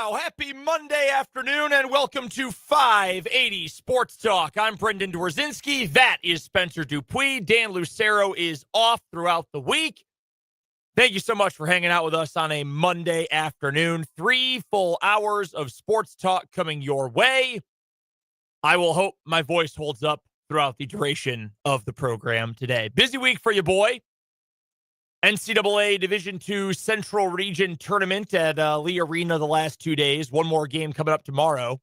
now. Happy Monday afternoon and welcome to 580 Sports Talk. I'm Brendan Dworzinski. That is Spencer Dupuis. Dan Lucero is off throughout the week. Thank you so much for hanging out with us on a Monday afternoon. 3 full hours of sports talk coming your way. I will hope my voice holds up throughout the duration of the program today. Busy week for you, boy. NCAA Division II Central Region Tournament at Lee Arena the last 2 days. One more game coming up tomorrow.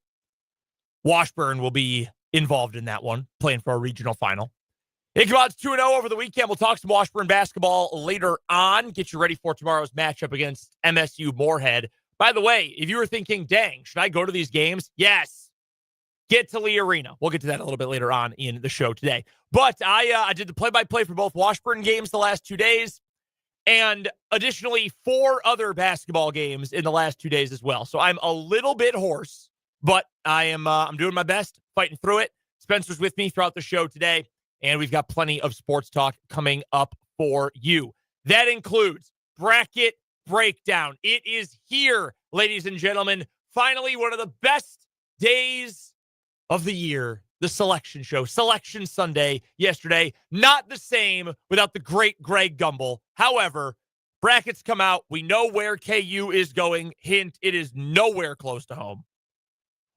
Washburn will be involved in that one, playing for a regional final. Ichabod's 2-0 over the weekend. We'll talk some Washburn basketball later on. Get you ready for tomorrow's matchup against MSU Moorhead. By the way, if you were thinking, dang, should I go to these games? Yes. Get to Lee Arena. We'll get to that a little bit later on in the show today. But I did the play-by-play for both Washburn games the last 2 days. And additionally, 4 other basketball games in the last 2 days as well. So I'm a little bit hoarse, but I'm doing my best, fighting through it. Spencer's with me throughout the show today, and we've got plenty of sports talk coming up for you. That includes bracket breakdown. It is here, ladies and gentlemen. Finally, one of the best days of the year. The selection show, Selection Sunday yesterday. Not the same without the great Greg Gumbel. However, brackets come out. We know where KU is going. Hint, it is nowhere close to home.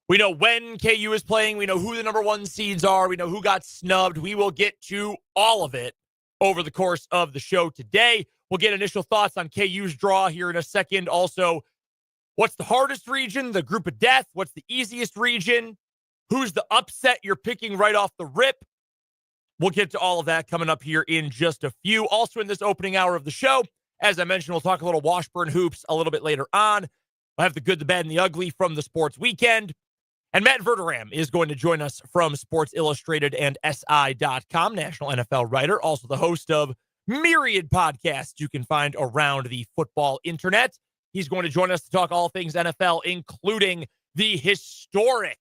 We know when KU is playing. We know who the number 1 seeds are. We know who got snubbed. We will get to all of it over the course of the show today. We'll get initial thoughts on KU's draw here in a second. Also, what's the hardest region? The group of death. What's the easiest region? Who's the upset you're picking right off the rip? We'll get to all of that coming up here in just a few. Also in this opening hour of the show, as I mentioned, we'll talk a little Washburn hoops a little bit later on. We'll have the good, the bad, and the ugly from the sports weekend. And Matt Verderame is going to join us from Sports Illustrated and SI.com, national NFL writer, also the host of myriad podcasts you can find around the football internet. He's going to join us to talk all things NFL, including the historic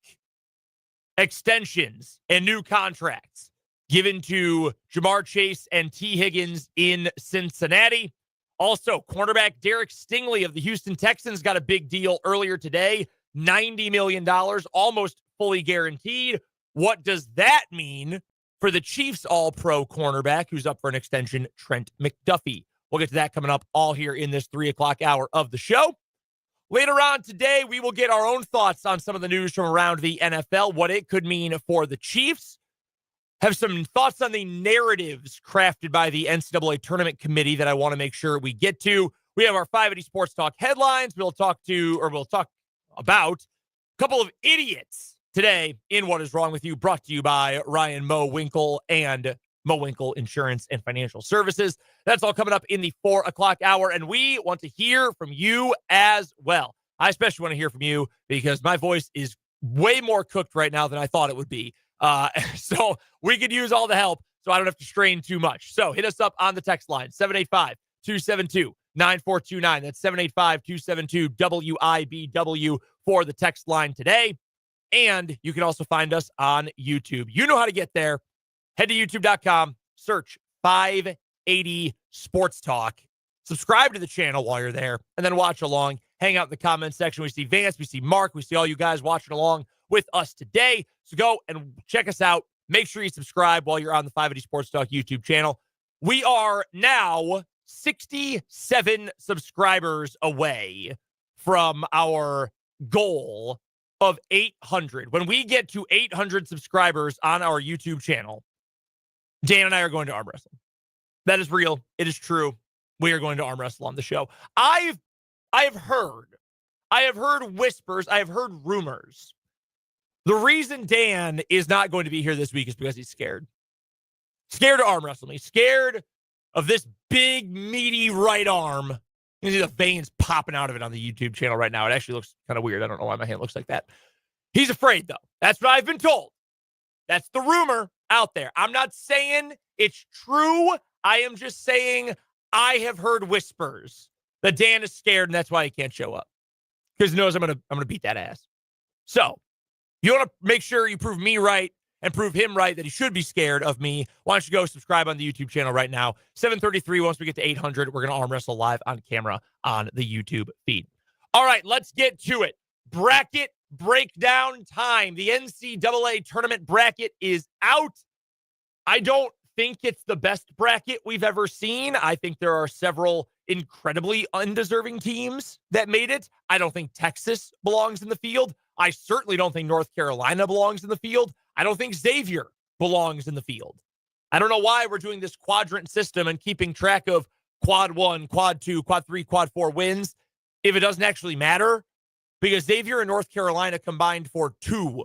extensions and new contracts given to Jamar Chase and T. Higgins in Cincinnati. Also, cornerback Derek Stingley of the Houston Texans got a big deal earlier today, $90 million, almost fully guaranteed. What does that mean for the Chiefs all-pro cornerback who's up for an extension, Trent McDuffie? We'll get to that coming up all here in this 3 o'clock hour of the show. Later on today, we will get our own thoughts on some of the news from around the NFL, what it could mean for the Chiefs. Have some thoughts on the narratives crafted by the NCAA Tournament Committee that I want to make sure we get to. We have our 580 Sports Talk headlines. We'll talk about a couple of idiots today in What Is Wrong With You, brought to you by Ryan Mo Winkle and Mo Winkle Insurance and Financial Services. That's all coming up in the 4 o'clock hour, and we want to hear from you as well. I especially want to hear from you because my voice is way more cooked right now than I thought it would be. So we could use all the help so I don't have to strain too much. So hit us up on the text line, 785-272-9429. That's 785-272-WIBW for the text line today. And you can also find us on YouTube. You know how to get there. Head to youtube.com, search 580 Sports Talk. Subscribe to the channel while you're there, and then watch along. Hang out in the comment section. We see Vance, we see Mark, we see all you guys watching along with us today. So go and check us out. Make sure you subscribe while you're on the 580 Sports Talk YouTube channel. We are now 67 subscribers away from our goal of 800. When we get to 800 subscribers on our YouTube channel, Dan and I are going to arm wrestle. That is real. It is true. We are going to arm wrestle on the show. I have heard whispers. I have heard rumors. The reason Dan is not going to be here this week is because he's scared. Scared to arm wrestle me. Scared of this big, meaty right arm. You can see the veins popping out of it on the YouTube channel right now. It actually looks kind of weird. I don't know why my hand looks like that. He's afraid, though. That's what I've been told. That's the rumor out there. I'm not saying it's true. I am just saying I have heard whispers that Dan is scared, and that's why he can't show up. Because he knows I'm gonna beat that ass. So, you want to make sure you prove me right and prove him right that he should be scared of me. Why don't you go subscribe on the YouTube channel right now? 7:33, once we get to 800, we're going to arm wrestle live on camera on the YouTube feed. All right, let's get to it. Bracket breakdown time. The NCAA tournament bracket is out. I don't think it's the best bracket we've ever seen. I think there are several incredibly undeserving teams that made it. I don't think Texas belongs in the field. I certainly don't think North Carolina belongs in the field. I don't think Xavier belongs in the field. I don't know why we're doing this quadrant system and keeping track of quad 1, quad 2, quad 3, quad 4 wins if it doesn't actually matter, because Xavier and North Carolina combined for 2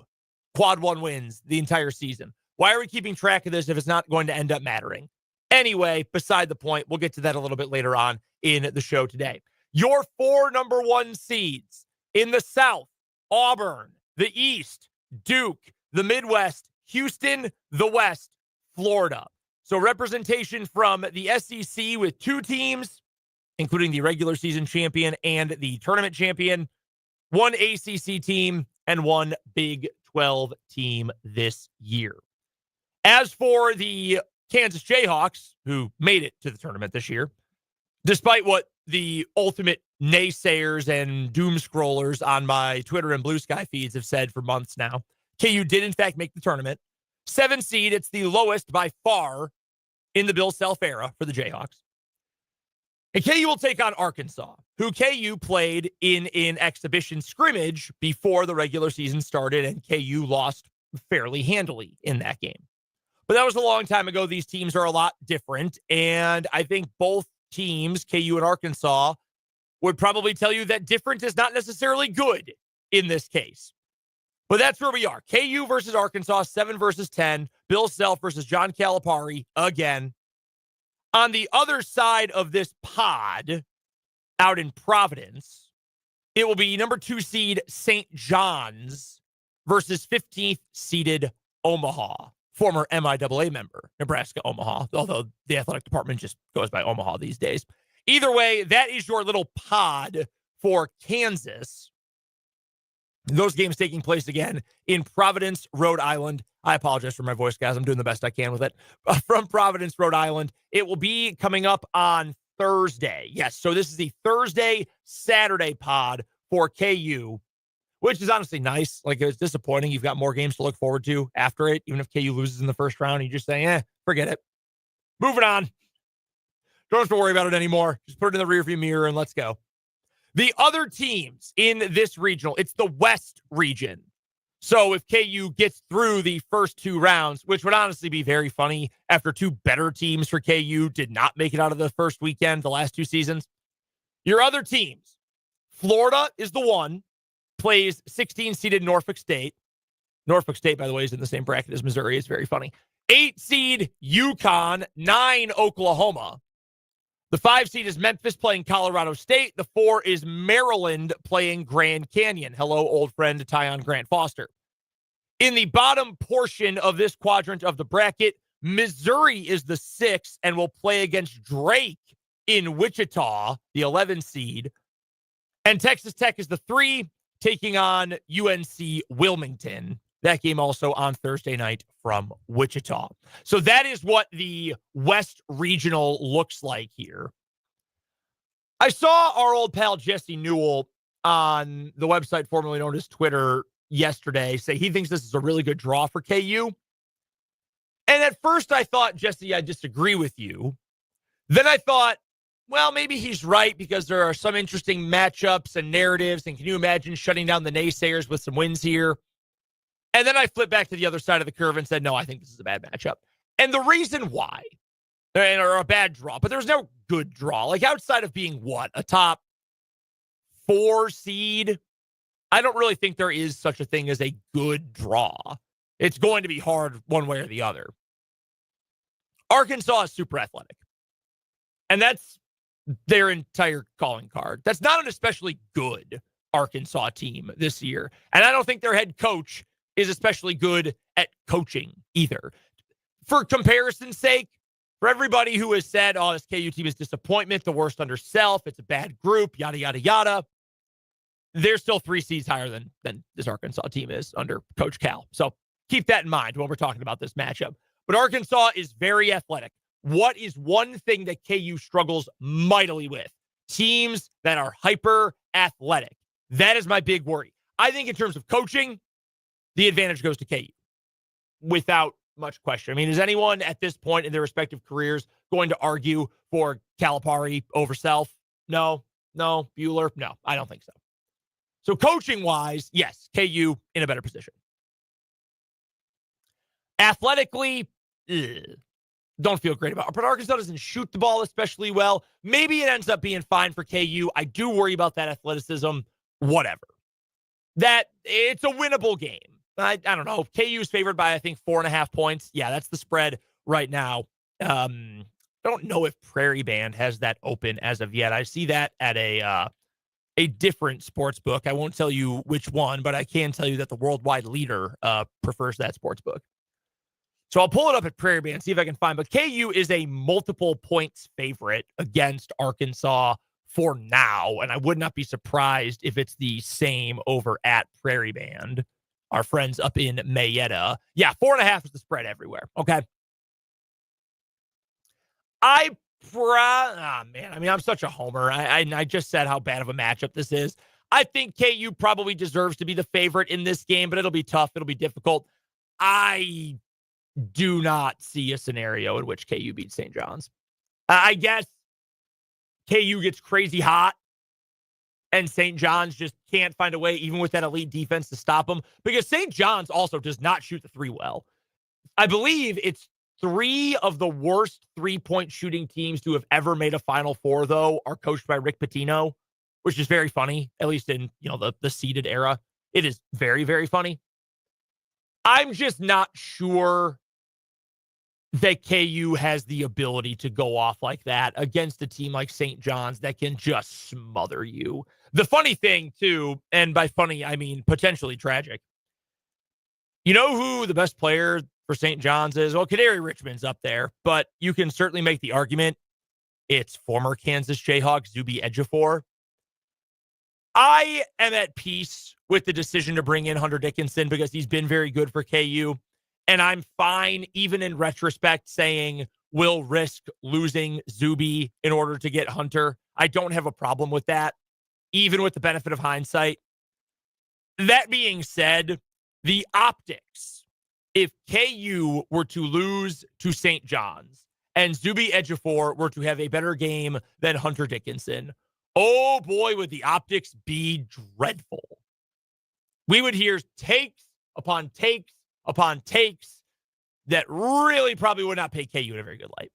quad 1 wins the entire season. Why are we keeping track of this if it's not going to end up mattering? Anyway, beside the point, we'll get to that a little bit later on in the show today. Your 4 number 1 seeds in the South: Auburn; the East, Duke; the Midwest, Houston; the West, Florida. So representation from the SEC with 2 teams, including the regular season champion and the tournament champion, 1 ACC team, and 1 Big 12 team this year. As for the Kansas Jayhawks, who made it to the tournament this year, despite what the ultimate naysayers and doom scrollers on my Twitter and Blue Sky feeds have said for months now, KU did in fact make the tournament. 7 seed, it's the lowest by far in the Bill Self era for the Jayhawks. And KU will take on Arkansas, who KU played in an exhibition scrimmage before the regular season started, and KU lost fairly handily in that game. But that was a long time ago. These teams are a lot different, and I think both teams, KU and Arkansas, would probably tell you that different is not necessarily good in this case. But that's where we are. KU versus Arkansas, 7 versus 10. Bill Self versus John Calipari again. On the other side of this pod, out in Providence, it will be number 2 seed St. John's versus 15th seeded Omaha, former MIAA member, Nebraska Omaha, although the athletic department just goes by Omaha these days. Either way, that is your little pod for Kansas. Those games taking place again in Providence, Rhode Island. I apologize for my voice, guys. I'm doing the best I can with it. From Providence, Rhode Island. It will be coming up on Thursday. Yes, so this is the Thursday-Saturday pod for KU, which is honestly nice. Like, it's disappointing. You've got more games to look forward to after it, even if KU loses in the first round. You just say, forget it. Moving on. Don't have to worry about it anymore. Just put it in the rearview mirror and let's go. The other teams in this regional, it's the West region. So if KU gets through the first 2 rounds, which would honestly be very funny after 2 better teams for KU did not make it out of the first weekend the last 2 seasons, your other teams, Florida is the 1, plays 16-seeded Norfolk State. Norfolk State, by the way, is in the same bracket as Missouri. It's very funny. 8-seed UConn, 9 Oklahoma. The 5 seed is Memphis playing Colorado State. The 4 is Maryland playing Grand Canyon. Hello, old friend Tyon Grant Foster. In the bottom portion of this quadrant of the bracket, Missouri is the 6 and will play against Drake in Wichita, the 11 seed. And Texas Tech is the 3, taking on UNC Wilmington. That game also on Thursday night from Wichita. So that is what the West Regional looks like here. I saw our old pal Jesse Newell on the website formerly known as Twitter yesterday say he thinks this is a really good draw for KU. And at first I thought, Jesse, I disagree with you. Then I thought, well, maybe he's right because there are some interesting matchups and narratives. And can you imagine shutting down the naysayers with some wins here? And then I flipped back to the other side of the curve and said, no, I think this is a bad matchup. And the reason why, or a bad draw, but there's no good draw. Like outside of being what? A top 4 seed? I don't really think there is such a thing as a good draw. It's going to be hard one way or the other. Arkansas is super athletic. And that's their entire calling card. That's not an especially good Arkansas team this year. And I don't think their head coach is especially good at coaching either. For comparison's sake, for everybody who has said, oh, this KU team is disappointment, the worst under Self, it's a bad group, yada, yada, yada, they're still 3 seeds higher than this Arkansas team is under Coach Cal. So keep that in mind when we're talking about this matchup. But Arkansas is very athletic. What is one thing that KU struggles mightily with? Teams that are hyper athletic. That is my big worry. I think in terms of coaching, the advantage goes to KU without much question. I mean, is anyone at this point in their respective careers going to argue for Calipari over Self? No. Bueller? No, I don't think so. So coaching-wise, yes, KU in a better position. Athletically, don't feel great about it. But Arkansas doesn't shoot the ball especially well. Maybe it ends up being fine for KU. I do worry about that athleticism. Whatever. That it's a winnable game. I don't know. KU is favored by, I think, 4.5 points. Yeah, that's the spread right now. I don't know if Prairie Band has that open as of yet. I see that at a different sports book. I won't tell you which one, but I can tell you that the worldwide leader prefers that sports book. So I'll pull it up at Prairie Band, see if I can find. But KU is a multiple points favorite against Arkansas for now, and I would not be surprised if it's the same over at Prairie Band, our friends up in Mayetta. Yeah, 4.5 is the spread everywhere. Okay. I'm such a homer. I just said how bad of a matchup this is. I think KU probably deserves to be the favorite in this game, but it'll be tough. It'll be difficult. I do not see a scenario in which KU beats St. John's. I guess KU gets crazy hot and St. John's just can't find a way, even with that elite defense, to stop them, because St. John's also does not shoot the three well. I believe it's 3 of the worst three-point shooting teams to have ever made a Final Four, though, are coached by Rick Pitino, which is very funny, at least in the seeded era. It is very, very funny. I'm just not sure that KU has the ability to go off like that against a team like St. John's that can just smother you. The funny thing, too, and by funny, I mean potentially tragic. You know who the best player for St. John's is? Well, Kadary Richmond's up there, but you can certainly make the argument it's former Kansas Jayhawk Zuby Ejiofor. I am at peace with the decision to bring in Hunter Dickinson because he's been very good for KU. And I'm fine, even in retrospect, saying we'll risk losing Zuby in order to get Hunter. I don't have a problem with that, even with the benefit of hindsight. That being said, the optics, if KU were to lose to St. John's and Zuby Ejiofor were to have a better game than Hunter Dickinson, oh boy, would the optics be dreadful. We would hear takes upon takes upon takes that really probably would not pay KU in a very good light.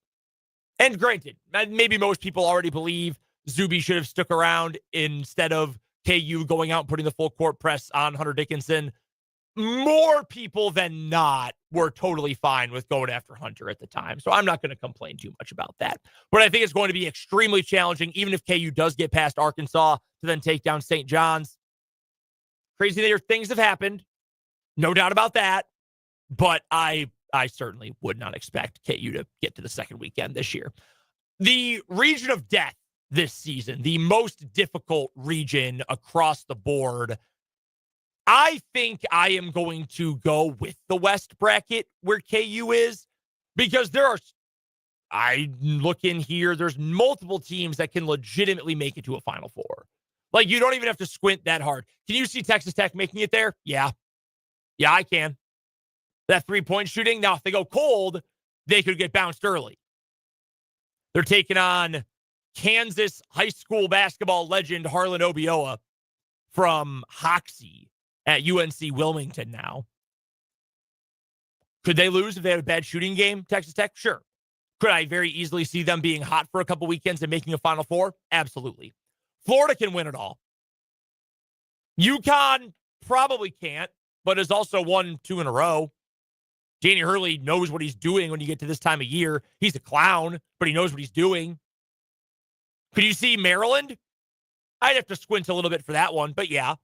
And granted, maybe most people already believe Zuby should have stuck around instead of KU going out and putting the full court press on Hunter Dickinson. More people than not were totally fine with going after Hunter at the time. So I'm not going to complain too much about that. But I think it's going to be extremely challenging, even if KU does get past Arkansas, to then take down St. John's. Crazy things have happened. No doubt about that. But I certainly would not expect KU to get to the second weekend this year. The region of death this season, the most difficult region across the board, I think I am going to go with the West bracket where KU is, because I look in here, there's multiple teams that can legitimately make it to a Final Four. Like, you don't even have to squint that hard. Can you see Texas Tech making it there? Yeah. Yeah, I can. That three-point shooting, now if they go cold, they could get bounced early. They're taking on Kansas high school basketball legend Harlan Obioa from Hoxie at UNC Wilmington now. Could they lose if they had a bad shooting game, Texas Tech? Sure. Could I very easily see them being hot for a couple weekends and making a Final Four? Absolutely. Florida can win it all. UConn probably can't, but has also won 2 in a row. Danny Hurley knows what he's doing when you get to this time of year. He's a clown, but he knows what he's doing. Could you see Maryland? I'd have to squint a little bit for that one, but yeah.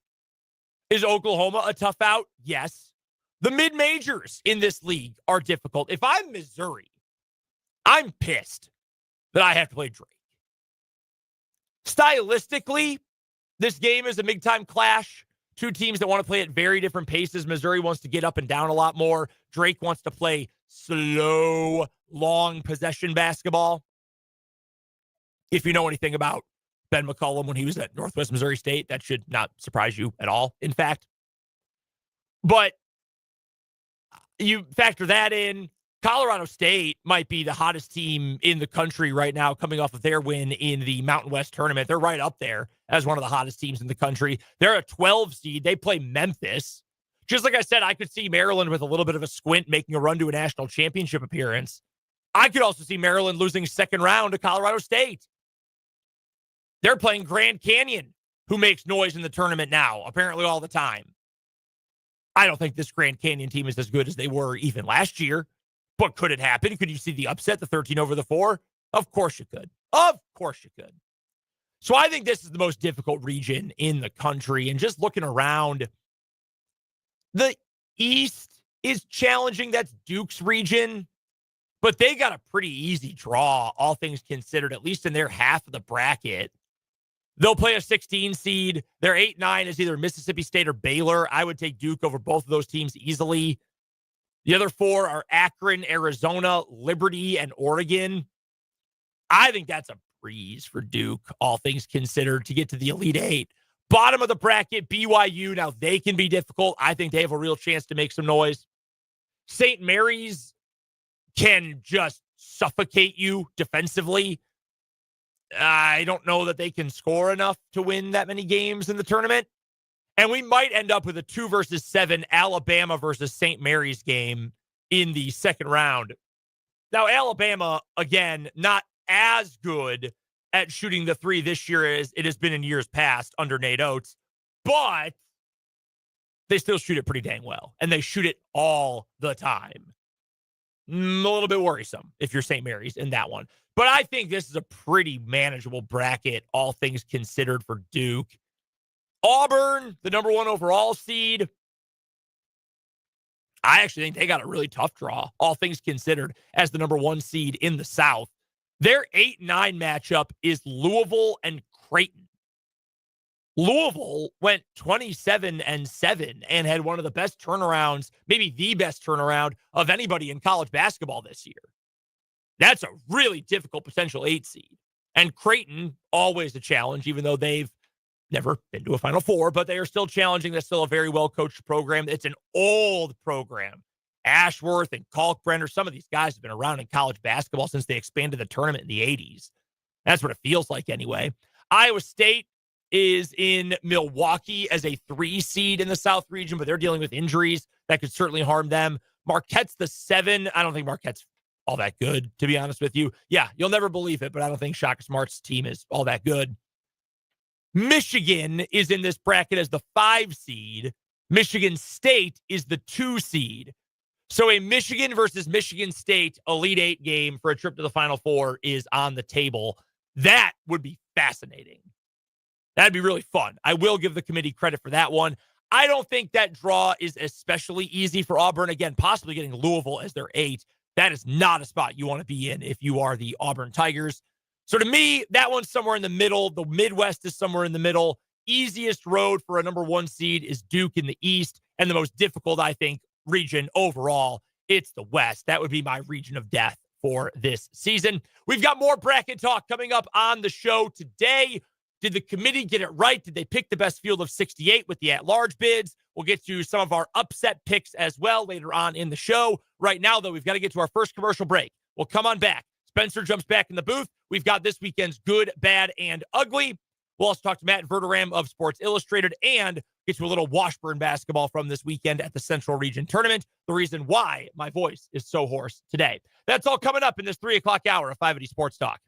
Is Oklahoma a tough out? Yes. The mid-majors in this league are difficult. If I'm Missouri, I'm pissed that I have to play Drake. Stylistically, this game is a big-time clash. Two teams that want to play at very different paces. Missouri wants to get up and down a lot more. Drake wants to play slow, long possession basketball. If you know anything about Ben McCollum when he was at Northwest Missouri State. That should not surprise you at all, in fact. But you factor that in, Colorado State might be the hottest team in the country right now coming off of their win in the Mountain West tournament. They're right up there as one of the hottest teams in the country. They're a 12 seed. They play Memphis. Just like I said, I could see Maryland with a little bit of a squint making a run to a national championship appearance. I could also see Maryland losing second round to Colorado State. They're playing Grand Canyon, who makes noise in the tournament now, apparently all the time. I don't think this Grand Canyon team is as good as they were even last year. But could it happen? Could you see the upset, the 13 over the 4? Of course you could. Of course you could. So I think this is the most difficult region in the country. And just looking around, the East is challenging. That's Duke's region. But they got a pretty easy draw, all things considered, at least in their half of the bracket. They'll play a 16 seed. Their 8-9 is either Mississippi State or Baylor. I would take Duke over both of those teams easily. The other 4 are Akron, Arizona, Liberty, and Oregon. I think that's a breeze for Duke, all things considered, to get to the Elite 8. Bottom of the bracket, BYU. Now, they can be difficult. I think they have a real chance to make some noise. St. Mary's can just suffocate you defensively. I don't know that they can score enough to win that many games in the tournament. And we might end up with a 2-7 Alabama versus St. Mary's game in the second round. Now, Alabama, again, not as good at shooting the 3 this year as it has been in years past under Nate Oates, but they still shoot it pretty dang well, and they shoot it all the time. A little bit worrisome if you're St. Mary's in that one. But I think this is a pretty manageable bracket, all things considered, for Duke. Auburn, the number 1 overall seed. I actually think they got a really tough draw, all things considered, as the number 1 seed in the South. Their 8-9 matchup is Louisville and Creighton. Louisville went 27-7 and had one of the best turnarounds, maybe the best turnaround of anybody in college basketball this year. That's a really difficult potential 8 seed. And Creighton, always a challenge, even though they've never been to a Final Four, but they are still challenging. That's still a very well-coached program. It's an old program. Ashworth and Kalkbrenner, some of these guys have been around in college basketball since they expanded the tournament in the 80s. That's what it feels like anyway. Iowa State is in Milwaukee as a 3 seed in the South region, but they're dealing with injuries that could certainly harm them. Marquette's the 7. I don't think Marquette's all that good, to be honest with you. Yeah, you'll never believe it, but I don't think Shaka Smart's team is all that good. Michigan is in this bracket as the 5 seed. Michigan State is the 2 seed. So a Michigan versus Michigan State Elite 8 game for a trip to the Final Four is on the table. That would be fascinating. That'd be really fun. I will give the committee credit for that one. I don't think that draw is especially easy for Auburn. Again, possibly getting Louisville as their 8. That is not a spot you want to be in if you are the Auburn Tigers. So to me, that one's somewhere in the middle. The Midwest is somewhere in the middle. Easiest road for a number 1 seed is Duke in the East. And the most difficult, I think, region overall, it's the West. That would be my region of death for this season. We've got more bracket talk coming up on the show today. Did the committee get it right? Did they pick the best field of 68 with the at-large bids? We'll get to some of our upset picks as well later on in the show. Right now, though, we've got to get to our first commercial break. We'll come on back. Spencer jumps back in the booth. We've got this weekend's good, bad, and ugly. We'll also talk to Matt Verderame of Sports Illustrated and get to a little Washburn basketball from this weekend at the Central Region Tournament. The reason why my voice is so hoarse today. That's all coming up in this 3 o'clock hour of 580 Sports Talk.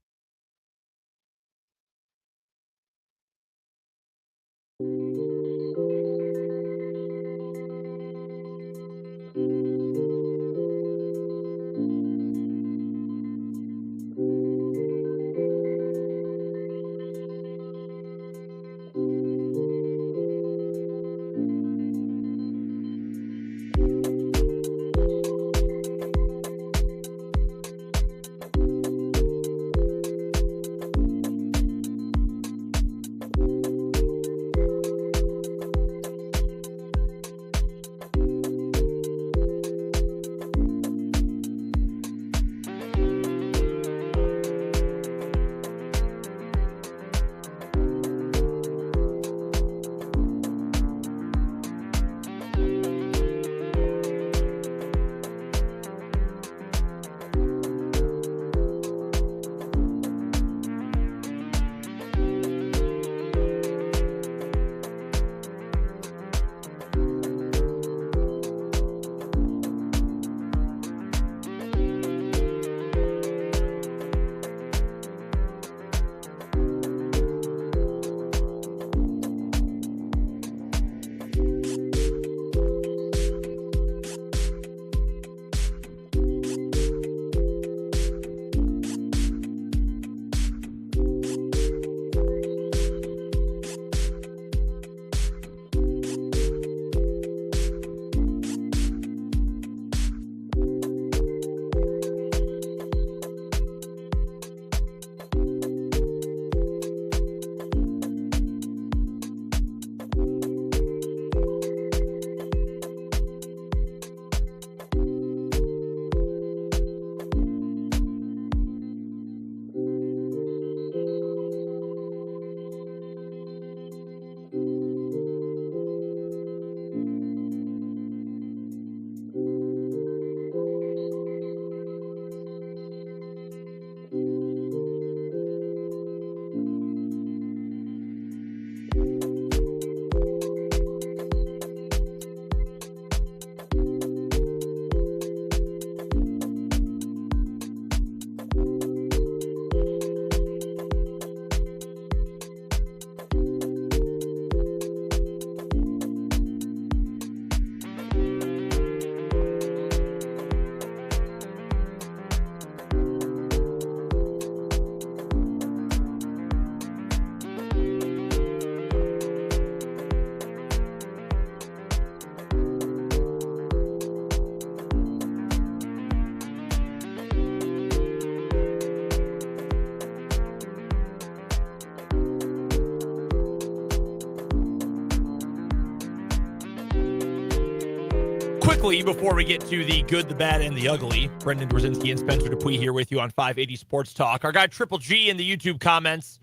Quickly, before we get to the good, the bad, and the ugly, Brendan Dworzinski and Spencer Dupuis here with you on 580 Sports Talk. Our guy Triple G in the YouTube comments,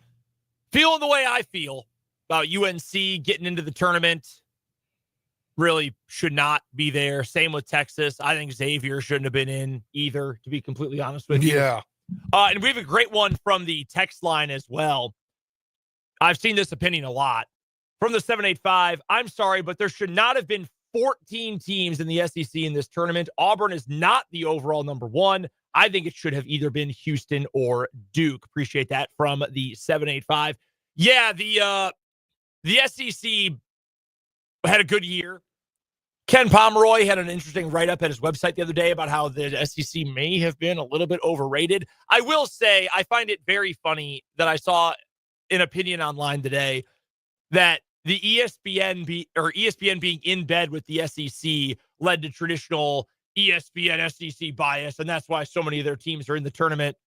feeling the way I feel about UNC getting into the tournament. Really should not be there. Same with Texas. I think Xavier shouldn't have been in either, to be completely honest with you. Yeah. And we have a great one from the text line as well. I've seen this opinion a lot. From the 785, I'm sorry, but there should not have been 14 teams in the SEC in this tournament. Auburn is not the overall number one. I think it should have either been Houston or Duke. Appreciate that from the 785. Yeah, the SEC had a good year. Ken Pomeroy had an interesting write-up at his website the other day about how the SEC may have been a little bit overrated. I will say I find it very funny that I saw an opinion online today that the ESPN being in bed with the SEC led to traditional ESPN SEC bias, and that's why so many of their teams are in the tournament.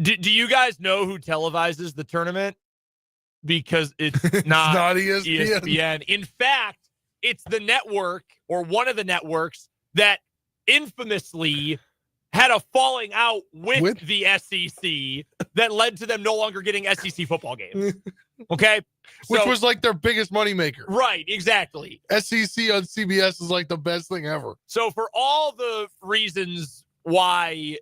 Do you guys know who televises the tournament? Because it's not ESPN. In fact, it's the network or one of the networks that infamously had a falling out with the SEC that led to them no longer getting SEC football games. Okay? Which was like their biggest moneymaker. Right, exactly. SEC on CBS is like the best thing ever. So for all the reasons why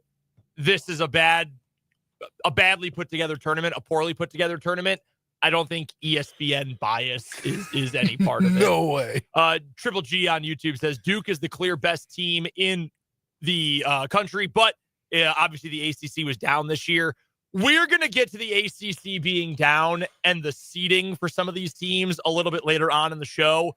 this is a badly put together tournament, a poorly put together tournament, I don't think ESPN bias is any part of it. No way. Triple G on YouTube says Duke is the clear best team in the country, but obviously the ACC was down this year. We're going to get to the ACC being down and the seeding for some of these teams a little bit later on in the show.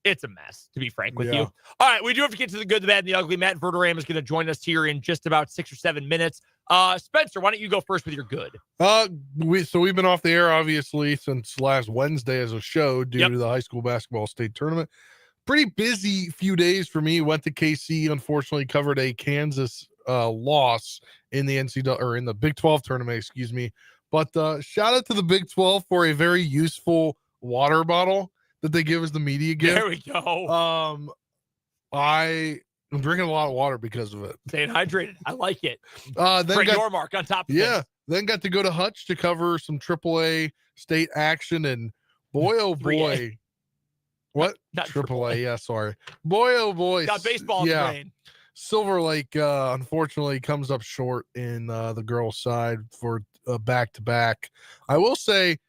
It's a mess, to be frank with you. All right, we do have to get to the good, the bad, and the ugly. Matt Verderame is going to join us here in just about 6 or 7 minutes. Spencer, why don't you go first with your good? We've been off the air, obviously, since last Wednesday as a show due to the high school basketball state tournament. Pretty busy few days for me. Went to KC, unfortunately covered a Kansas loss in the NCAA or in the Big 12 tournament, excuse me. But shout out to the Big 12 for a very useful water bottle that they give as the media gift. There we go. I'm drinking a lot of water because of it. Staying hydrated. I like it. Then Fred Yormark on top of it. Then got to go to Hutch to cover some AAA state action, and boy, oh boy. 3A. What? Not AAA, yeah, sorry. Boy, oh boy. Got baseball in the brain. Silver Lake, unfortunately, comes up short in the girls' side for back-to-back. I will say,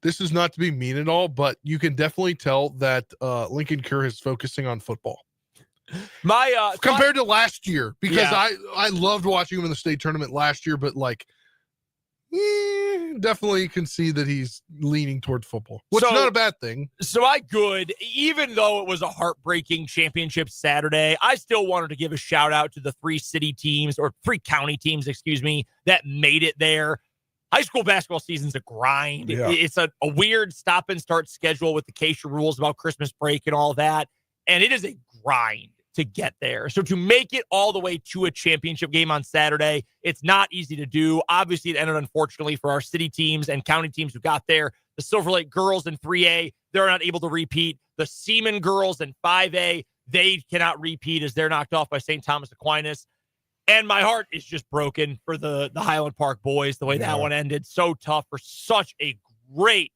this is not to be mean at all, but you can definitely tell that Lincoln Kerr is focusing on football. Compared to last year, because I loved watching him in the state tournament last year, but definitely can see that he's leaning towards football, which is not a bad thing. So even though it was a heartbreaking championship Saturday, I still wanted to give a shout out to the 3 county teams, that made it there. High school basketball season's a grind. Yeah. It's a weird stop and start schedule with the Keisha rules about Christmas break and all that. And it is a grind to get there. So to make it all the way to a championship game on Saturday, it's not easy to do. Obviously, it ended unfortunately for our city teams and county teams who got there. The Silver Lake girls in 3A, they're not able to repeat. The Seaman girls in 5A, they cannot repeat as they're knocked off by St. Thomas Aquinas. And my heart is just broken for the Highland Park boys, the way that one ended. So tough for such a great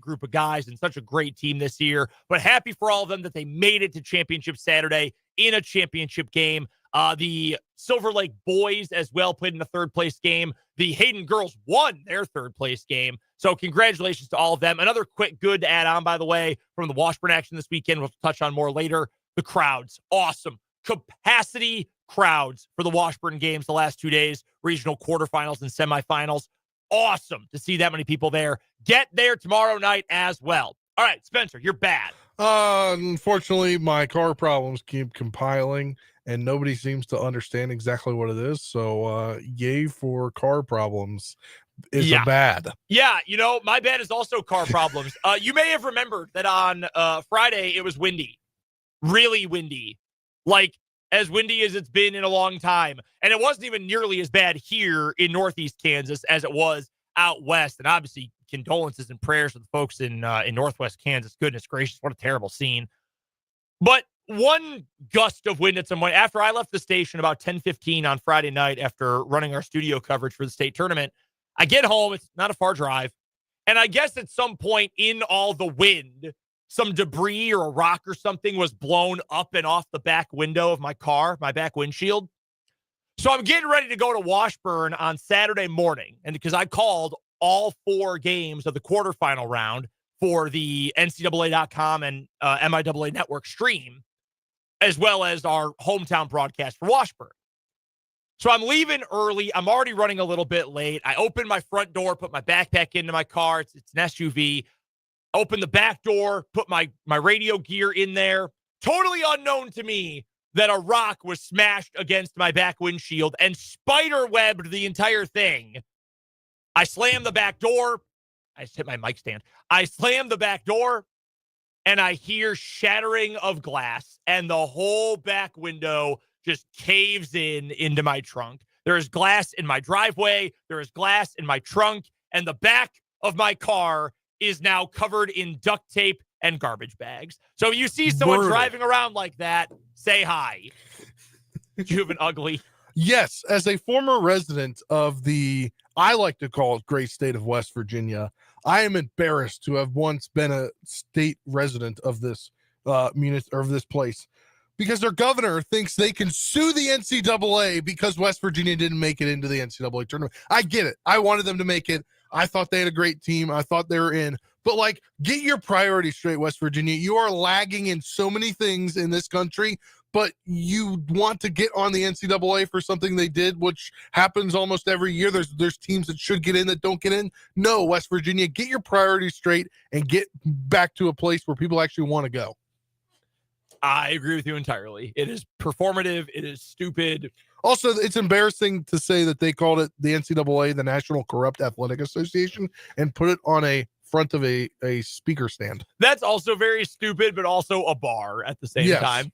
group of guys and such a great team this year. But happy for all of them that they made it to championship Saturday in a championship game. The Silver Lake boys as well played in a third-place game. The Hayden girls won their third-place game. So congratulations to all of them. Another quick good to add on, by the way, from the Washburn action this weekend, we'll touch on more later. The crowds, awesome. Capacity crowds for the Washburn games the last 2 days, regional quarterfinals and semifinals. Awesome to see that many people there. Get there tomorrow night as well. All right, Spencer, you're bad. Unfortunately, my car problems keep compiling, and nobody seems to understand exactly what it is. So, yay for car problems is a bad. Yeah, my bad is also car problems. You may have remembered that on Friday it was windy, really windy, like as windy as it's been in a long time. And it wasn't even nearly as bad here in Northeast Kansas as it was out west. And obviously, condolences and prayers to the folks in Northwest Kansas. Goodness gracious, what a terrible scene. But one gust of wind at some point, after I left the station about 10:15 on Friday night after running our studio coverage for the state tournament, I get home. It's not a far drive. And I guess at some point in all the wind, some debris or a rock or something was blown up and off the back window of my car, my back windshield. So I'm getting ready to go to Washburn on Saturday morning. And because I called all 4 games of the quarterfinal round for the NCAA.com and MIAA network stream, as well as our hometown broadcast for Washburn. So I'm leaving early. I'm already running a little bit late. I open my front door, put my backpack into my car. It's an SUV. Open the back door, put my radio gear in there. Totally unknown to me that a rock was smashed against my back windshield and spider-webbed the entire thing. I slammed the back door. I just hit my mic stand. I slammed the back door, and I hear shattering of glass, and the whole back window just caves into my trunk. There is glass in my driveway. There is glass in my trunk, and the back of my car is now covered in duct tape and garbage bags. So if you see someone driving around like that, say hi. You have an ugly. Yes, as a former resident of the, I like to call it great state of West Virginia, I am embarrassed to have once been a state resident of this of this place, because their governor thinks they can sue the NCAA because West Virginia didn't make it into the NCAA tournament. I get it. I wanted them to make it. I thought they had a great team. I thought they were in. But, like, get your priorities straight, West Virginia. You are lagging in so many things in this country, but you want to get on the NCAA for something they did, which happens almost every year. There's teams that should get in that don't get in. No, West Virginia, get your priorities straight and get back to a place where people actually want to go. I agree with you entirely. It is performative. It is stupid. Also, it's embarrassing to say that they called it the NCAA, the National Corrupt Athletic Association, and put it on a front of a speaker stand. That's also very stupid, but also a bar at the same time.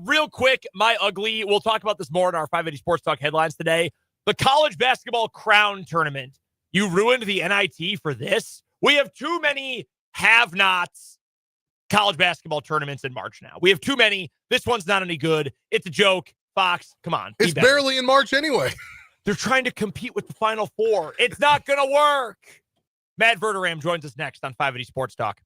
Real quick, my ugly, we'll talk about this more in our 580 Sports Talk headlines today. The college basketball crown tournament. You ruined the NIT for this? We have too many have-nots college basketball tournaments in March now. We have too many. This one's not any good. It's a joke. Fox, come on. It's barely in March anyway. They're trying to compete with the Final Four. It's not going to work. Matt Verderame joins us next on 580 Sports Talk.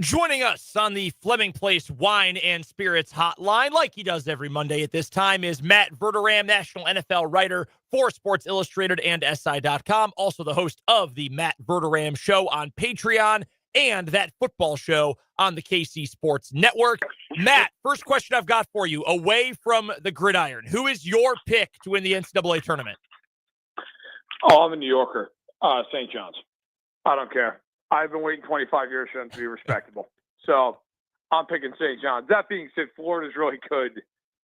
Joining us on the Fleming Place Wine and Spirits Hotline, like he does every Monday at this time, is Matt Verderame, national NFL writer for Sports Illustrated and SI.com, also the host of the Matt Verderame Show on Patreon and that football show on the KC Sports Network. Matt, first question I've got for you, away from the gridiron, who is your pick to win the NCAA tournament? Oh, I'm a New Yorker. St. John's. I don't care. I've been waiting 25 years for them to be respectable. So I'm picking St. John's. That being said, Florida's really good.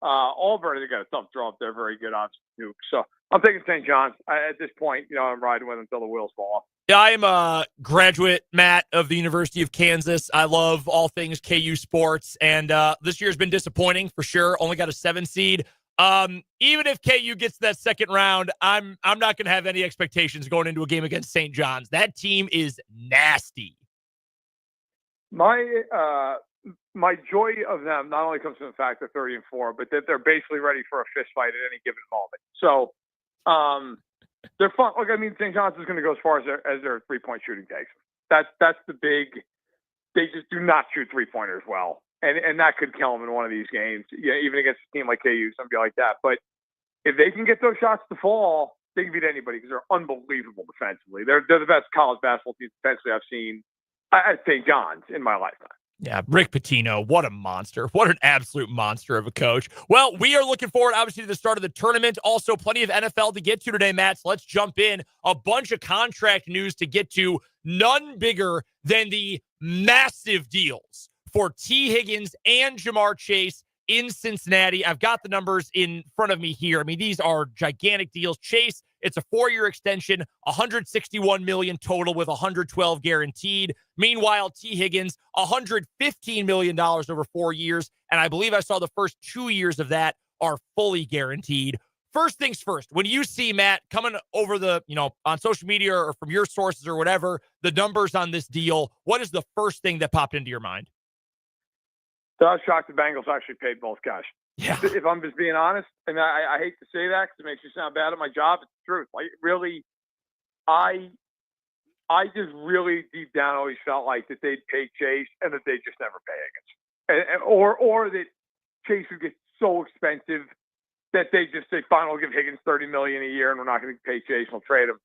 Auburn, they got a tough draw up there. Very good on Duke. So I'm taking St. John's. At this point, I'm riding with them until the wheels fall off. Yeah, I am a graduate, Matt, of the University of Kansas. I love all things KU sports, and this year's been disappointing for sure. Only got a 7 seed. Even if KU gets that second round, I'm not going to have any expectations going into a game against St. John's. That team is nasty. My joy of them not only comes from the fact they're 30-4, but that they're basically ready for a fist fight at any given moment. So they're fun. Look, I mean, St. John's is going to go as far as their 3-point shooting takes them. That's the big. They just do not shoot 3-pointers well. And that could kill them in one of these games, even against a team like KU, something like that. But if they can get those shots to fall, they can beat anybody because they're unbelievable defensively. They're the best college basketball team defensively I've seen at St. John's in my lifetime. Yeah, Rick Pitino, what a monster. What an absolute monster of a coach. Well, we are looking forward, obviously, to the start of the tournament. Also, plenty of NFL to get to today, Matt. So let's jump in. A bunch of contract news to get to. None bigger than the massive deals for T. Higgins and Jamar Chase in Cincinnati. I've got the numbers in front of me here. I mean, these are gigantic deals. Chase, it's a 4-year extension, $161 million total with $112 guaranteed. Meanwhile, T. Higgins, $115 million over 4 years. And I believe I saw the first 2 years of that are fully guaranteed. First things first, when you see, Matt, coming over the, on social media or from your sources or whatever, the numbers on this deal, what is the first thing that popped into your mind? So I was shocked the Bengals actually paid both guys. Yeah. If I'm just being honest, and I hate to say that because it makes you sound bad at my job, it's the truth. Like, really, I just really deep down always felt like that they'd pay Chase and that they'd just never pay Higgins. Or that Chase would get so expensive that they just say, fine, we'll give Higgins $30 million a year and we're not going to pay Chase, we'll trade him.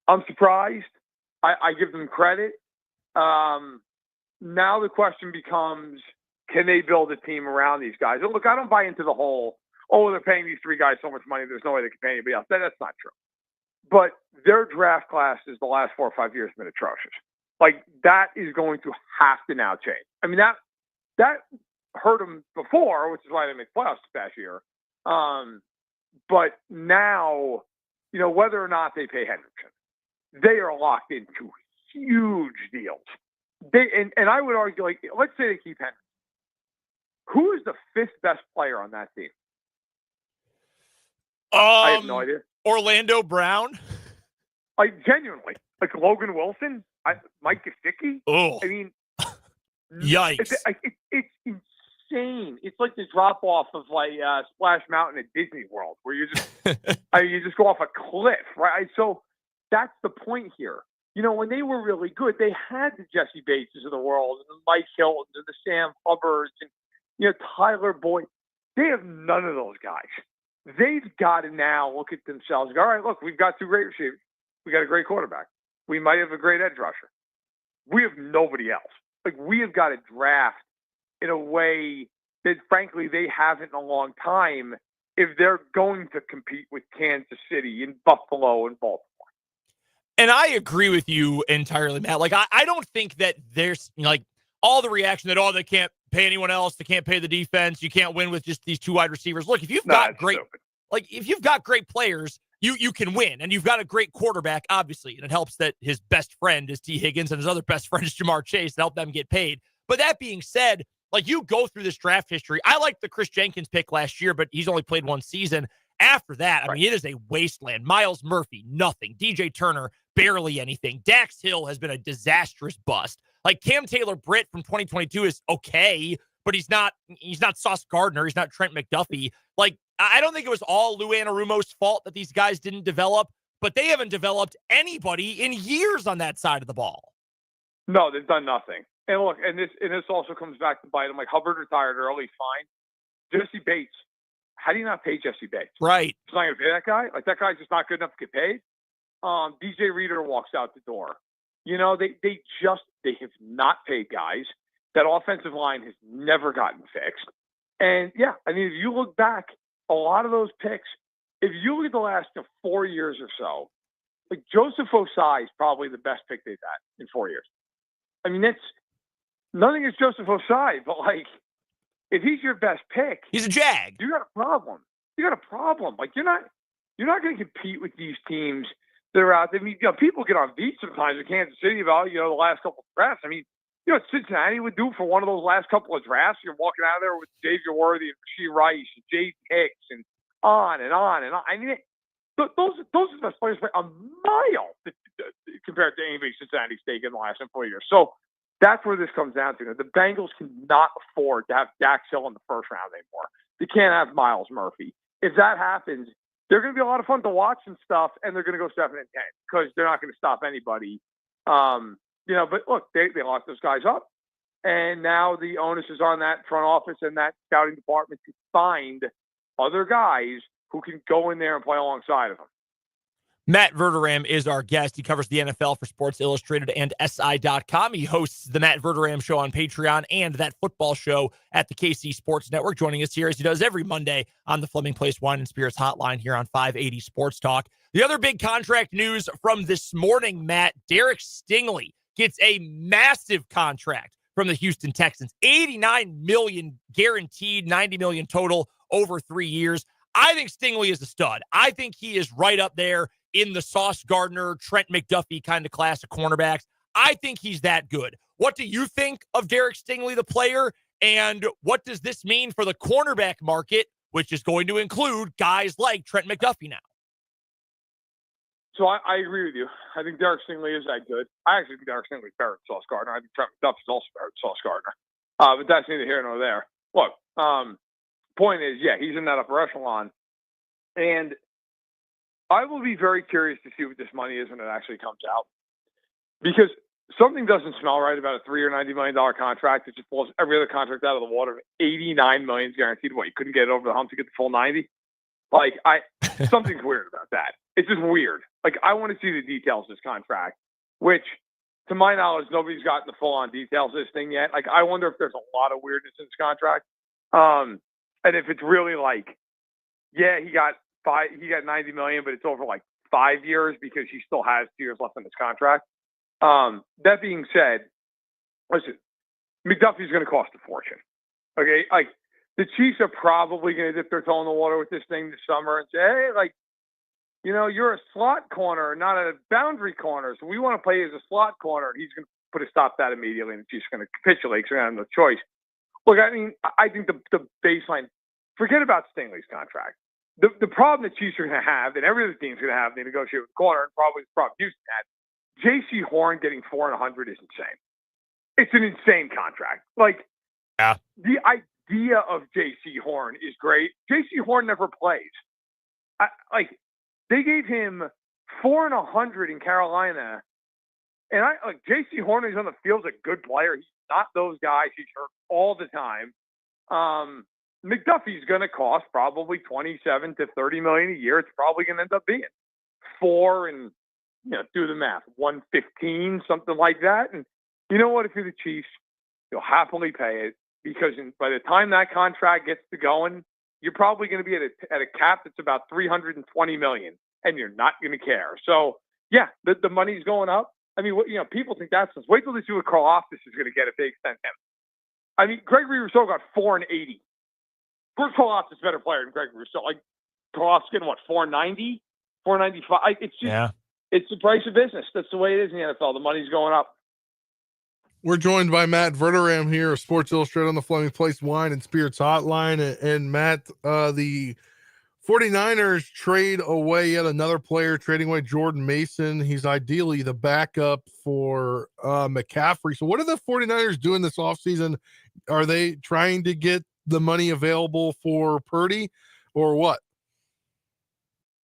I'm surprised. I give them credit. Now the question becomes, can they build a team around these guys? And look, I don't buy into the whole, they're paying these 3 guys so much money, there's no way they can pay anybody else. That's not true. But their draft classes the last 4 or 5 years have been atrocious. Like, that is going to have to now change. I mean, that hurt them before, which is why they made playoffs this past year. But now, whether or not they pay Hendrickson, they are locked into huge deals. And I would argue, like, let's say they keep Henry. Who is the 5th best player on that team? I have no idea. Orlando Brown? Like, genuinely. Like, Logan Wilson? Mike Gesicki? Oh. I mean, yikes. It's insane. It's like the drop-off of, like, Splash Mountain at Disney World, where you just you just go off a cliff, right? So that's the point here. When they were really good, they had the Jesse Bateses of the world, and the Mike Hiltons, and the Sam Hubbards, and, Tyler Boyd. They have none of those guys. They've got to now look at themselves and go, all right, look, we've got 2 great receivers. We got a great quarterback. We might have a great edge rusher. We have nobody else. Like, we have got to draft in a way that, frankly, they haven't in a long time if they're going to compete with Kansas City and Buffalo and Baltimore. And I agree with you entirely, Matt. Like, I don't think that there's, all the reaction that, they can't pay anyone else, they can't pay the defense, you can't win with just these 2 wide receivers. Look, if you've got great players, you can win. And you've got a great quarterback, obviously. And it helps that his best friend is T. Higgins and his other best friend is Jamar Chase to help them get paid. But that being said, like, you go through this draft history. I liked the Chris Jenkins pick last year, but he's only played 1 season. After that, I mean, it is a wasteland. Miles Murphy, nothing. DJ Turner, barely anything. Dax Hill has been a disastrous bust. Like, Cam Taylor-Britt from 2022 is okay, but he's not Sauce Gardner. He's not Trent McDuffie. Like, I don't think it was all Lou Anarumo's fault that these guys didn't develop, but they haven't developed anybody in years on that side of the ball. No, they've done nothing. And look, and this also comes back to bite them. Like Hubbard retired early, fine. Jesse Bates, how do you not pay Jesse Bates? Right. It's not going to pay that guy. Like that guy's just not good enough to get paid. DJ Reader walks out the door. You know, they have not paid guys. That offensive line has never gotten fixed. And yeah, I mean, if you look back, a lot of those picks, if you look at the last 4 years or so, like Joseph Osai is probably the best pick they've had in 4 years. I mean, that's nothing against Joseph Osai, but like, if he's your best pick, he's a Jag. You got a problem. Like you're not going to compete with these teams that are out there. I mean, you know, people get on beat sometimes in Kansas City about, you know, the last couple of drafts. I mean, you know what Cincinnati would do for one of those last couple of drafts? You're walking out of there with Xavier Worthy and Rasheed Rice and Jaden Hicks and on and on and on. I mean, those are the best players by a mile compared to anybody Cincinnati's taken in the last 4 years. So that's where this comes down to. The Bengals cannot afford to have Dax Hill in the first round anymore. They can't have Miles Murphy. If that happens, they're going to be a lot of fun to watch and stuff, and they're going to go 7-10 because they're not going to stop anybody. You know, but look, they locked those guys up, and now the onus is on that front office and that scouting department to find other guys who can go in there and play alongside of them. Matt Verderame is our guest. He covers the NFL for Sports Illustrated and SI.com. He hosts the Matt Verderame Show on Patreon and that football show at the KC Sports Network, joining us here as he does every Monday on the Fleming Place Wine and Spirits Hotline here on 580 Sports Talk. The other big contract news from this morning, Matt, Derek Stingley gets a massive contract from the Houston Texans. $89 million guaranteed, $90 million total over 3 years. I think Stingley is a stud. I think he is right up there in the Sauce Gardner, Trent McDuffie kind of class of cornerbacks. I think he's that good. What do you think of Derek Stingley, the player? And what does this mean for the cornerback market, which is going to include guys like Trent McDuffie now? So I agree with you. I think Derek Stingley is that good. I actually think Derek Stingley is better than Sauce Gardner. I think Trent McDuffie is also better than Sauce Gardner. But that's neither here nor there. Look, point is, yeah, he's in that upper echelon. And I will be very curious to see what this money is when it actually comes out. Because something doesn't smell right about a $3 or $90 million contract. It just blows every other contract out of the water. $89 million is guaranteed. What, you couldn't get it over the hump to get the full 90? Like, something's weird about that. It's just weird. Like, I want to see the details of this contract, which, to my knowledge, nobody's gotten the full-on details of this thing yet. Like, I wonder if there's a lot of weirdness in this contract. And if it's really like, yeah, he got $90 million, but it's over like 5 years because he still has 2 years left on his contract. That being said, listen, McDuffie's going to cost a fortune. Okay, like the Chiefs are probably going to dip their toe in the water with this thing this summer and say, hey, like, you know, you're a slot corner, not a boundary corner, so we want to play you as a slot corner. And he's going to put a stop to that immediately, and the Chiefs are going to capitulate because they have no choice. Look, I mean, I think the baseline, forget about Stingley's contract. The problem the Chiefs are going to have, and every other team's going to have, they negotiate with the corner, and probably the problem Houston had, J.C. Horn getting $4 and $100 is insane. It's an insane contract. Like, yeah. The idea of J.C. Horn is great. J.C. Horn never plays. They gave him $4 and $100 in Carolina, and J.C. Horn is on the field as a good player. He's not those guys. He's hurt all the time. McDuffie's going to cost probably $27 to $30 million a year. It's probably going to end up being 4 and, you know, do the math, 115, something like that. And you know what? If you're the Chiefs, you'll happily pay it because by the time that contract gets to going, you're probably going to be at a cap that's about $320 million, and you're not going to care. So yeah, the money's going up. I mean, you know, people think that's wait till they see what Carl Office is going to get if they extend him. I mean, Gregory Rousseau got $4 and $80. Bruce Karloftis is a better player than Greg Rousseau. Like, Karloftis getting, what, $490? $495? It's just, It's the price of business. That's the way it is in the NFL. The money's going up. We're joined by Matt Verderame here of Sports Illustrated on the Fleming Place Wine and Spirits Hotline. And Matt, the 49ers trade away yet another player, trading away Jordan Mason. He's ideally the backup for McCaffrey. So what are the 49ers doing this offseason? Are they trying to get the money available for Purdy or what?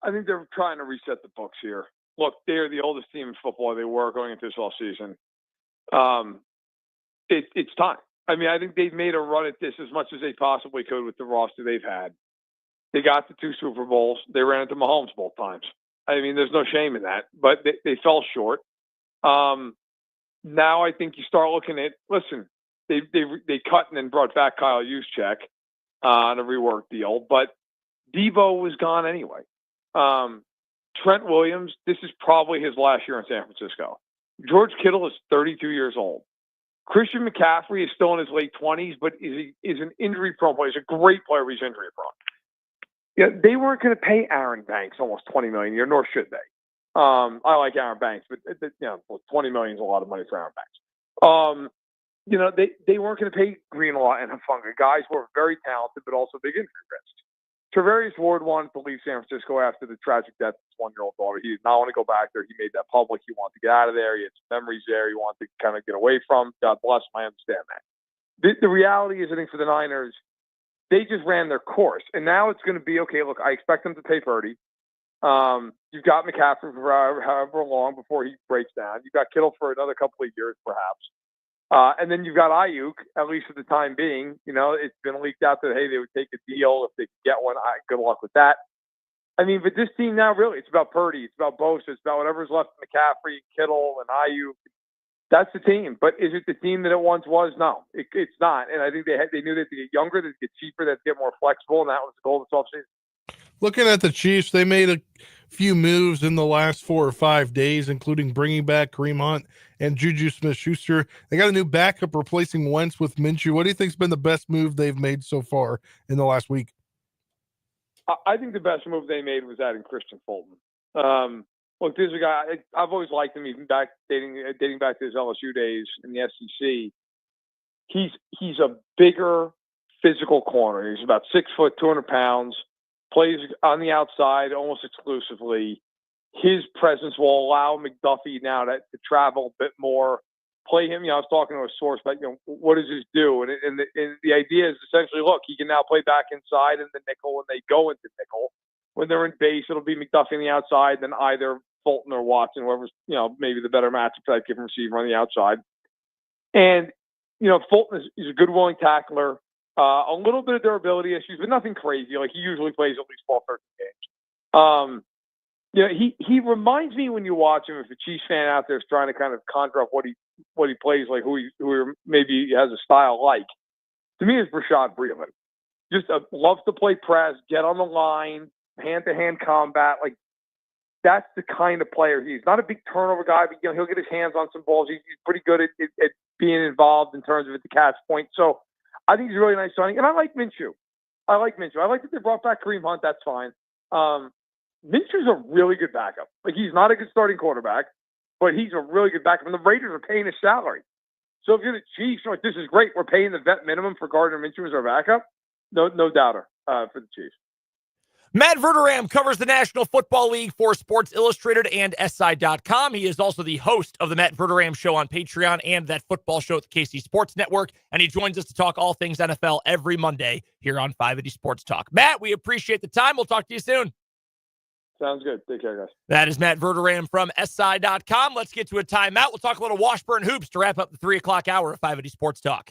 I think they're trying to reset the books here. Look, they're the oldest team in football. They were going into this offseason. It's time. I mean, I think they've made a run at this as much as they possibly could with the roster they've had. They got the 2 Super Bowls. They ran into Mahomes both times. I mean, there's no shame in that, but they fell short. Now I think you start looking at, listen, they cut and then brought back Kyle Juszczyk on a rework deal, but Devo was gone anyway. Trent Williams, this is probably his last year in San Francisco. George Kittle is 32 years old. Christian McCaffrey is still in his late 20s, but is an injury-prone player. He's a great player, but he's injury-prone. Yeah, they weren't going to pay Aaron Banks almost $20 million a year, nor should they. I like Aaron Banks, but $20 million is a lot of money for Aaron Banks. They weren't going to pay Greenlaw and Hufanga, guys who are very talented, but also big injury risks. Travarius Ward wanted to leave San Francisco after the tragic death of his 1-year-old daughter. He did not want to go back there. He made that public. He wanted to get out of there. He had some memories there he wanted to kind of get away from. God bless him. I understand that. The reality is, I think, for the Niners, they just ran their course. And now it's going to be, okay, look, I expect them to pay Purdy. You've got McCaffrey for however long before he breaks down. You've got Kittle for another couple of years, perhaps. And then you've got Ayuk, at least for the time being. It's been leaked out that, hey, they would take a deal if they could get one. Good luck with that. I mean, but this team now, really, it's about Purdy. It's about Bosa. It's about whatever's left of McCaffrey, Kittle, and Ayuk. That's the team. But is it the team that it once was? No, it's not. And I think they knew that to get younger, to get cheaper, that to get more flexible, and that was the goal this offseason. Looking at the Chiefs, they made a few moves in the last 4 or 5 days, including bringing back Kareem Hunt and Juju Smith-Schuster. They got a new backup replacing Wentz with Minshew. What do you think's been the best move they've made so far in the last week? I think the best move they made was adding Christian Fulton. Look, there's a guy I've always liked him, even dating back to his LSU days in the SEC. He's a bigger, physical corner. He's about 6 foot, 200 pounds. Plays on the outside almost exclusively. His presence will allow McDuffie now to travel a bit more. Play him. I was talking to a source about what does this do, and the idea is essentially, look, he can now play back inside in the nickel when they go into nickel. When they're in base, it'll be McDuffie on the outside, then either Fulton or Watson, whoever's maybe the better matchup type given receiver on the outside. And Fulton is a good willing tackler. A little bit of durability issues, but nothing crazy. Like, he usually plays at least 12, 13 games. He reminds me, when you watch him, if a Chiefs fan out there is trying to kind of conjure up what he plays like, who maybe has a style like, to me, it's Rashad Breeland. Just loves to play press, get on the line, hand-to-hand combat. Like, that's the kind of player he's. Not a big turnover guy, but he'll get his hands on some balls. He's pretty good at being involved in terms of at the catch point. So I think he's a really nice signing. And I like Minshew. I like that they brought back Kareem Hunt. That's fine. Minshew's a really good backup. Like, he's not a good starting quarterback, but he's a really good backup. And the Raiders are paying his salary. So if you're the Chiefs, you're like, this is great. We're paying the vet minimum for Gardner Minshew as our backup. No doubter for the Chiefs. Matt Verderame covers the National Football League for Sports Illustrated and SI.com. He is also the host of the Matt Verderame Show on Patreon and that football show at the KC Sports Network. And he joins us to talk all things NFL every Monday here on 580 Sports Talk. Matt, we appreciate the time. We'll talk to you soon. Sounds good. Take care, guys. That is Matt Verderame from SI.com. Let's get to a timeout. We'll talk a little Washburn hoops to wrap up the 3 o'clock hour of 580 Sports Talk.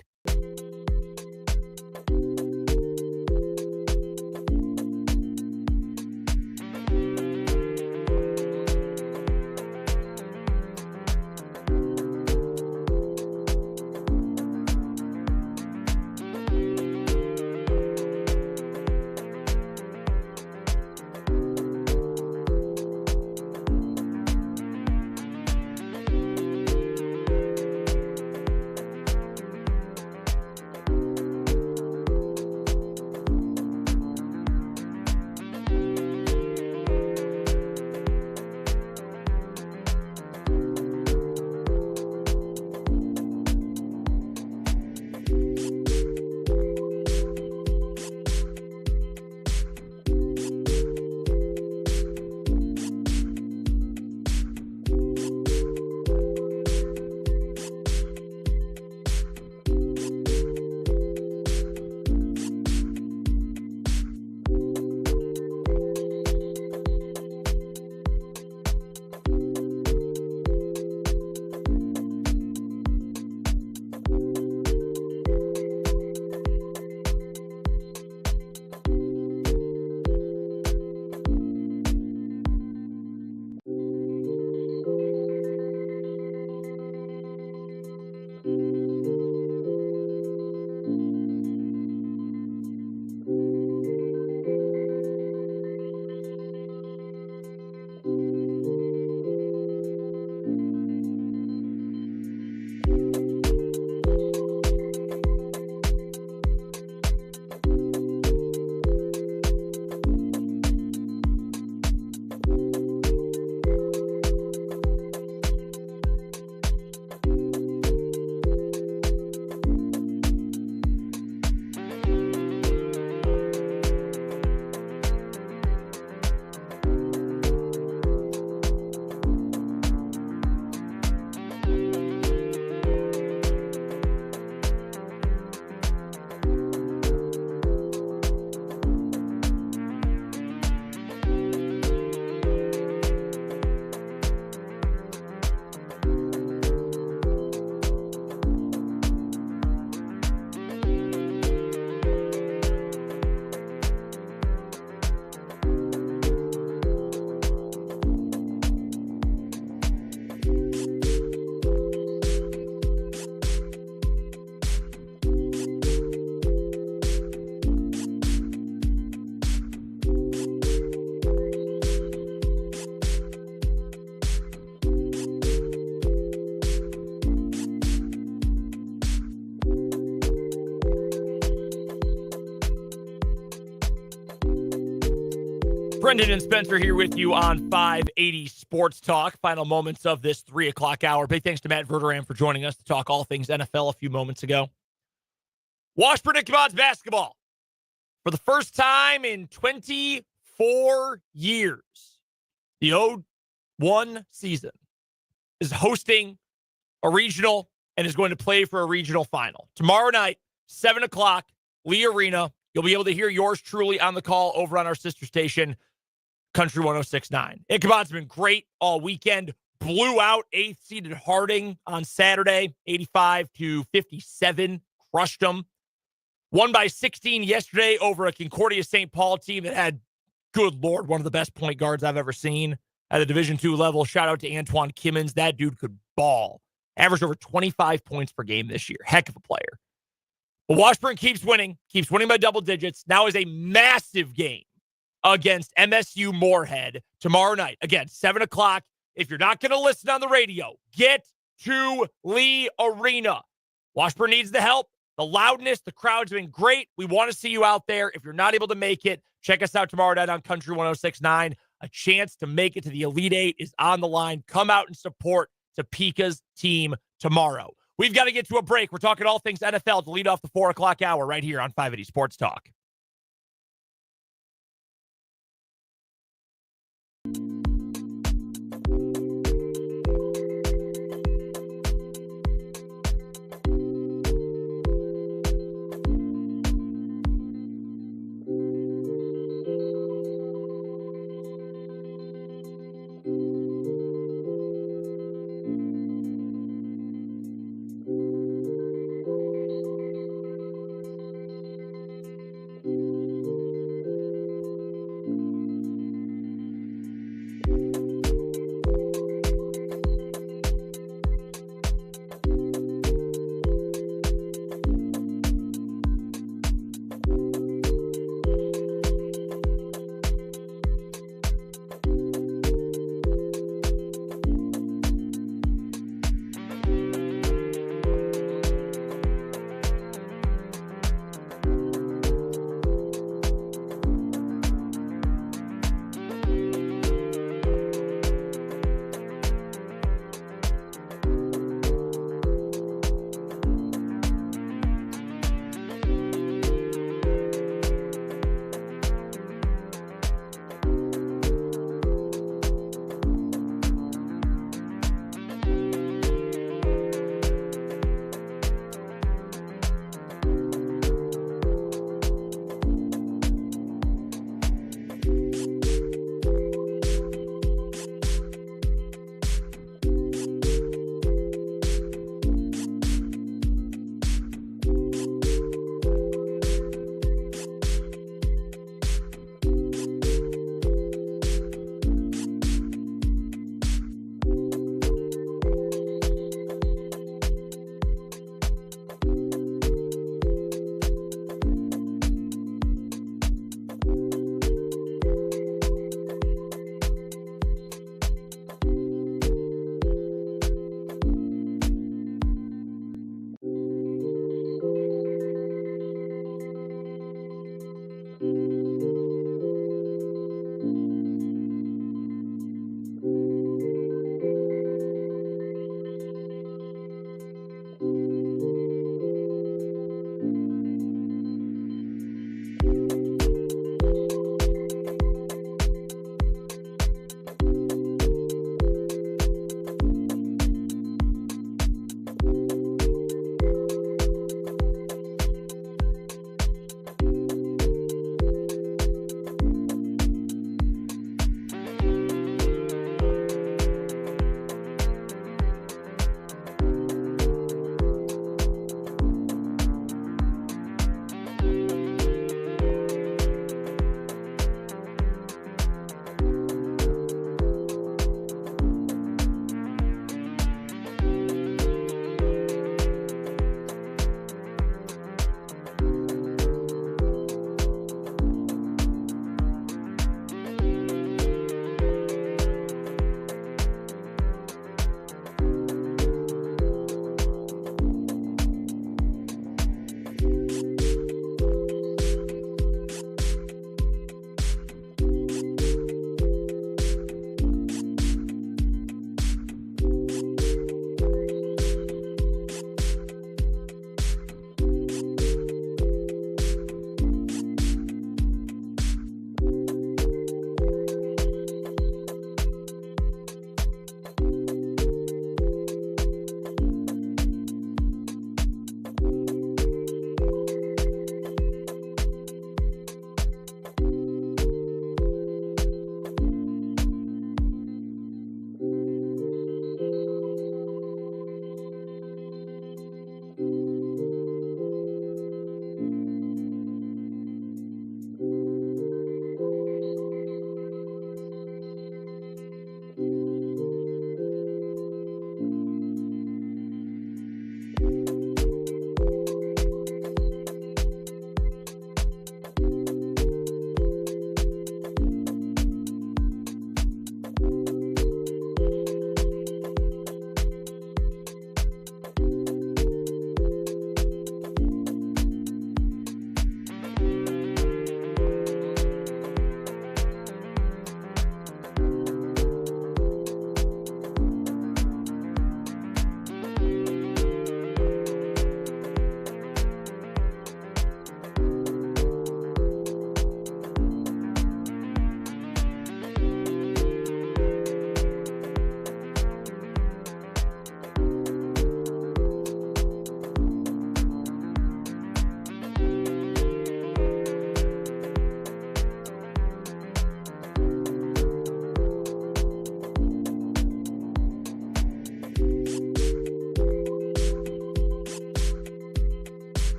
Brendan and Spencer here with you on 580 Sports Talk. Final moments of this 3 o'clock hour. Big thanks to Matt Verderame for joining us to talk all things NFL a few moments ago. Washburn Ichabod's basketball. For the first time in 24 years, the 01 season is hosting a regional and is going to play for a regional final. Tomorrow night, 7 o'clock, Lee Arena. You'll be able to hear yours truly on the call over on our sister station, Country 106.9. Ichabod's been great all weekend. Blew out 8th-seeded Harding on Saturday, 85-57. Crushed them. Won by 16 yesterday over a Concordia St. Paul team that had, good Lord, one of the best point guards I've ever seen at the Division II level. Shout out to Antoine Kimmins. That dude could ball. Averaged over 25 points per game this year. Heck of a player. But Washburn keeps winning by double digits. Now is a massive game against MSU Moorhead tomorrow night. Again, 7 o'clock. If you're not going to listen on the radio, get to Lee Arena. Washburn needs the help. The loudness, the crowd's been great. We want to see you out there. If you're not able to make it, check us out tomorrow night on Country 106.9. A chance to make it to the Elite Eight is on the line. Come out and support Topeka's team tomorrow. We've got to get to a break. We're talking all things NFL to lead off the 4 o'clock hour right here on 580 Sports Talk.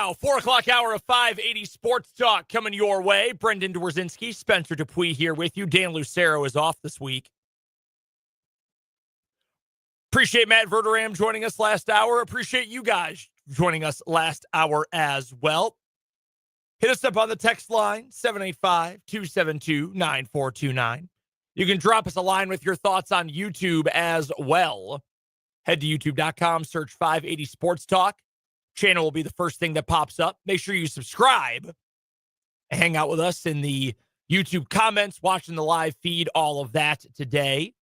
now, 4 o'clock hour of 580 Sports Talk coming your way. Brendan Dworzinski, Spencer Dupuis here with you. Dan Lucero is off this week. Appreciate Matt Verderame joining us last hour. Appreciate you guys joining us last hour as well. Hit us up on the text line, 785-272-9429. You can drop us a line with your thoughts on YouTube as well. Head to youtube.com, search 580 Sports Talk. Channel will be the first thing that pops up. Make sure you subscribe and hang out with us in the YouTube comments, watching the live feed, all of that today.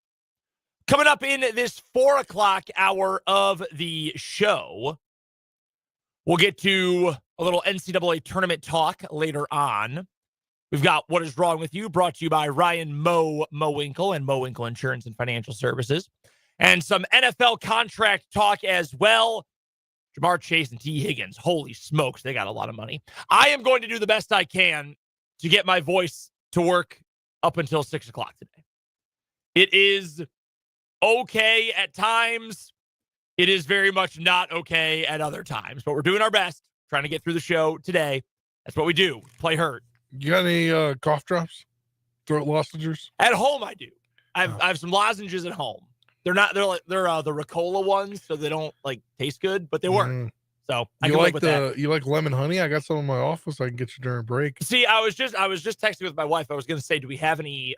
Coming up in this 4 o'clock hour of the show, we'll get to a little NCAA tournament talk later on. We've got What Is Wrong With You, brought to you by Ryan Mowinkle and Mowinkle Insurance and Financial Services. And some NFL contract talk as well. Jamar Chase and T. Higgins. Holy smokes, they got a lot of money. I am going to do the best I can to get my voice to work up until 6 o'clock today. It is okay at times. It is very much not okay at other times. But we're doing our best, trying to get through the show today. That's what we do. Play hurt. You got any cough drops? Throat lozenges? At home, I do. I have some lozenges at home. They're the Ricola ones, so they don't like taste good, but they work. So I can live with that. You like lemon honey? I got some in my office. I can get you during break. See, I was just texting with my wife. I was going to say, do we have any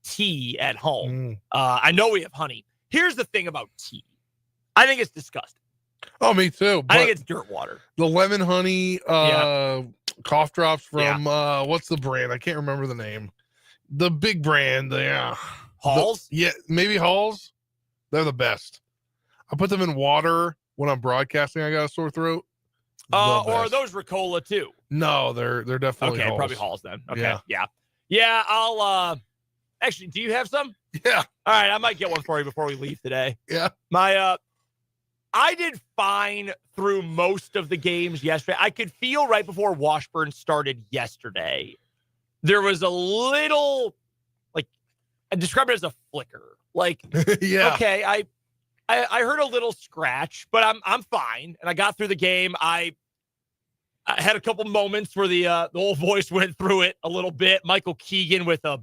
tea at home? I know we have honey. Here's the thing about tea. I think it's disgusting. Oh, me too. I think it's dirt water. The lemon honey cough drops from what's the brand? I can't remember the name. The big brand. Halls? Maybe Halls. They're the best. I put them in water when I'm broadcasting. I got a sore throat. Or are those Ricola too? No, they're definitely Halls. Probably Halls then. Okay, yeah. I'll actually. Do you have some? Yeah. All right, I might get one for you before we leave today. Yeah. I did fine through most of the games yesterday. I could feel right before Washburn started yesterday, there was a little, like, I describe it as a flicker. Like, yeah. Okay, I heard a little scratch, but I'm fine, and I got through the game. I had a couple moments where the whole voice went through it a little bit. Michael Keegan with a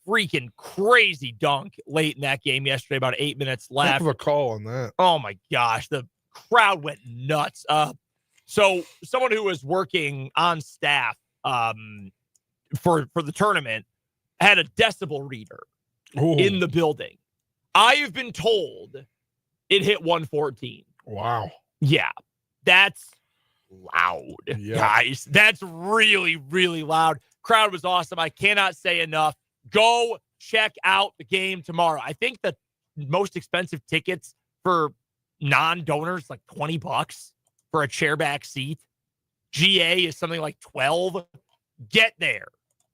freaking crazy dunk late in that game yesterday, about 8 minutes left. Heck of a call on that. Oh my gosh, the crowd went nuts. So someone who was working on staff for the tournament had a decibel reader in the building. I have been told it hit 114. Wow. Yeah, that's loud, guys. That's really, really loud. Crowd was awesome. I cannot say enough. Go check out the game tomorrow. I think the most expensive tickets for non-donors, like $20 for a chairback seat. GA is something like 12. Get there.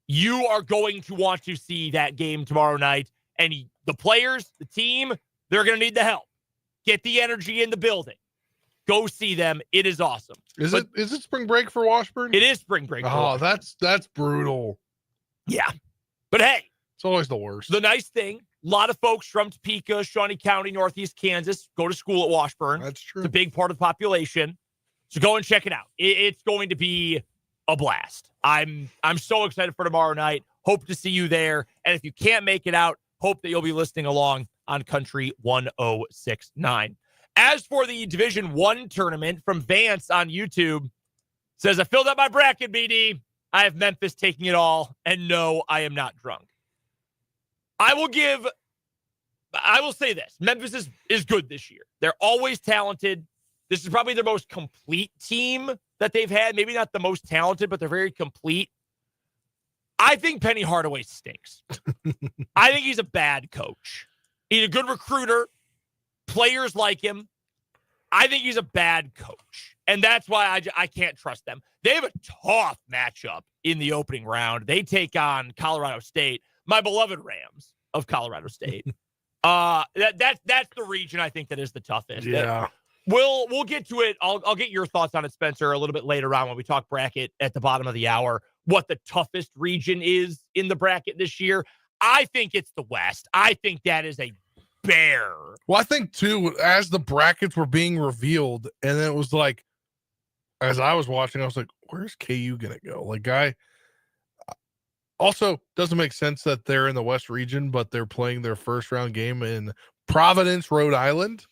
You are going to want to see that game tomorrow night. And the players, the team, they're going to need the help. Get the energy in the building. Go see them. It is awesome. Is it spring break for Washburn? It is spring break. Oh, that's brutal. Yeah. But hey, it's always the worst. The nice thing, a lot of folks from Topeka, Shawnee County, Northeast Kansas go to school at Washburn. That's true. It's a big part of the population. So go and check it out. It's going to be a blast. I'm so excited for tomorrow night. Hope to see you there. And if you can't make it out, hope that you'll be listening along on Country 106.9. As for the Division I tournament from Vance on YouTube, says, I filled up my bracket, BD. I have Memphis taking it all. And no, I am not drunk. I will say this. Memphis is good this year. They're always talented. This is probably their most complete team that they've had. Maybe not the most talented, but they're very complete. I think Penny Hardaway stinks. I think he's a bad coach. He's a good recruiter. Players like him. I think he's a bad coach. And that's why I can't trust them. They have a tough matchup in the opening round. They take on Colorado State, my beloved Rams of Colorado State. That's the region I think that is the toughest. Yeah. We'll get to it. I'll get your thoughts on it, Spencer, a little bit later on when we talk bracket at the bottom of the hour, what the toughest region is in the bracket this year. I think it's the West. I think that is a bear. Well, I think, too, as the brackets were being revealed, and it was like, as I was watching, I was like, where's KU going to go? Like, also doesn't make sense that they're in the West region, but they're playing their first round game in Providence, Rhode Island.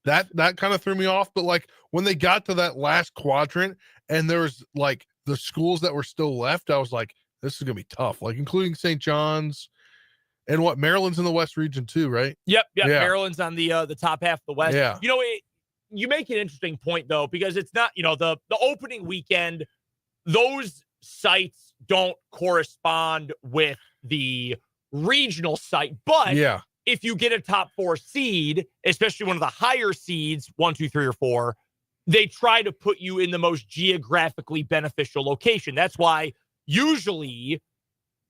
That kind of threw me off. But like when they got to that last quadrant and there was like the schools that were still left, I was like, this is going to be tough, like including St. John's and Maryland's in the West region too, right? Yep. Yeah. Maryland's on the top half of the West. Yeah. You know, you make an interesting point though, because it's not, the opening weekend, those sites don't correspond with the regional site, but yeah, if you get a top 4 seed, especially one of the higher seeds, 1, 2, 3, or 4, they try to put you in the most geographically beneficial location. That's why usually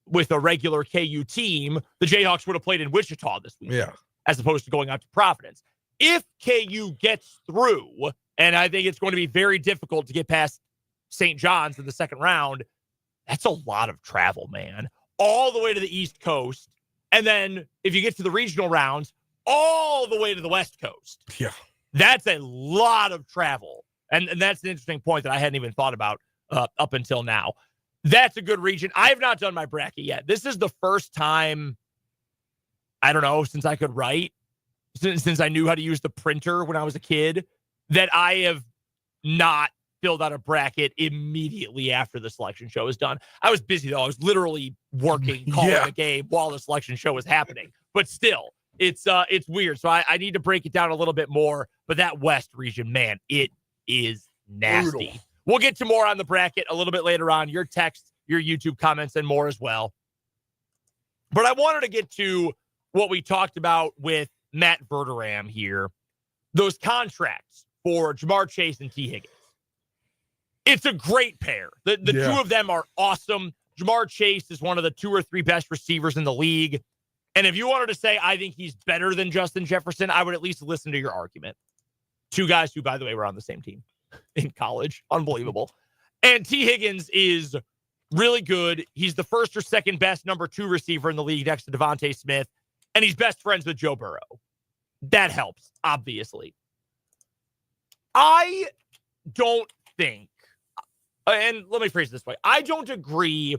with a regular KU team, the Jayhawks would have played in Wichita this week, as opposed to going out to Providence. If KU gets through, and I think it's going to be very difficult to get past St. John's in the second round, that's a lot of travel, man. All the way to the East Coast. And then if you get to the regional rounds, all the way to the West Coast. Yeah. That's a lot of travel. And that's an interesting point that I hadn't even thought about up until now. That's a good region. I have not done my bracket yet. This is the first time, I don't know, since I could write, since I knew how to use the printer when I was a kid, that I have not filled out a bracket immediately after the selection show is done. I was busy, though. I was literally working, calling a game while the selection show was happening. But still, it's weird. So I need to break it down a little bit more. But that West region, man, it is nasty. Brutal. We'll get to more on the bracket a little bit later on. Your texts, your YouTube comments, and more as well. But I wanted to get to what we talked about with Matt Verderame here. Those contracts for Jamar Chase and T. Higgins. It's a great pair. The two of them are awesome. Jamar Chase is one of the 2 or 3 best receivers in the league. And if you wanted to say, I think he's better than Justin Jefferson, I would at least listen to your argument. 2 guys who, by the way, were on the same team in college. Unbelievable. And T. Higgins is really good. He's the first or second best number 2 receiver in the league next to Devontae Smith. And he's best friends with Joe Burrow. That helps, obviously. I don't think, and let me phrase it this way, I don't agree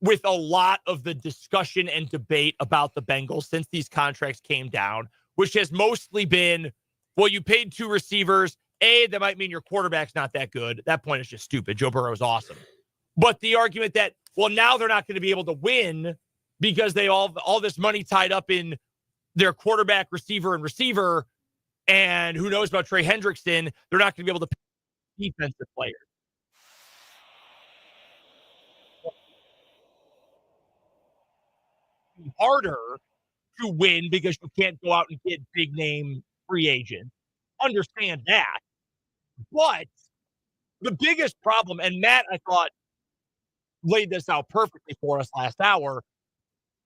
with a lot of the discussion and debate about the Bengals since these contracts came down, which has mostly been, well, you paid 2 receivers. That might mean your quarterback's not that good. That point is just stupid. Joe Burrow is awesome. But the argument that, well, now they're not going to be able to win because they all this money tied up in their quarterback, receiver, and receiver, and who knows about Trey Hendrickson, they're not going to be able to pay defensive players. Harder to win because you can't go out and get big name free agents. Understand that. But the biggest problem, and Matt, I thought, laid this out perfectly for us last hour,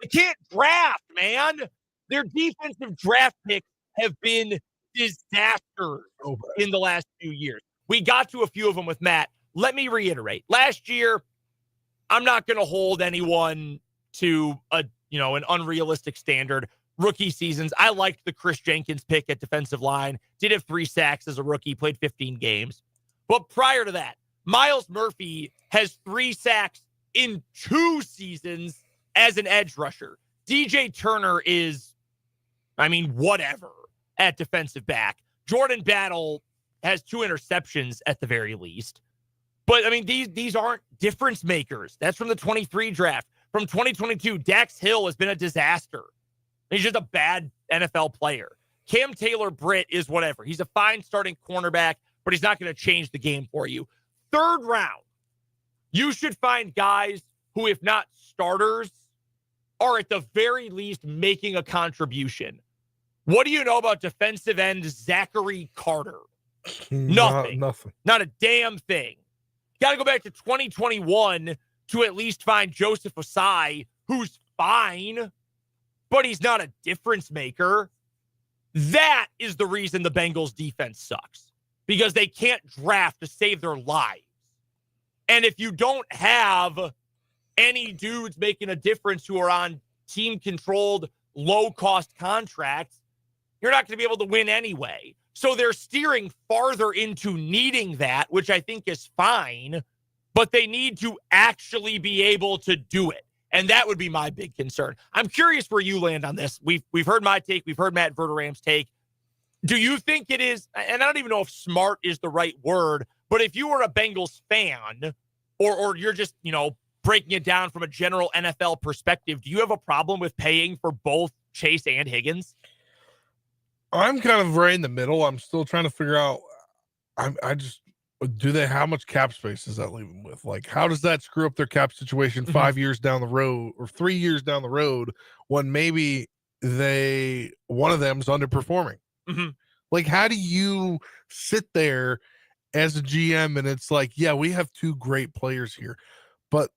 they can't draft, man. Their defensive draft picks have been disasters in the last few years. We got to a few of them with Matt. Let me reiterate. Last year, I'm not going to hold anyone to an unrealistic standard. Rookie seasons, I liked the Chris Jenkins pick at defensive line. Did have 3 sacks as a rookie, played 15 games. But prior to that, Myles Murphy has 3 sacks in 2 seasons as an edge rusher. DJ Turner is, whatever at defensive back. Jordan Battle has 2 interceptions at the very least. But, these aren't difference makers. That's from the 23 draft. From 2022, Dax Hill has been a disaster. He's just a bad NFL player. Cam Taylor-Britt is whatever. He's a fine starting cornerback, but he's not going to change the game for you. 3rd round, you should find guys who, if not starters, are at the very least making a contribution. What do you know about defensive end Zachary Carter? Nothing. Not a damn thing. Got to go back to 2021 to at least find Joseph Osai, who's fine, but he's not a difference maker. That is the reason the Bengals defense sucks, because they can't draft to save their lives. And if you don't have any dudes making a difference who are on team-controlled, low-cost contracts, you're not going to be able to win anyway. So they're steering farther into needing that, which I think is fine, but they need to actually be able to do it. And that would be my big concern. I'm curious where you land on this. We've heard my take. We've heard Matt Verderame's take. Do you think it is, and I don't even know if smart is the right word, but if you were a Bengals fan or you're just, breaking it down from a general NFL perspective, do you have a problem with paying for both Chase and Higgins? I'm kind of right in the middle. I'm still trying to figure out, how much cap space does that leave them with? Like, how does that screw up their cap situation 5 years down the road or 3 years down the road when maybe one of them's underperforming? Mm-hmm. Like, how do you sit there as a GM and it's like, yeah, we have two great players here, but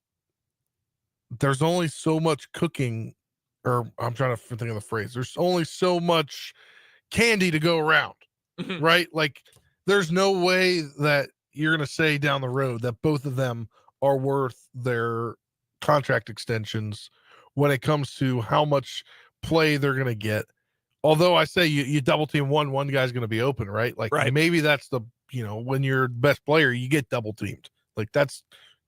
there's only so much cooking, or I'm trying to think of the phrase. There's only so much candy to go around, right? Like, there's no way that you're going to say down the road that both of them are worth their contract extensions when it comes to how much play they're going to get. Although I say you double team one guy's going to be open, right? Like, maybe that's when you're the best player, you get double teamed. Like, that's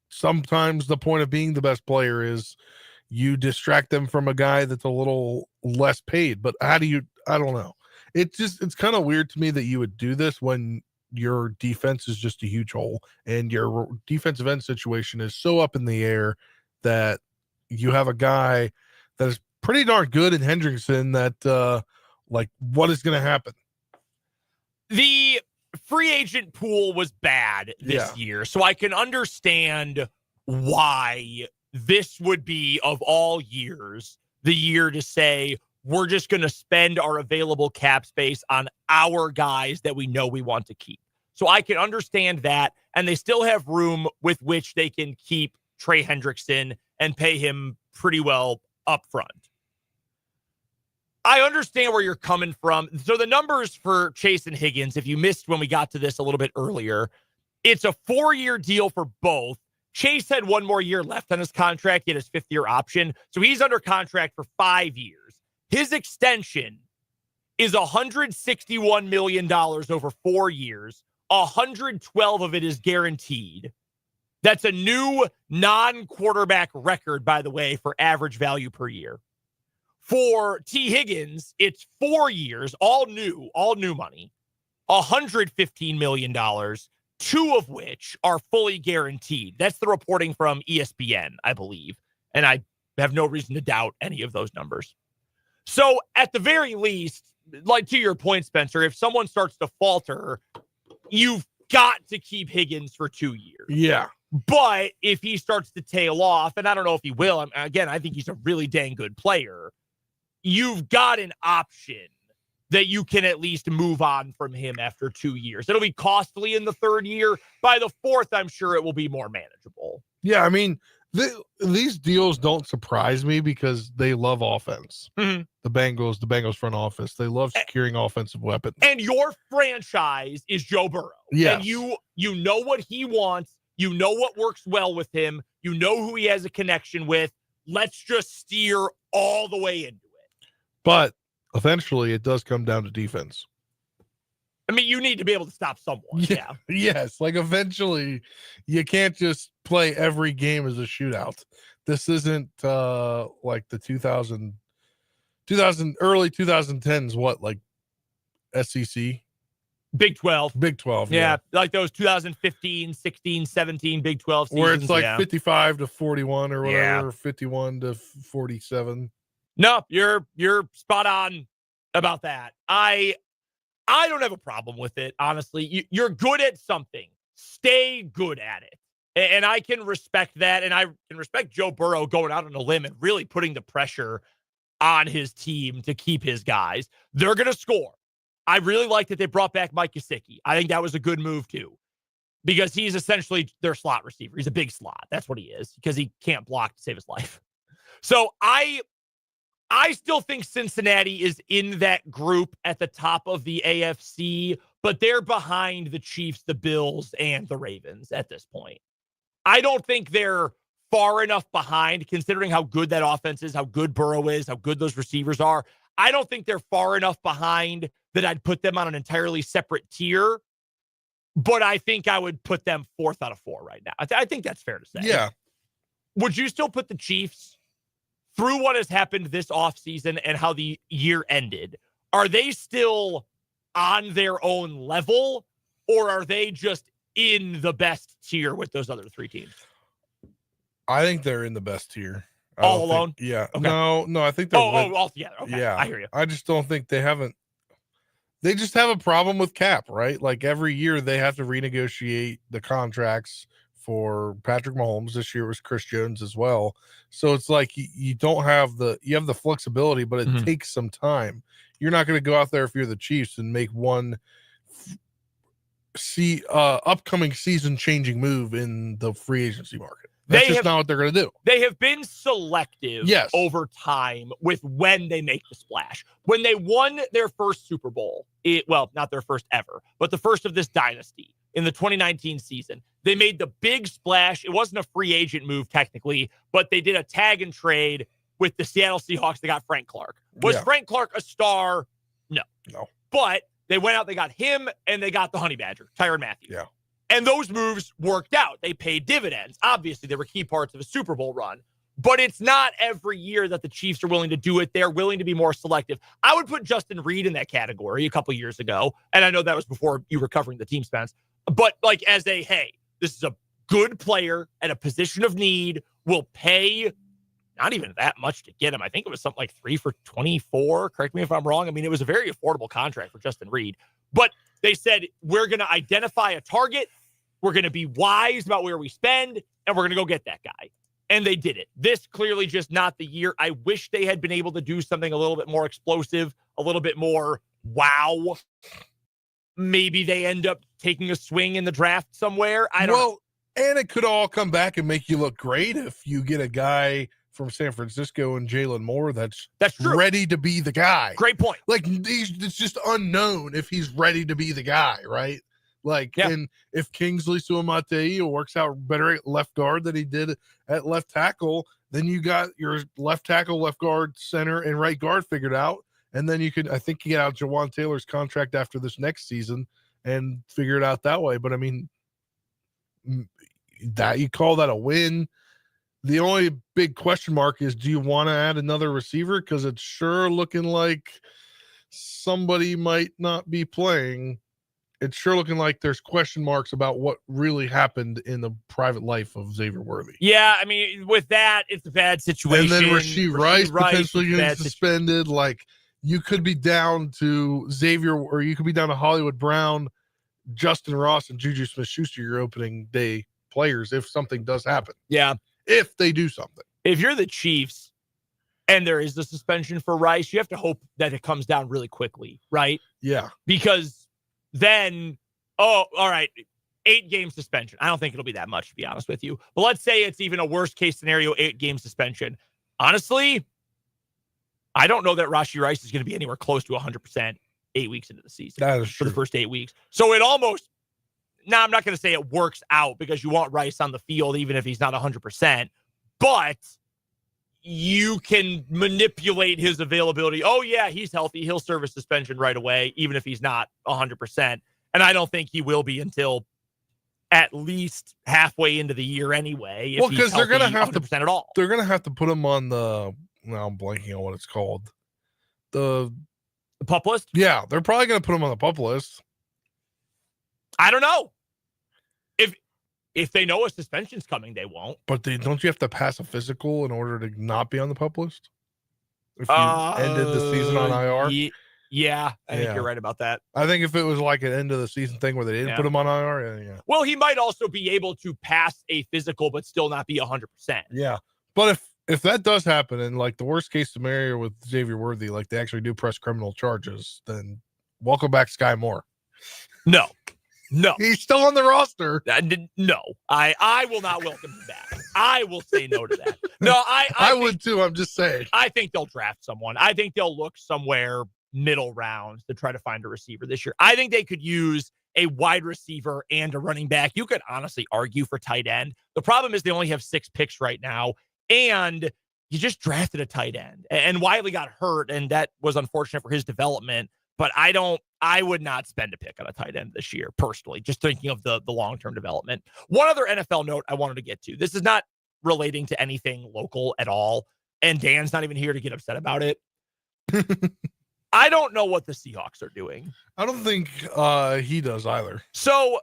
sometimes the point of being the best player is you distract them from a guy that's a little less paid. But I don't know. It's kind of weird to me that you would do this when your defense is just a huge hole and your defensive end situation is so up in the air that you have a guy that is pretty darn good in Hendrickson that, what is going to happen? The free agent pool was bad this year, so I can understand why this would be, of all years, the year to say, we're just going to spend our available cap space on our guys that we know we want to keep. So I can understand that, and they still have room with which they can keep Trey Hendrickson and pay him pretty well up front. I understand where you're coming from. So the numbers for Chase and Higgins, if you missed when we got to this a little bit earlier, it's a 4-year deal for both. Chase had one more year left on his contract, yet his 5th-year option. So he's under contract for 5 years. His extension is $161 million over 4 years. 112 of it is guaranteed. That's a new non-quarterback record, by the way, for average value per year. For T. Higgins, it's 4 years, all new money, $115 million, 2 of which are fully guaranteed. That's the reporting from ESPN, I believe. And I have no reason to doubt any of those numbers. So at the very least, like to your point, Spencer, if someone starts to falter, you've got to keep Higgins for 2 years. Yeah. But if he starts to tail off, and I don't know if he will, again, I think he's a really dang good player, you've got an option that you can at least move on from him after 2 years. It'll be costly in the 3rd year. By the 4th, I'm sure it will be more manageable. Yeah, I mean, these deals don't surprise me because they love offense. Mm-hmm. The Bengals front office, they love securing offensive weapons. And your franchise is Joe Burrow. Yes. And you know what he wants. You know what works well with him. You know who he has a connection with. Let's just steer all the way into it. But eventually it does come down to defense. I mean, you need to be able to stop someone. Yeah. Yes. Like, eventually you can't just play every game as a shootout. This isn't like the early 2010s, like SEC? Big 12. Big 12. Yeah. Like those 2015, 16, 17 Big 12 seasons. Where it's like 55-41 or whatever, 51-47. No, you're spot on about that. I don't have a problem with it, honestly. You're good at something. Stay good at it. And I can respect that. And I can respect Joe Burrow going out on a limb and really putting the pressure on his team to keep his guys. They're going to score. I really like that they brought back Mike Gesicki. I think that was a good move, too, because he's essentially their slot receiver. He's a big slot. That's what he is, because he can't block to save his life. So I still think Cincinnati is in that group at the top of the AFC, but they're behind the Chiefs, the Bills, and the Ravens at this point. I don't think they're far enough behind, considering how good that offense is, how good Burrow is, how good those receivers are. I don't think they're far enough behind that I'd put them on an entirely separate tier, but I think I would put them 4th out of 4 right now. I think that's fair to say. Yeah. Would you still put the Chiefs through what has happened this offseason and how the year ended? Are they still on their own level, or are they just in the best tier with those other 3 teams? I think they're in the best tier. All alone? Yeah. Okay. No, I think they're all together. Okay. Yeah. I hear you. I just don't think they just have a problem with cap, right? Like every year they have to renegotiate the contracts for Patrick Mahomes. This year it was Chris Jones as well. So it's like you don't have you have the flexibility, but it takes some time. You're not going to go out there if you're the Chiefs and make one upcoming season changing move in the free agency market. That's just not what they're going to do. They have been selective over time with when they make the splash. When they won their first Super Bowl, not their first ever, but the first of this dynasty in the 2019 season, they made the big splash. It wasn't a free agent move technically, but they did a tag and trade with the Seattle Seahawks. They got Frank Clark. Was Frank Clark a star? No. But they went out, they got him, and they got the Honey Badger, Tyrann Mathieu. Yeah. And those moves worked out. They paid dividends. Obviously, they were key parts of a Super Bowl run. But it's not every year that the Chiefs are willing to do it. They're willing to be more selective. I would put Justin Reed in that category a couple years ago. And I know that was before you were covering the team, Spence. But like as hey, this is a good player at a position of need. We'll pay not even that much to get him. I think it was something like 3 for $24. Correct me if I'm wrong. I mean, it was a very affordable contract for Justin Reed. But they said, we're going to identify a target. We're going to be wise about where we spend, and we're going to go get that guy. And they did it. This clearly just not the year. I wish they had been able to do something a little bit more explosive, a little bit more wow. Maybe they end up taking a swing in the draft somewhere. I don't know. And it could all come back and make you look great if you get a guy from San Francisco and Jalen Moore that's true. Ready to be the guy. Great point. Like, it's just unknown if he's ready to be the guy, right? Like, and if Kingsley Suamataia works out better at left guard than he did at left tackle, then you got your left tackle, left guard, center, and right guard figured out. And then I think you get out Jawan Taylor's contract after this next season and figure it out that way. But I mean, that you call that a win. The only big question mark is, do you want to add another receiver? Because it's sure looking like somebody might not be playing. It's sure looking like there's question marks about what really happened in the private life of Xavier Worthy. Yeah, I mean, with that, it's a bad situation. And then Rashee Rice potentially getting suspended. Like, you could be down to Xavier, or you could be down to Hollywood Brown, Justin Ross, and Juju Smith-Schuster, your opening day players, if something does happen. Yeah. If they do something. If you're the Chiefs and there is the suspension for Rice, you have to hope that it comes down really quickly, right? Yeah. Because then, all right, 8-game suspension. I don't think it'll be that much, to be honest with you. But let's say it's even a worst-case scenario, 8-game suspension. Honestly, I don't know that Rashee Rice is going to be anywhere close to 100% 8 weeks into the season. That is true. For the first 8 weeks. So it almost, I'm not going to say it works out because you want Rice on the field even if he's not 100%. But you can manipulate his availability. Oh, yeah, he's healthy. He'll serve a suspension right away, even if he's not 100%. And I don't think he will be until at least halfway into the year anyway. Well, because they're going to have 100% at all. They're going to have to put him on now I'm blanking on what it's called. The PUP list? Yeah, they're probably going to put him on the PUP list. I don't know. If they know a suspension's coming, they won't. But don't you have to pass a physical in order to not be on the PUP list? If you ended the season on IR? Yeah, I think you're right about that. I think if it was like an end of the season thing where they didn't put him on IR, yeah. Well, he might also be able to pass a physical but still not be 100%. Yeah. But if that does happen, and like the worst case scenario with Xavier Worthy, like they actually do press criminal charges, then welcome back Sky Moore. No. He's still on the roster. No. I will not welcome him back. I will say no to that. No, I would too. I'm just saying. I think they'll draft someone. I think they'll look somewhere middle rounds to try to find a receiver this year. I think they could use a wide receiver and a running back. You could honestly argue for tight end. The problem is they only have 6 picks right now, and you just drafted a tight end. And Wiley got hurt, and that was unfortunate for his development. but I would not spend a pick on a tight end this year, personally, just thinking of the long-term development. One other NFL note I wanted to get to. This is not relating to anything local at all, and Dan's not even here to get upset about it. I don't know what the Seahawks are doing. I don't think he does either. So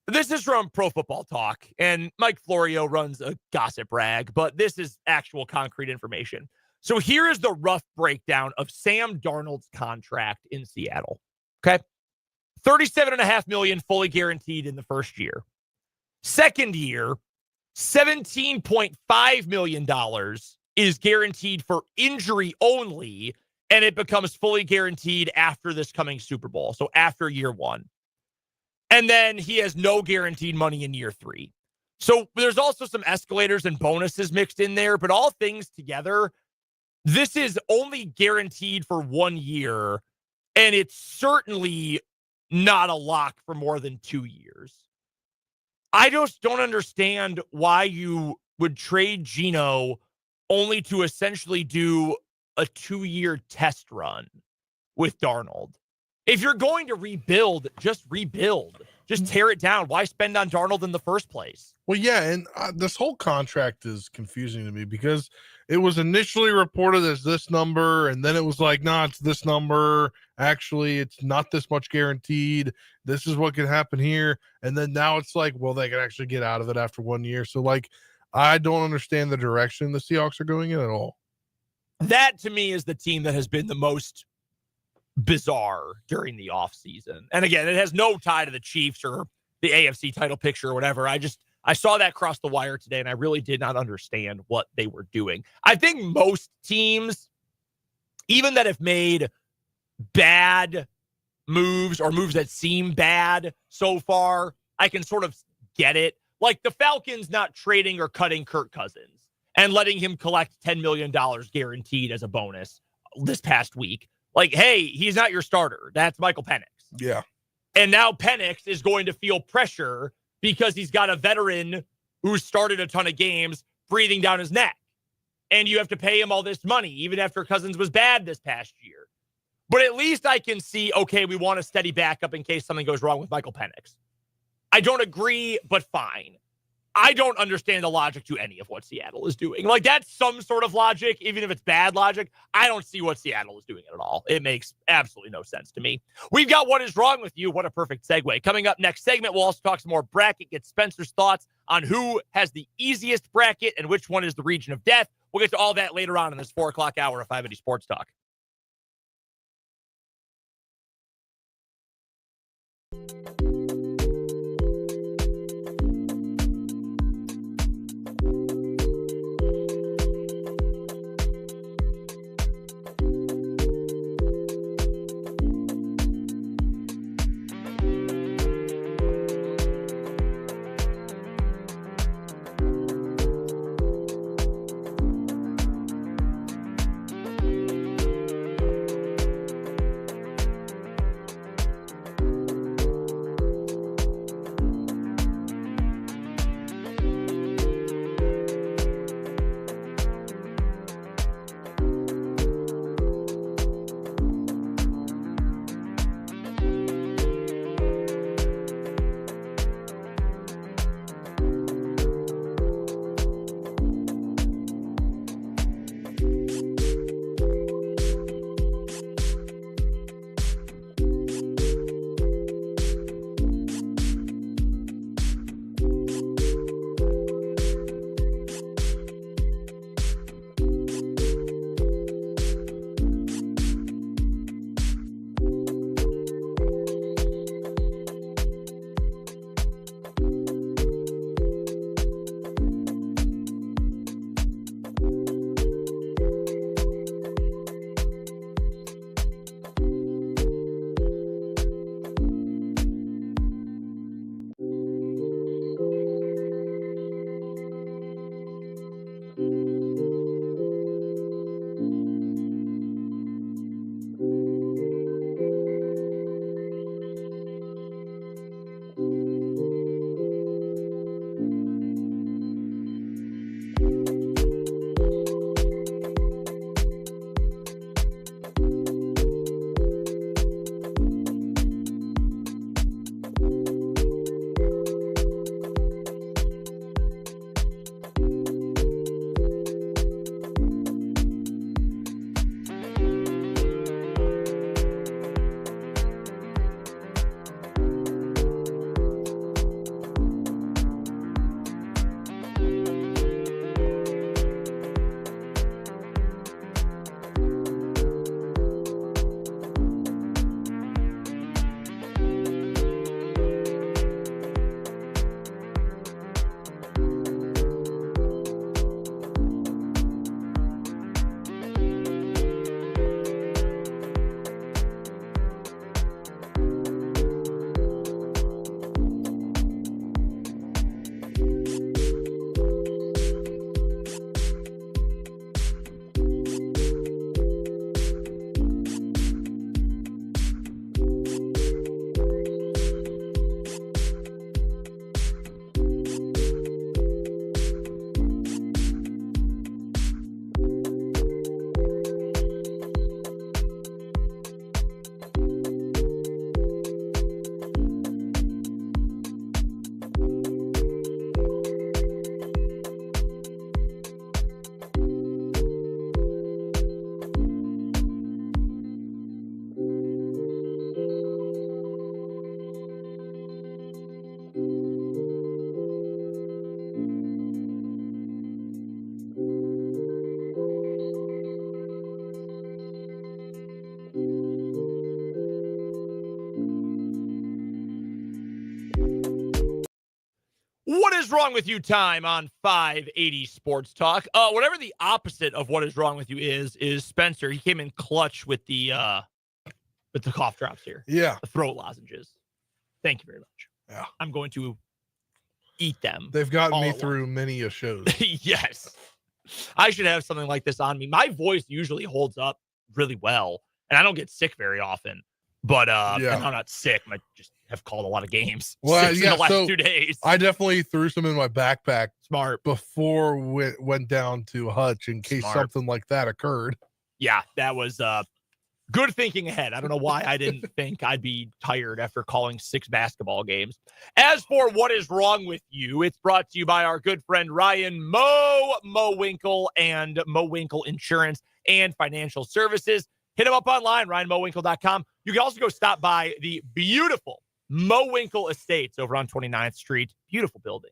this is from Pro Football Talk, and Mike Florio runs a gossip rag, but this is actual concrete information. So here is the rough breakdown of Sam Darnold's contract in Seattle. Okay. $37.5 million fully guaranteed in the first year. Second year, $17.5 million is guaranteed for injury only, and it becomes fully guaranteed after this coming Super Bowl. So after year one. And then he has no guaranteed money in year 3. So there's also some escalators and bonuses mixed in there, but all things together, this is only guaranteed for 1 year, and it's certainly not a lock for more than 2 years. I just don't understand why you would trade Geno only to essentially do a 2-year test run with Darnold. If you're going to rebuild, just rebuild. Just tear it down. Why spend on Darnold in the first place? Well, yeah, and this whole contract is confusing to me because it was initially reported as this number, and then it was like, nah, it's this number. Actually, it's not this much guaranteed. This is what could happen here. And then now it's like, well, they can actually get out of it after 1 year. So, like, I don't understand the direction the Seahawks are going in at all. That, to me, is the team that has been the most bizarre during the offseason. And again, it has no tie to the Chiefs or the AFC title picture or whatever. I saw that cross the wire today, and I really did not understand what they were doing. I think most teams, even that have made bad moves or moves that seem bad so far, I can sort of get it. Like the Falcons not trading or cutting Kirk Cousins and letting him collect $10 million guaranteed as a bonus this past week. Like, hey, he's not your starter. That's Michael Penix. Yeah. And now Penix is going to feel pressure because he's got a veteran who started a ton of games breathing down his neck. And you have to pay him all this money, even after Cousins was bad this past year. But at least I can see, okay, we want a steady backup in case something goes wrong with Michael Penix. I don't agree, but fine. I don't understand the logic to any of what Seattle is doing. Like, that's some sort of logic, even if it's bad logic. I don't see what Seattle is doing at all. It makes absolutely no sense to me. We've got What Is Wrong With You? What a perfect segue. Coming up next segment, we'll also talk some more bracket, get Spencer's thoughts on who has the easiest bracket and which one is the region of death. We'll get to all that later on in this 4 o'clock hour of 580 Sports Talk. is wrong with you time on 580 Sports Talk. Whatever the opposite of what is wrong with you is Spencer. He came in clutch with the cough drops here. Yeah. The throat lozenges. Thank you very much. Yeah. I'm going to eat them. They've gotten me through many a shows. Yes. I should have something like this on me. My voice usually holds up really well, and I don't get sick very often. But and I'm not sick. I just have called a lot of games in the last 2 days. I definitely threw some in my backpack. Smart. Before we went down to Hutch in case something like that occurred. Yeah, that was good thinking ahead. I don't know why I didn't think I'd be tired after calling 6 basketball games. As for what is wrong with you, it's brought to you by our good friend Ryan Mowinkle and Mowinkle Insurance and Financial Services. Hit him up online, RyanMowinkle.com. You can also go stop by the beautiful Mowinkle Estates over on 29th Street. Beautiful building.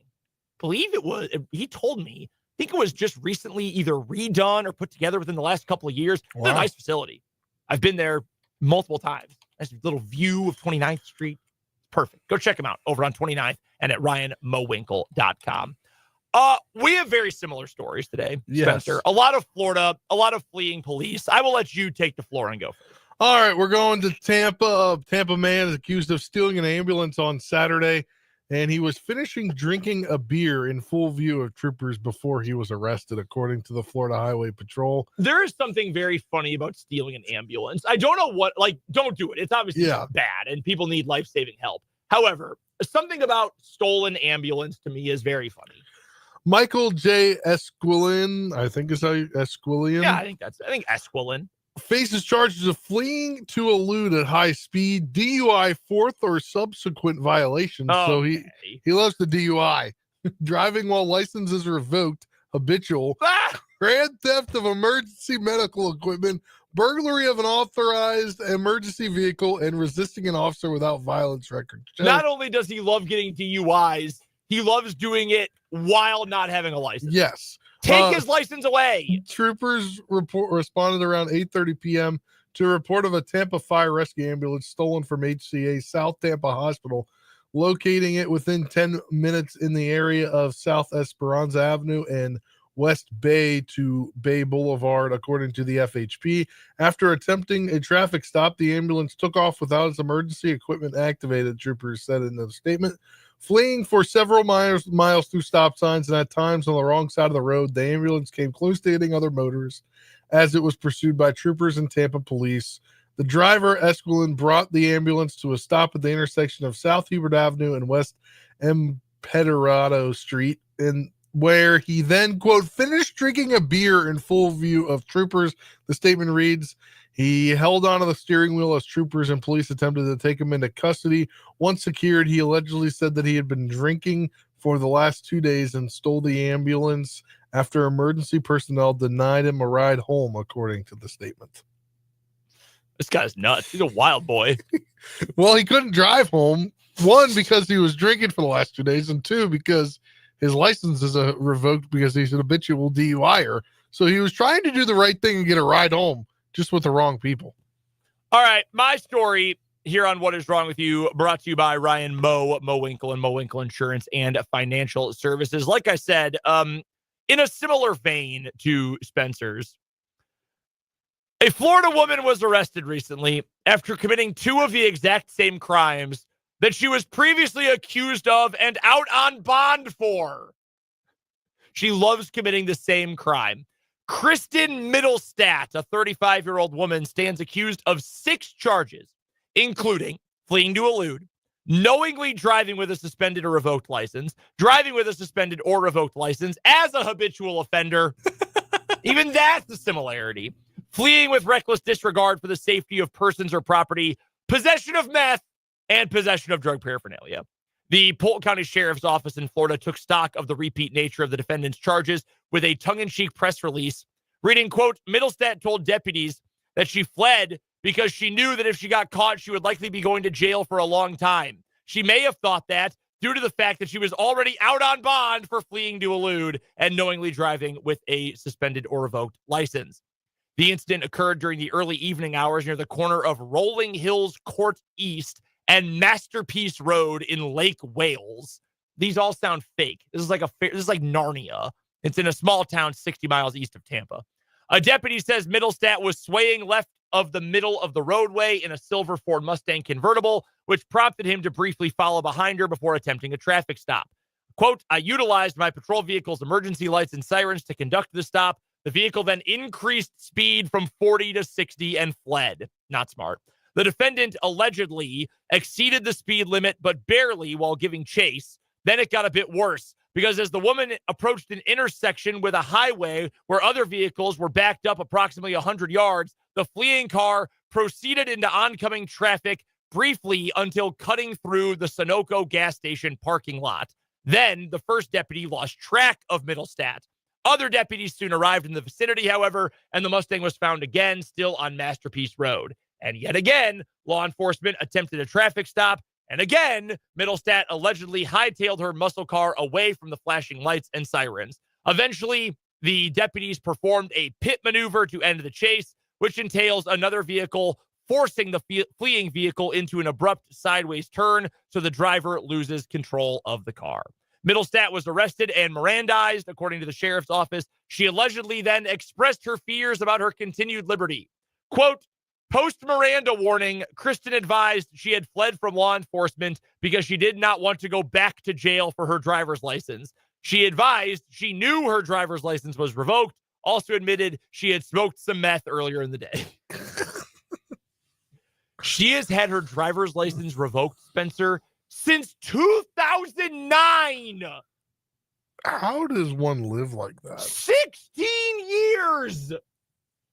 He told me, I think it was just recently either redone or put together within the last couple of years. Wow. It's a nice facility. I've been there multiple times. Nice little view of 29th Street. Perfect. Go check them out over on 29th and at RyanMowinkle.com. We have very similar stories today, Spencer. A lot of Florida, a lot of fleeing police. I will let you take the floor and go first. All right, we're going to Tampa. Tampa man is accused of stealing an ambulance on Saturday, and he was finishing drinking a beer in full view of troopers before he was arrested, according to the Florida Highway Patrol. There is something very funny about stealing an ambulance. I don't know don't do it. It's obviously bad, and people need life-saving help. However, something about stolen ambulance to me is very funny. Michael J. Esquilin, I think is how you Esquilin. Yeah, I think Esquilin faces charges of fleeing to elude at high speed, DUI, fourth or subsequent violation. So he loves the DUI, driving while license is revoked, habitual, grand theft of emergency medical equipment, burglary of an authorized emergency vehicle, and resisting an officer without violence record. Not only does he love getting DUIs, he loves doing it while not having a license. Yes. Take his license away. Troopers responded around 8:30 p.m. to a report of a Tampa fire rescue ambulance stolen from HCA South Tampa Hospital, locating it within 10 minutes in the area of South Esperanza Avenue and West Bay to Bay Boulevard, according to the FHP. After attempting a traffic stop, the ambulance took off without its emergency equipment activated, troopers said in the statement. Fleeing for several miles through stop signs and at times on the wrong side of the road, the ambulance came close to hitting other motorists as it was pursued by troopers and Tampa police. The driver, Esquilin, brought the ambulance to a stop at the intersection of South Hubert Avenue and West Empedrado Street, and where he then, quote, finished drinking a beer in full view of troopers. The statement reads, he held onto the steering wheel as troopers and police attempted to take him into custody. Once secured, he allegedly said that he had been drinking for the last 2 days and stole the ambulance after emergency personnel denied him a ride home, according to the statement. This guy's nuts. He's a wild boy. Well, he couldn't drive home. One, because he was drinking for the last 2 days, and two, because his license is revoked because he's an habitual DUIer. So he was trying to do the right thing and get a ride home, just with the wrong people. All right, my story here on What Is Wrong With You, brought to you by Ryan Mowinkle and Mowinkle Insurance and Financial Services. Like I said, in a similar vein to Spencer's, a Florida woman was arrested recently after committing 2 of the exact same crimes that she was previously accused of and out on bond for. She loves committing the same crime. Kristen Middlestat, a 35-year-old woman, stands accused of 6 charges, including fleeing to elude, knowingly driving with a suspended or revoked license, driving with a suspended or revoked license as a habitual offender. Even that's the similarity. Fleeing with reckless disregard for the safety of persons or property, possession of meth, and possession of drug paraphernalia. The Polk County Sheriff's Office in Florida took stock of the repeat nature of the defendant's charges with a tongue-in-cheek press release, reading, quote, Middlestat told deputies that she fled because she knew that if she got caught, she would likely be going to jail for a long time. She may have thought that due to the fact that she was already out on bond for fleeing to elude and knowingly driving with a suspended or revoked license. The incident occurred during the early evening hours near the corner of Rolling Hills Court East and Masterpiece Road in Lake Wales. these all sound fake. This is like Narnia. It's in a small town 60 miles east of Tampa. A deputy says Middlestat was swaying left of the middle of the roadway in a silver Ford Mustang convertible, which prompted him to briefly follow behind her before attempting a traffic stop. Quote, I utilized my patrol vehicle's emergency lights and sirens to conduct the stop. The vehicle then increased speed from 40 to 60 and fled. Not smart. The defendant allegedly exceeded the speed limit, but barely while giving chase. Then it got a bit worse because as the woman approached an intersection with a highway where other vehicles were backed up approximately 100 yards, the fleeing car proceeded into oncoming traffic briefly until cutting through the Sunoco gas station parking lot. Then the first deputy lost track of Middlestat. Other deputies soon arrived in the vicinity, however, and the Mustang was found again, still on Masterpiece Road. And yet again, law enforcement attempted a traffic stop. And again, Middlestat allegedly hightailed her muscle car away from the flashing lights and sirens. Eventually, the deputies performed a pit maneuver to end the chase, which entails another vehicle forcing the fleeing vehicle into an abrupt sideways turn so the driver loses control of the car. Middlestat was arrested and Mirandized, according to the sheriff's office. She allegedly then expressed her fears about her continued liberty. Quote, post-Miranda warning, Kristen advised she had fled from law enforcement because she did not want to go back to jail for her driver's license. She advised she knew her driver's license was revoked, also admitted she had smoked some meth earlier in the day. She has had her driver's license revoked, Spencer, since 2009. How does one live like that? 16 years.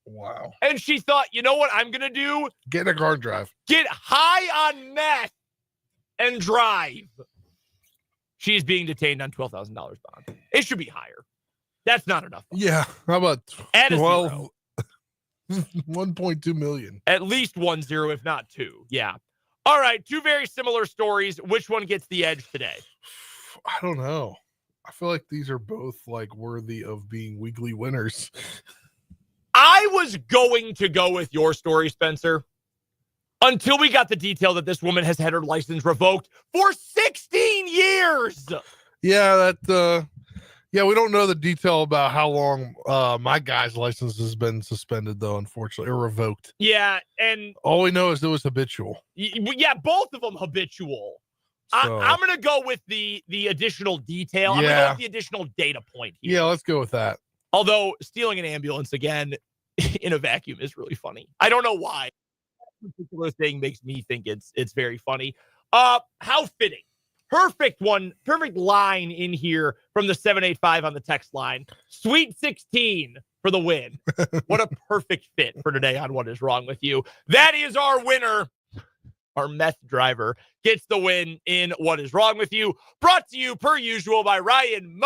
Wow. And she thought, you know what I'm going to do? Get in a car and drive. Get high on meth and drive. She's being detained on $12,000 bond. It should be higher. That's not enough. Yeah. How about Add a 12? zero. 1.2 million. At least 1 0, if not 2. Yeah. All right. 2 very similar stories. Which one gets the edge today? I don't know. I feel like these are both like worthy of being weekly winners. I was going to go with your story, Spencer, until we got the detail that this woman has had her license revoked for 16 years. Yeah, yeah, we don't know the detail about how long my guy's license has been suspended, though, unfortunately, or revoked. Yeah, and all we know is it was habitual. Yeah, both of them habitual. So, I'm going to go with the additional detail. I'm going to go with the additional data point here. Yeah, let's go with that. Although stealing an ambulance again in a vacuum is really funny. I don't know why. That particular thing makes me think it's very funny. How fitting. Perfect line in here from the 785 on the text line. Sweet 16 for the win. What a perfect fit for today on What Is Wrong With You. That is our winner. Our meth driver gets the win in What Is Wrong With You. Brought to you, per usual, by Ryan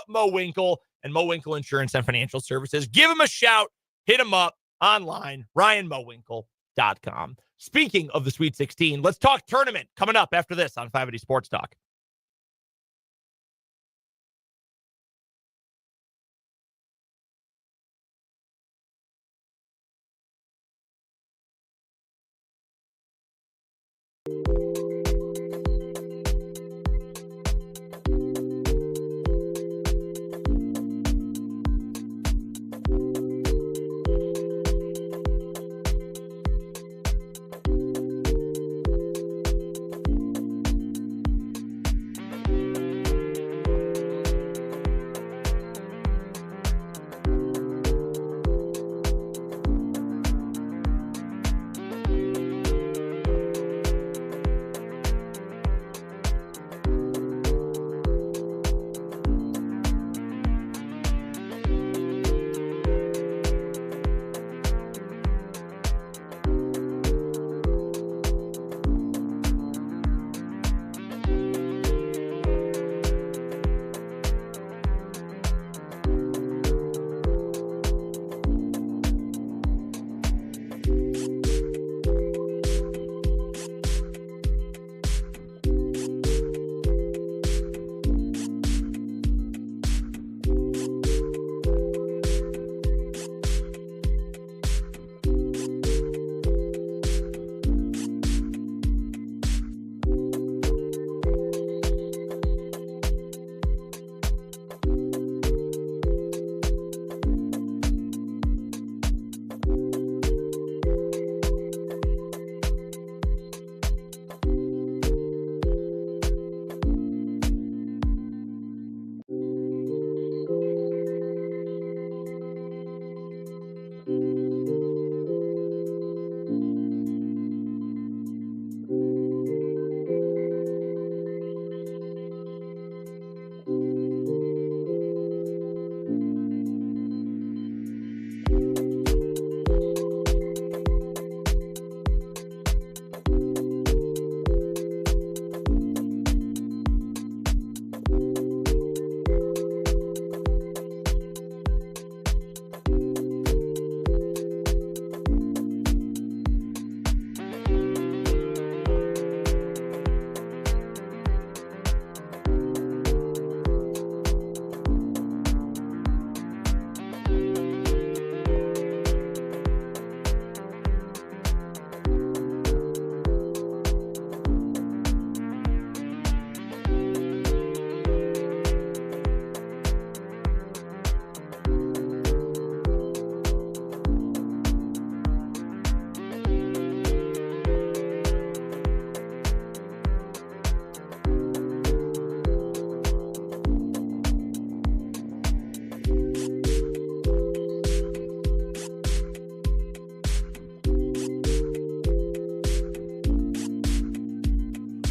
Mowinkle and Mowinkle Insurance and Financial Services. Give him a shout. Hit him up online, ryanmowinkle.com. Speaking of the Sweet 16, let's talk tournament coming up after this on 580 Sports Talk.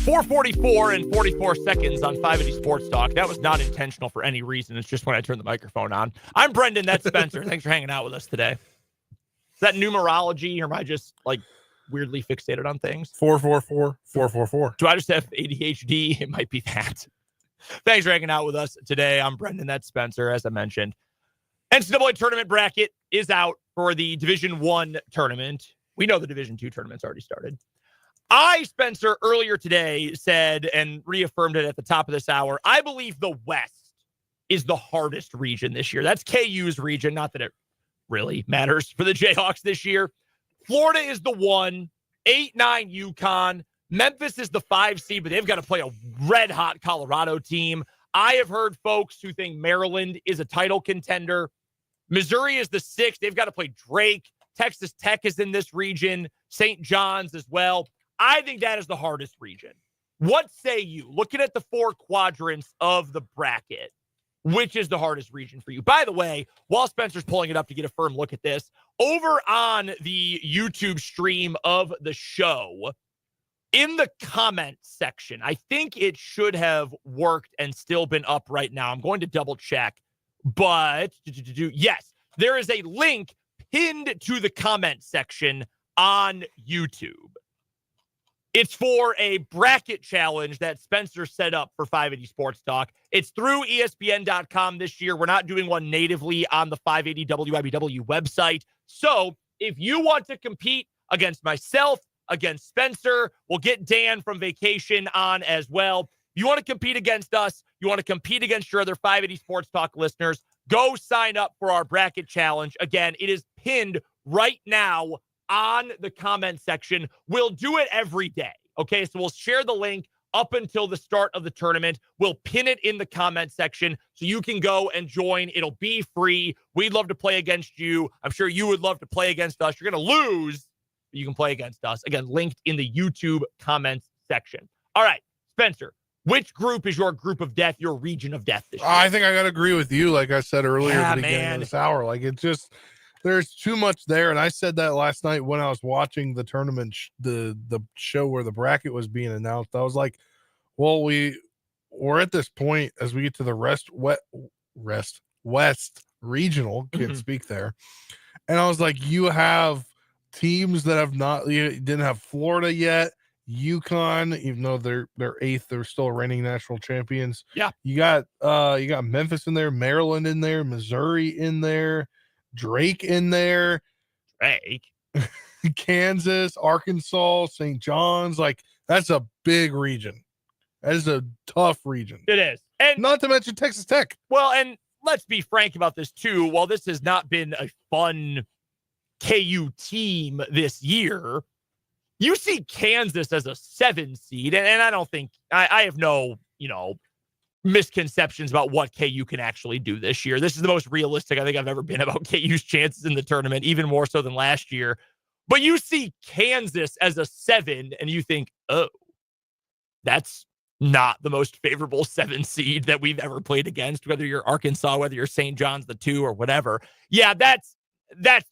4:44 and 44 seconds on 580 Sports Talk. That was not intentional for any reason. It's just when I turned the microphone on. I'm Brendan. That's Spencer. Thanks for hanging out with us today. Is that numerology, or am I just like weirdly fixated on things? 444 444. Do I just have ADHD? It might be that. Thanks for hanging out with us today. I'm Brendan. That's Spencer, as I mentioned. NCAA tournament bracket is out for the Division I tournament. We know the Division II tournament's already started. Spencer, earlier today said and reaffirmed it at the top of this hour, I believe the West is the hardest region this year. That's KU's region. Not that it really matters for the Jayhawks this year. Florida is the 1, 8-9 UConn. Memphis is the 5 seed, but they've got to play a red-hot Colorado team. I have heard folks who think Maryland is a title contender. Missouri is the 6. They've got to play Drake. Texas Tech is in this region. St. John's as well. I think that is the hardest region. What say you? Looking at the 4 quadrants of the bracket, which is the hardest region for you? By the way, while Spencer's pulling it up to get a firm look at this, over on the YouTube stream of the show, in the comment section, I think it should have worked and still been up right now. I'm going to double check, but yes, there is a link pinned to the comment section on YouTube. It's for a bracket challenge that Spencer set up for 580 Sports Talk. It's through ESPN.com this year. We're not doing one natively on the 580 WIBW website. So if you want to compete against myself, against Spencer, we'll get Dan from vacation on as well. If you want to compete against us, you want to compete against your other 580 Sports Talk listeners, go sign up for our bracket challenge. Again, it is pinned right now on the comment section. We'll do it every day. Okay, so we'll share the link up until the start of the tournament. We'll pin it in the comment section so you can go and join. It'll be free. We'd love to play against you. I'm sure you would love to play against us. You're going to lose, but you can play against us. Again, linked in the YouTube comments section. All right, Spencer, which group is your group of death, your region of death this year? I think I got to agree with you. Like I said earlier at the beginning of this hour, like it just, there's too much there. And I said that last night when I was watching the tournament, the show where the bracket was being announced. I was like, well, we're at this point as we get to the West regional, can't speak there. And I was like, you have teams that have not, you didn't have Florida yet. UConn, even though they're 8th, they're still reigning national champions. Yeah. You got Memphis in there, Maryland in there, Missouri in there, Drake in there, Kansas, Arkansas, St. John's. Like, that's a big region. That is a tough region. It is. And not to mention Texas Tech. Well, and let's be frank about this too. While this has not been a fun KU team this year, you see Kansas as a 7 seed. And I don't think I have no, misconceptions about what KU can actually do this year. This is the most realistic I think I've ever been about KU's chances in the tournament, even more so than last year. But you see Kansas as a 7 and you think, oh, that's not the most favorable 7 seed that we've ever played against, whether you're Arkansas, whether you're St. John's the 2 or whatever. Yeah, that's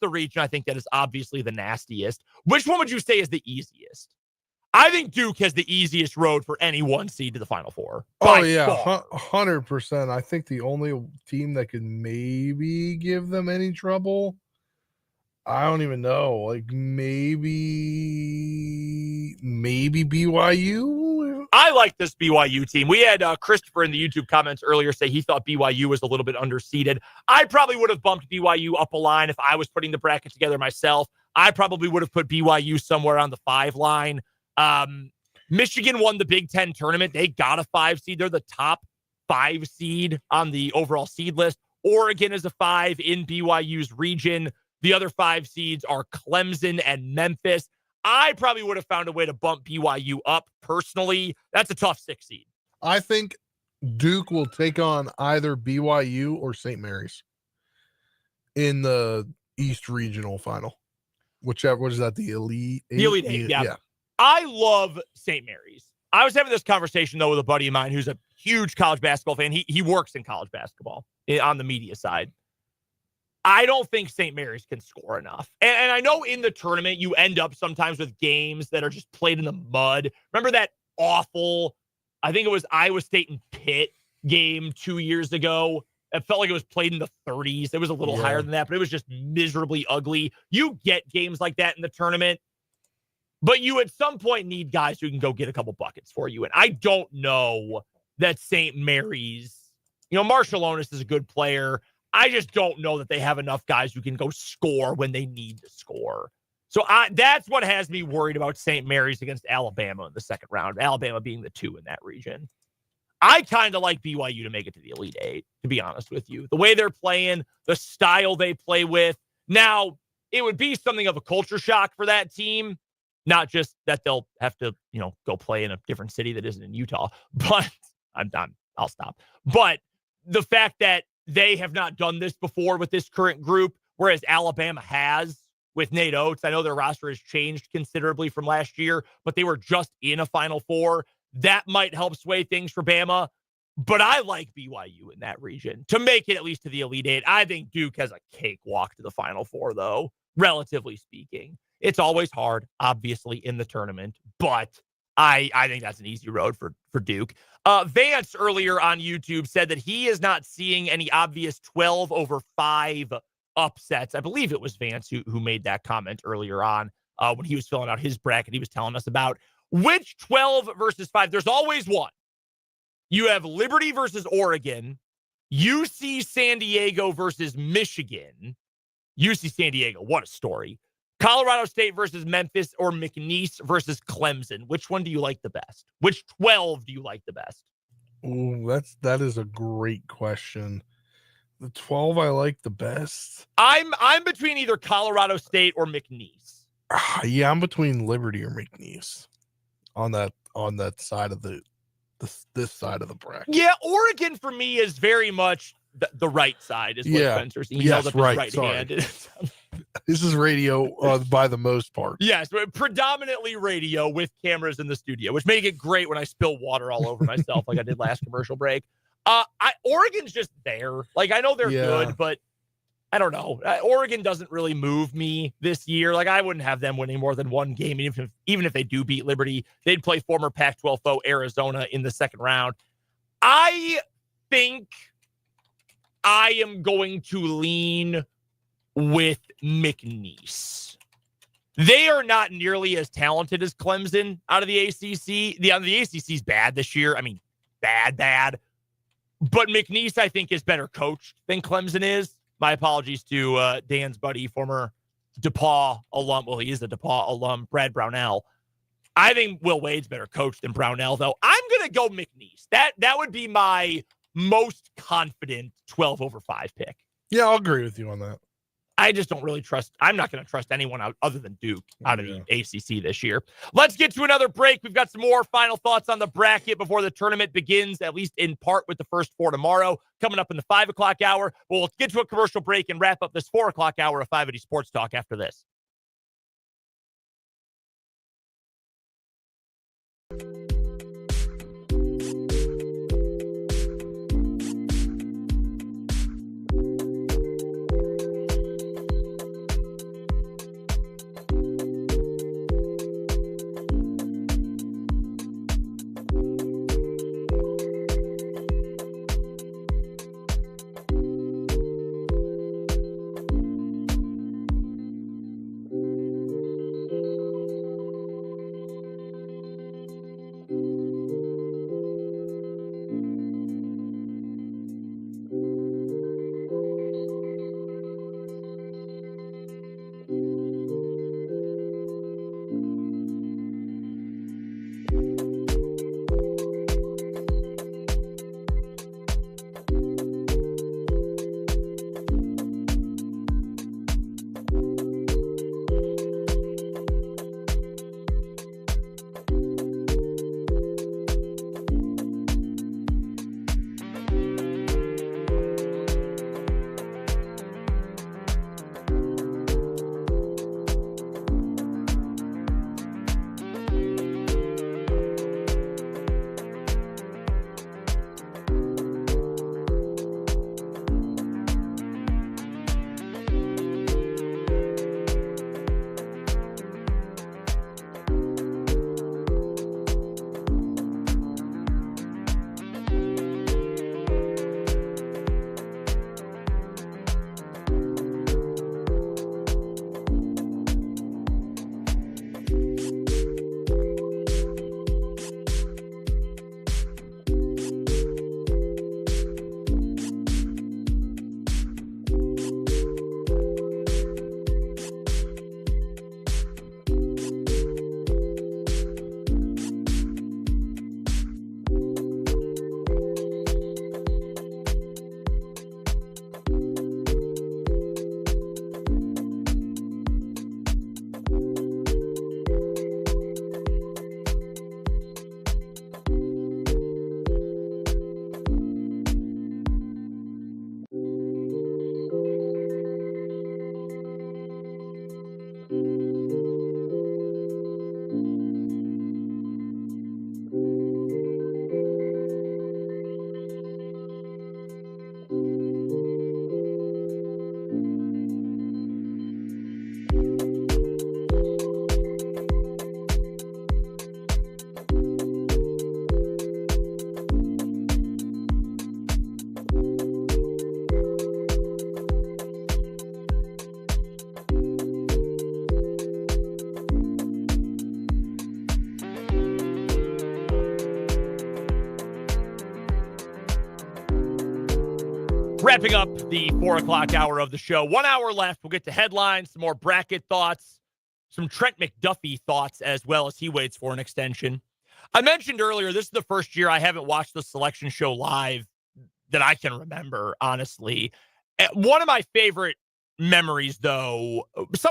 the region I think that is obviously the nastiest. Which one would you say is the easiest? I think Duke has the easiest road for any 1 seed to the Final Four. Oh, yeah, 100%. I think the only team that could maybe give them any trouble, I don't even know. Like, maybe BYU? I like this BYU team. We had Christopher in the YouTube comments earlier say he thought BYU was a little bit underseeded. I probably would have bumped BYU up a line if I was putting the bracket together myself. I probably would have put BYU somewhere on the 5 line. Michigan won the Big Ten tournament. They got a 5 seed. They're the top 5 seed on the overall seed list. Oregon is a 5 in BYU's region. The other 5 seeds are Clemson and Memphis. I probably would have found a way to bump BYU up personally. That's a tough 6 seed. I think Duke will take on either BYU or St. Mary's in the East Regional Final. Whichever, what is that? The Elite 8? The Elite 8, yeah. I love St. Mary's. I was having this conversation, though, with a buddy of mine who's a huge college basketball fan. He works in college basketball on the media side. I don't think St. Mary's can score enough. And I know in the tournament, you end up sometimes with games that are just played in the mud. Remember that awful, I think it was Iowa State and Pitt game 2 years ago. It felt like it was played in the 30s. It was a little higher than that, but it was just miserably ugly. You get games like that in the tournament, but you at some point need guys who can go get a couple buckets for you. And I don't know that St. Mary's, Marshall Onis is a good player. I just don't know that they have enough guys who can go score when they need to score. So that's what has me worried about St. Mary's against Alabama in the second round, Alabama being the 2 in that region. I kind of like BYU to make it to the Elite Eight, to be honest with you. The way they're playing, the style they play with. Now, it would be something of a culture shock for that team, not just that they'll have to, go play in a different city that isn't in Utah. But I'll stop. But the fact that they have not done this before with this current group, whereas Alabama has with Nate Oates. I know their roster has changed considerably from last year, but they were just in a Final Four. That might help sway things for Bama. But I like BYU in that region to make it at least to the Elite Eight. I think Duke has a cakewalk to the Final Four, though, relatively speaking. It's always hard, obviously, in the tournament, but I think that's an easy road for Duke. Vance earlier on YouTube said that he is not seeing any obvious 12-over-5 upsets. I believe it was Vance who made that comment earlier on when he was filling out his bracket. He was telling us about which 12 versus 5. There's always one. You have Liberty versus Oregon, UC San Diego versus Michigan. UC San Diego, what a story. Colorado State versus Memphis, or McNeese versus Clemson. Which one do you like the best? Which 12 do you like the best? Oh, that is a great question. The 12 I like the best. I'm between either Colorado State or McNeese. Yeah, I'm between Liberty or McNeese on that side of this side of the bracket. Yeah, Oregon for me is very much the right side, is what Spencer's saying. Yes, right. Handed. This is radio by the most part. Yes, predominantly radio with cameras in the studio, which make it great when I spill water all over myself like I did last commercial break. Oregon's just there. Like, I know they're good, but I don't know. Oregon doesn't really move me this year. Like, I wouldn't have them winning more than one game. Even if they do beat Liberty, they'd play former Pac-12 foe Arizona in the second round. I think I am going to lean with McNeese. They are not nearly as talented as Clemson out of the ACC. The ACC's bad this year. I mean, bad. But McNeese, I think, is better coached than Clemson is. My apologies to Dan's buddy, former DePaul alum. Well, he is a DePaul alum, Brad Brownell. I think Will Wade's better coached than Brownell, though. I'm going to go McNeese. That would be my most confident 12-over-5 pick. Yeah, I'll agree with you on that. I just don't really trust. I'm not going to trust anyone other than Duke out of the ACC this year. Let's get to another break. We've got some more final thoughts on the bracket before the tournament begins, at least in part with the first 4 tomorrow, coming up in the 5 o'clock hour. We'll get to a commercial break and wrap up this 4 o'clock hour of 580 Sports Talk after this. Wrapping up the 4 o'clock hour of the show. 1 hour left. We'll get to headlines, some more bracket thoughts, some Trent McDuffie thoughts, as well as he waits for an extension. I mentioned earlier, this is the first year I haven't watched the selection show live that I can remember, honestly. One of my favorite memories, though,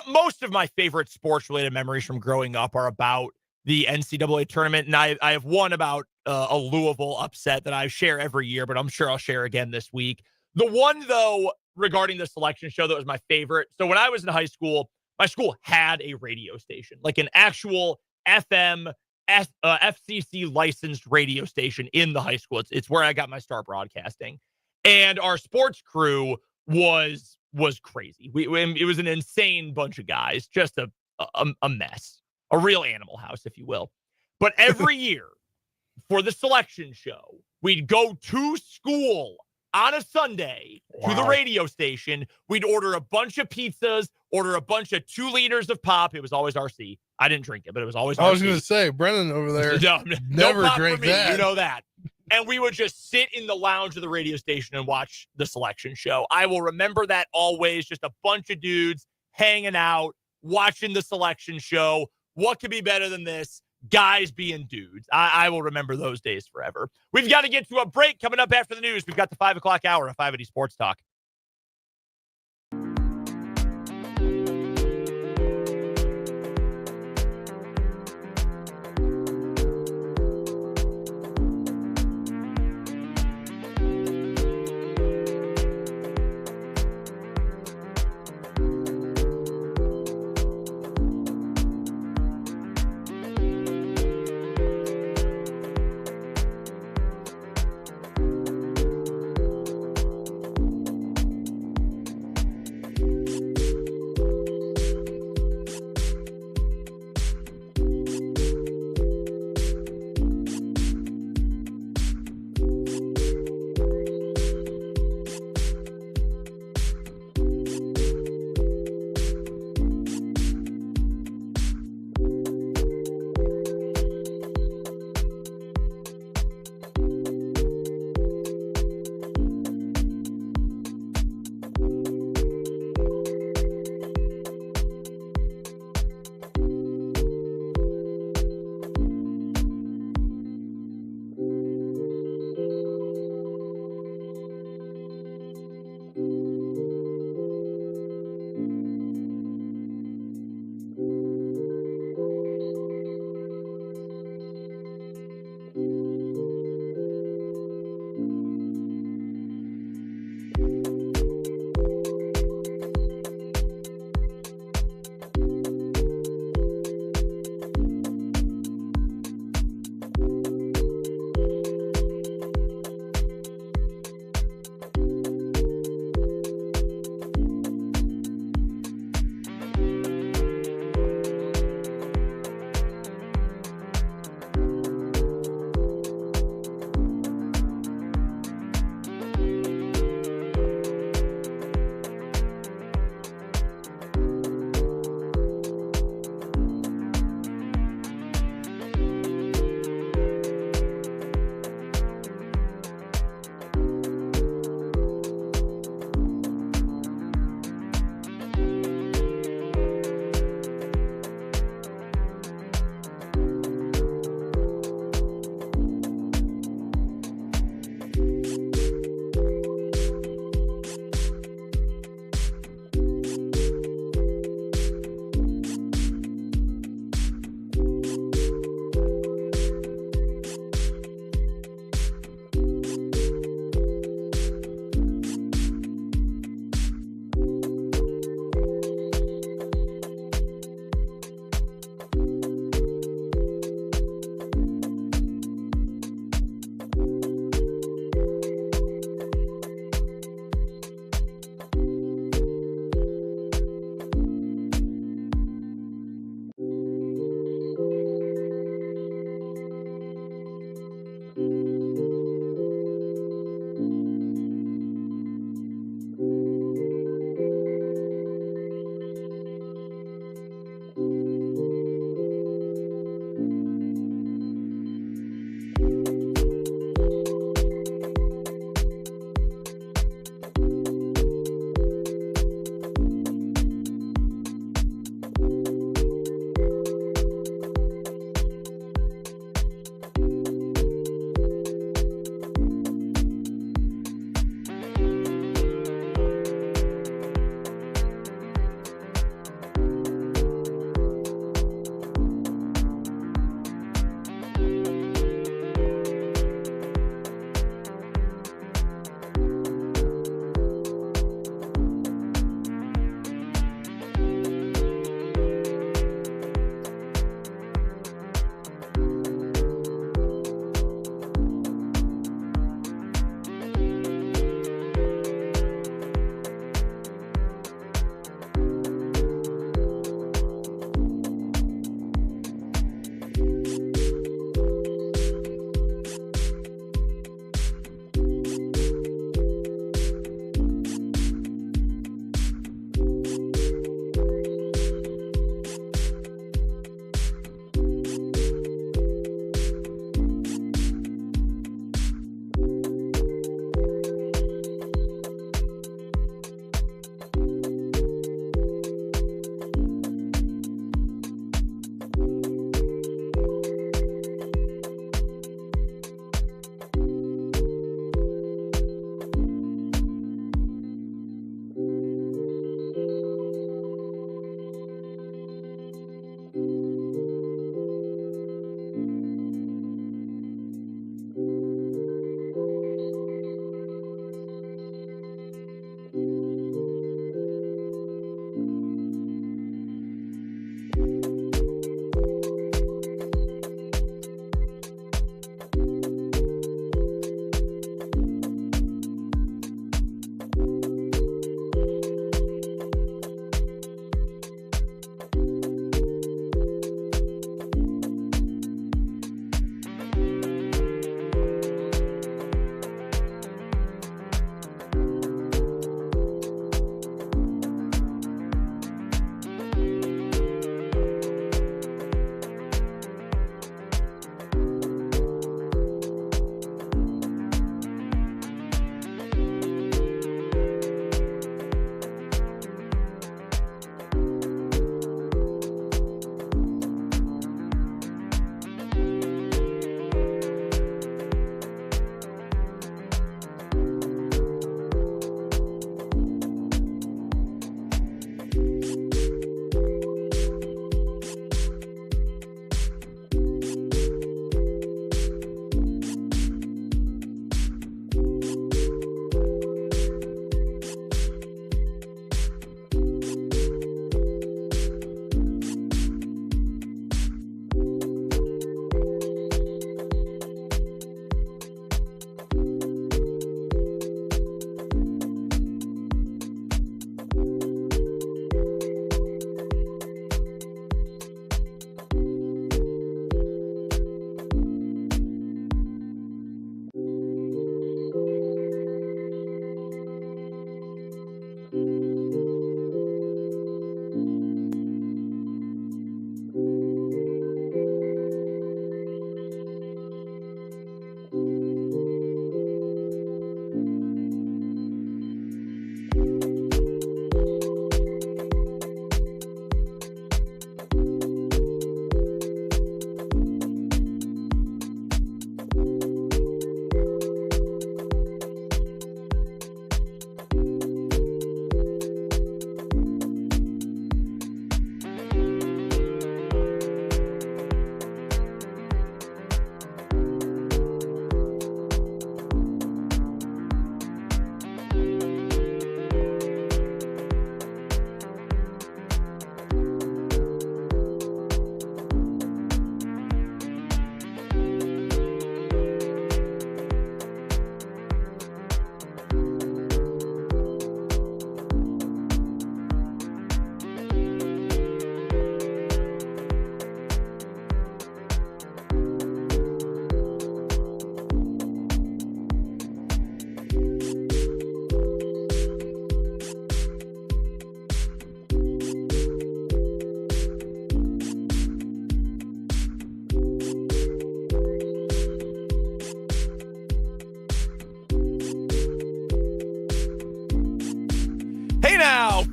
most of my favorite sports-related memories from growing up are about the NCAA tournament, and I have one about a Louisville upset that I share every year, but I'm sure I'll share again this week. The one, though, regarding the selection show that was my favorite, so when I was in high school, my school had a radio station, like an actual FM, FCC licensed radio station in the high school. It's where I got my start broadcasting. And our sports crew was crazy. It was an insane bunch of guys, just a mess, a real Animal House, if you will. But every year for the selection show, we'd go to school on a Sunday to the radio station. We'd order a bunch of pizzas, order a bunch of 2 liters of pop. It was always RC. I didn't drink it, but it was always RC. I was going to say, Brennan over there never no pop drank for me, that. You know that. And we would just sit in the lounge of the radio station and watch the selection show. I will remember that always. Just a bunch of dudes hanging out, watching the selection show. What could be better than this? Guys being dudes. I will remember those days forever. We've got to get to a break coming up after the news. We've got the 5 o'clock hour of 580 Sports Talk.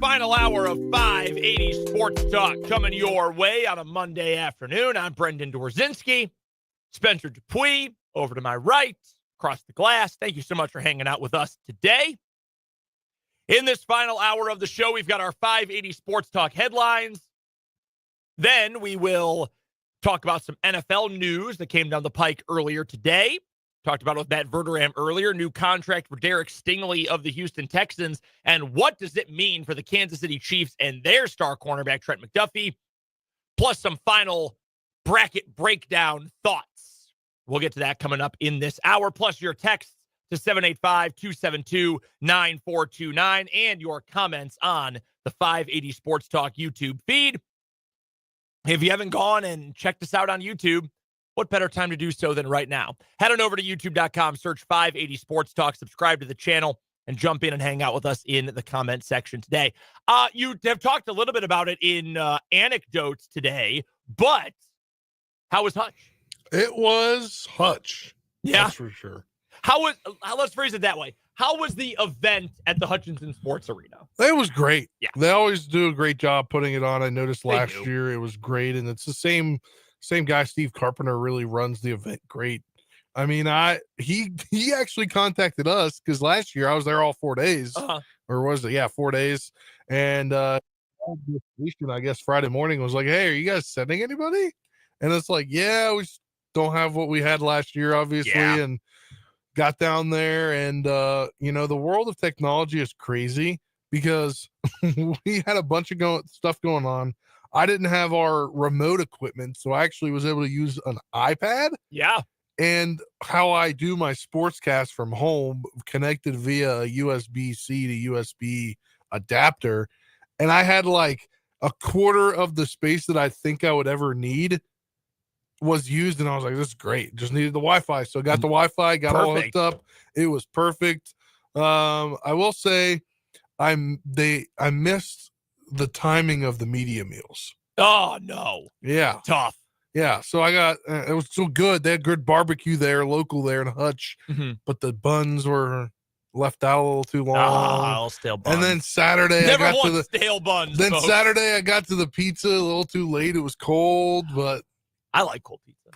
final hour of 580 Sports Talk coming your way on a Monday afternoon. I'm Brendan Dorzinski. Spencer Dupuis over to my right, across the glass. Thank you so much for hanging out with us today. In this final hour of the show, we've got our 580 Sports Talk headlines. Then we will talk about some NFL news that came down the pike earlier today. Talked about it with Matt Verderame earlier. New contract for Derek Stingley of the Houston Texans. And what does it mean for the Kansas City Chiefs and their star cornerback, Trent McDuffie? Plus some final bracket breakdown thoughts. We'll get to that coming up in this hour. Plus your texts to 785-272-9429 and your comments on the 580 Sports Talk YouTube feed. If you haven't gone and checked us out on YouTube, what better time to do so than right now? Head on over to youtube.com, search 580 Sports Talk, subscribe to the channel, and jump in and hang out with us in the comment section today. You have talked a little bit about it in anecdotes today, but how was Hutch? It was Hutch. Yeah. That's for sure. Let's phrase it that way. How was the event at the Hutchinson Sports Arena? It was great. Yeah. They always do a great job putting it on. I noticed They last do. year it was great, and it's the same guy, Steve Carpenter, really runs the event great. I mean, he actually contacted us because last year I was there all 4 days. Or was it? Yeah, 4 days. And I guess Friday morning was like, hey, are you guys sending anybody? And it's like, yeah, we don't have what we had last year, obviously. Yeah. And got down there, and the world of technology is crazy because we had a bunch of stuff going on. I didn't have our remote equipment, so I actually was able to use an iPad. Yeah. And how I do my sportscast from home, connected via a USB-C to USB adapter. And I had like a quarter of the space that I think I would ever need was used, and I was like, this is great. Just needed the Wi-Fi. So I got the Wi-Fi, got all hooked up. It was perfect. I will say I missed the timing of the media meals. Oh, no. Yeah. Tough. Yeah. So I got, it was so good. They had good barbecue there, local there in Hutch, but the buns were left out a little too long. Stale buns. And then Saturday, Never I got want to the stale buns. Then folks. Saturday, I got to the pizza a little too late. It was cold, but I like cold pizza.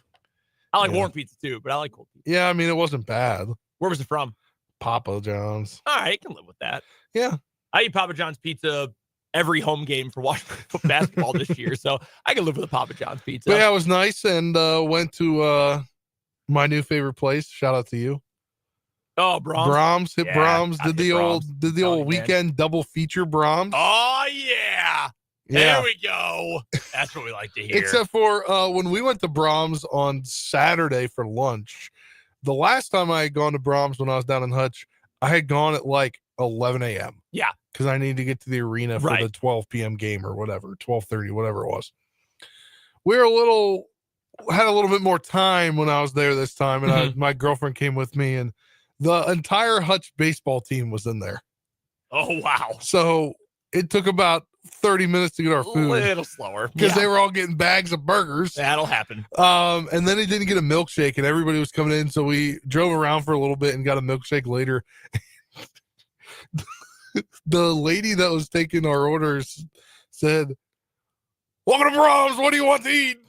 I like Yeah. warm pizza too, but I like cold pizza. yeah, I mean, it wasn't bad. Where was it from? Papa John's. All right, I can live with that. Yeah. I eat Papa John's pizza every home game for Washington basketball this year, so I can live with a Papa John's pizza. But yeah, it was nice, and went to my new favorite place. Shout out to you. Oh, Brahms. Brahms hit Yeah, Brahms. I Did hit the Brahms. old Man. weekend double feature Brahms. Oh, yeah. yeah. There we go. That's what we like to hear. Except for when we went to Brahms on Saturday for lunch. The last time I had gone to Brahms when I was down in Hutch, I had gone at like 11 a.m. Yeah. Because I needed to get to the arena for Right. the 12 p.m. game or whatever, 12:30, whatever it was. We had a little bit more time when I was there this time, and my girlfriend came with me, and the entire Hutch baseball team was in there. Oh, wow. So it took about 30 minutes to get our A food little slower. because Yeah. they were all getting bags of burgers. That'll happen. And then he didn't get a milkshake, and everybody was coming in, so we drove around for a little bit and got a milkshake later. The lady that was taking our orders said, "Welcome to Brahms. What do you want to eat?"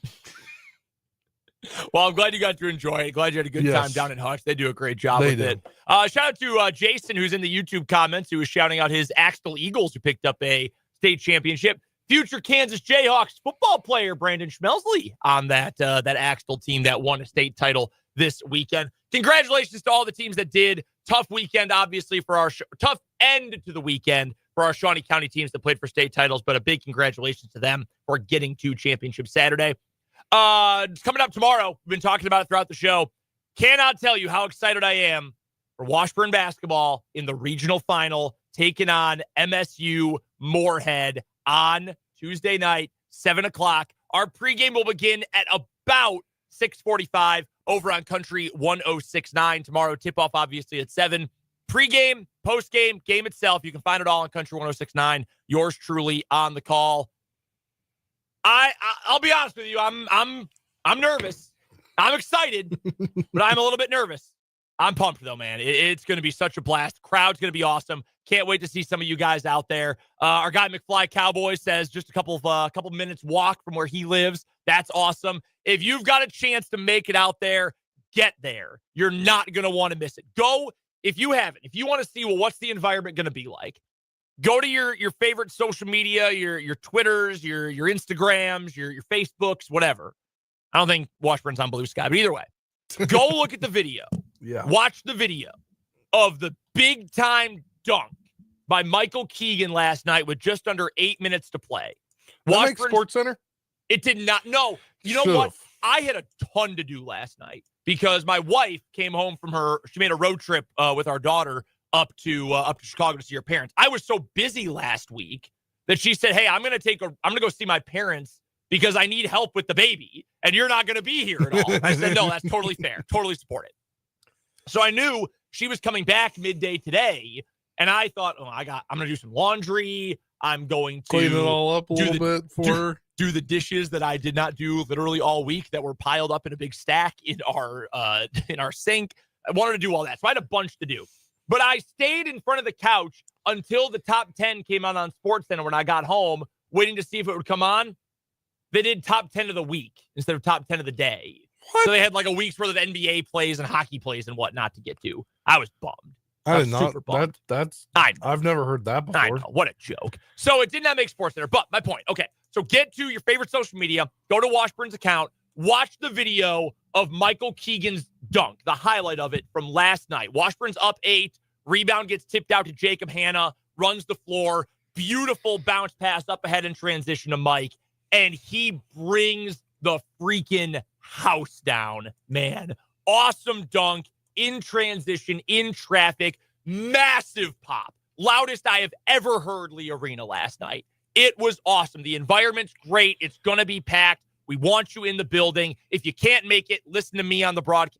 Well, I'm glad you got to enjoy it. Glad you had a good Yes. time down in Hutch. They do a great job They with do. it. Shout out to Jason, who's in the YouTube comments, who was shouting out his Axtell Eagles, who picked up a state championship. Future Kansas Jayhawks football player Brandon Schmelsley on that Axtell team that won a state title this weekend. Congratulations to all the teams that did. Tough weekend, obviously, for our tough end to the weekend for our Shawnee County teams that played for state titles, but a big congratulations to them for getting to Championship Saturday. It's coming up tomorrow. We've been talking about it throughout the show. Cannot tell you how excited I am for Washburn basketball in the regional final, taking on MSU Moorhead on Tuesday night, 7 o'clock. Our pregame will begin at about 6:45 over on Country 106.9. Tomorrow, tip-off obviously at 7. Pregame, postgame, game itself, you can find it all on Country 106.9. Yours truly on the call. I'll be honest with you. I'm nervous. I'm excited, but I'm a little bit nervous. I'm pumped though, man. It's going to be such a blast. Crowd's going to be awesome. Can't wait to see some of you guys out there. Our guy McFly Cowboy says just a couple minutes walk from where he lives. That's awesome. If you've got a chance to make it out there, get there. You're not going to want to miss it. Go if you haven't. If you want to see, well, what's the environment going to be like? Go to your favorite social media, your Twitters, your Instagrams, your Facebooks, whatever. I don't think Washburn's on Blue Sky, but either way, go look at the video. Yeah. Watch the video of the big-time dunk by Michael Keegan last night with just under 8 minutes to play. Washburn Sports Center? It did not. No. You know what? I had a ton to do last night because my wife came home from she made a road trip with our daughter up to Chicago to see her parents. I was so busy last week that she said, "Hey, I'm going to go see my parents because I need help with the baby, and you're not going to be here at all." I said, "No, that's totally fair. Totally support it." So I knew she was coming back midday today, and I thought, I'm going to do some laundry. I'm going to clean it all up a little bit for her. Do the dishes that I did not do literally all week that were piled up in a big stack in our sink. I wanted to do all that. So I had a bunch to do. But I stayed in front of the couch until the top 10 came out on SportsCenter when I got home, waiting to see if it would come on. They did top 10 of the week instead of top 10 of the day. What? So they had like a week's worth of NBA plays and hockey plays and whatnot to get to. I was bummed. I did not. Super bummed. I've never heard that before. I know. What a joke. So it did not make SportsCenter. But my point. Okay. So get to your favorite social media. Go to Washburn's account. Watch the video of Michael Keegan's dunk, the highlight of it from last night. Washburn's up 8. Rebound gets tipped out to Jacob Hanna. Runs the floor. Beautiful bounce pass up ahead in transition to Mike. And he brings the freaking house down, man. Awesome dunk in transition, in traffic. Massive pop. Loudest I have ever heard Lee Arena last night. It was awesome. The environment's great. It's going to be packed. We want you in the building. If you can't make it, listen to me on the broadcast.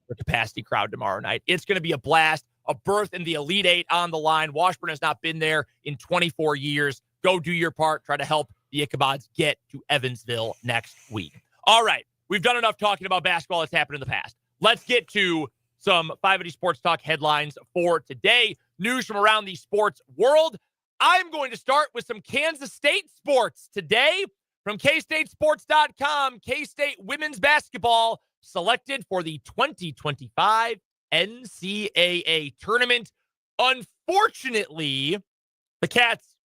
The capacity crowd tomorrow night. It's going to be a blast. A berth in the Elite Eight on the line. Washburn has not been there in 24 years. Go do your part. Try to help the Ichabods get to Evansville next week. All right. We've done enough talking about basketball that's happened in the past. Let's get to some 580 Sports Talk headlines for today. News from around the sports world. I'm going to start with some Kansas State sports today. From KStateSports.com, K-State women's basketball selected for the 2025 NCAA tournament. Unfortunately, the Cats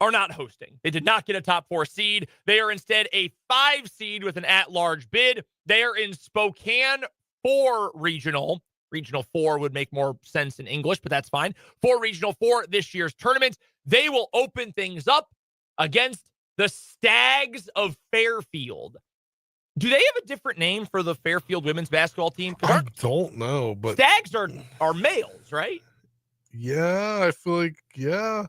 are not hosting. They did not get a top 4 seed. They are instead a 5 seed with an at-large bid. They are in Spokane for regional. Regional 4 would make more sense in English, but that's fine. For Regional 4 this year's tournament, they will open things up against the Stags of Fairfield. Do they have a different name for the Fairfield women's basketball team? I don't know, but Stags are males, right? Yeah, I feel like, yeah.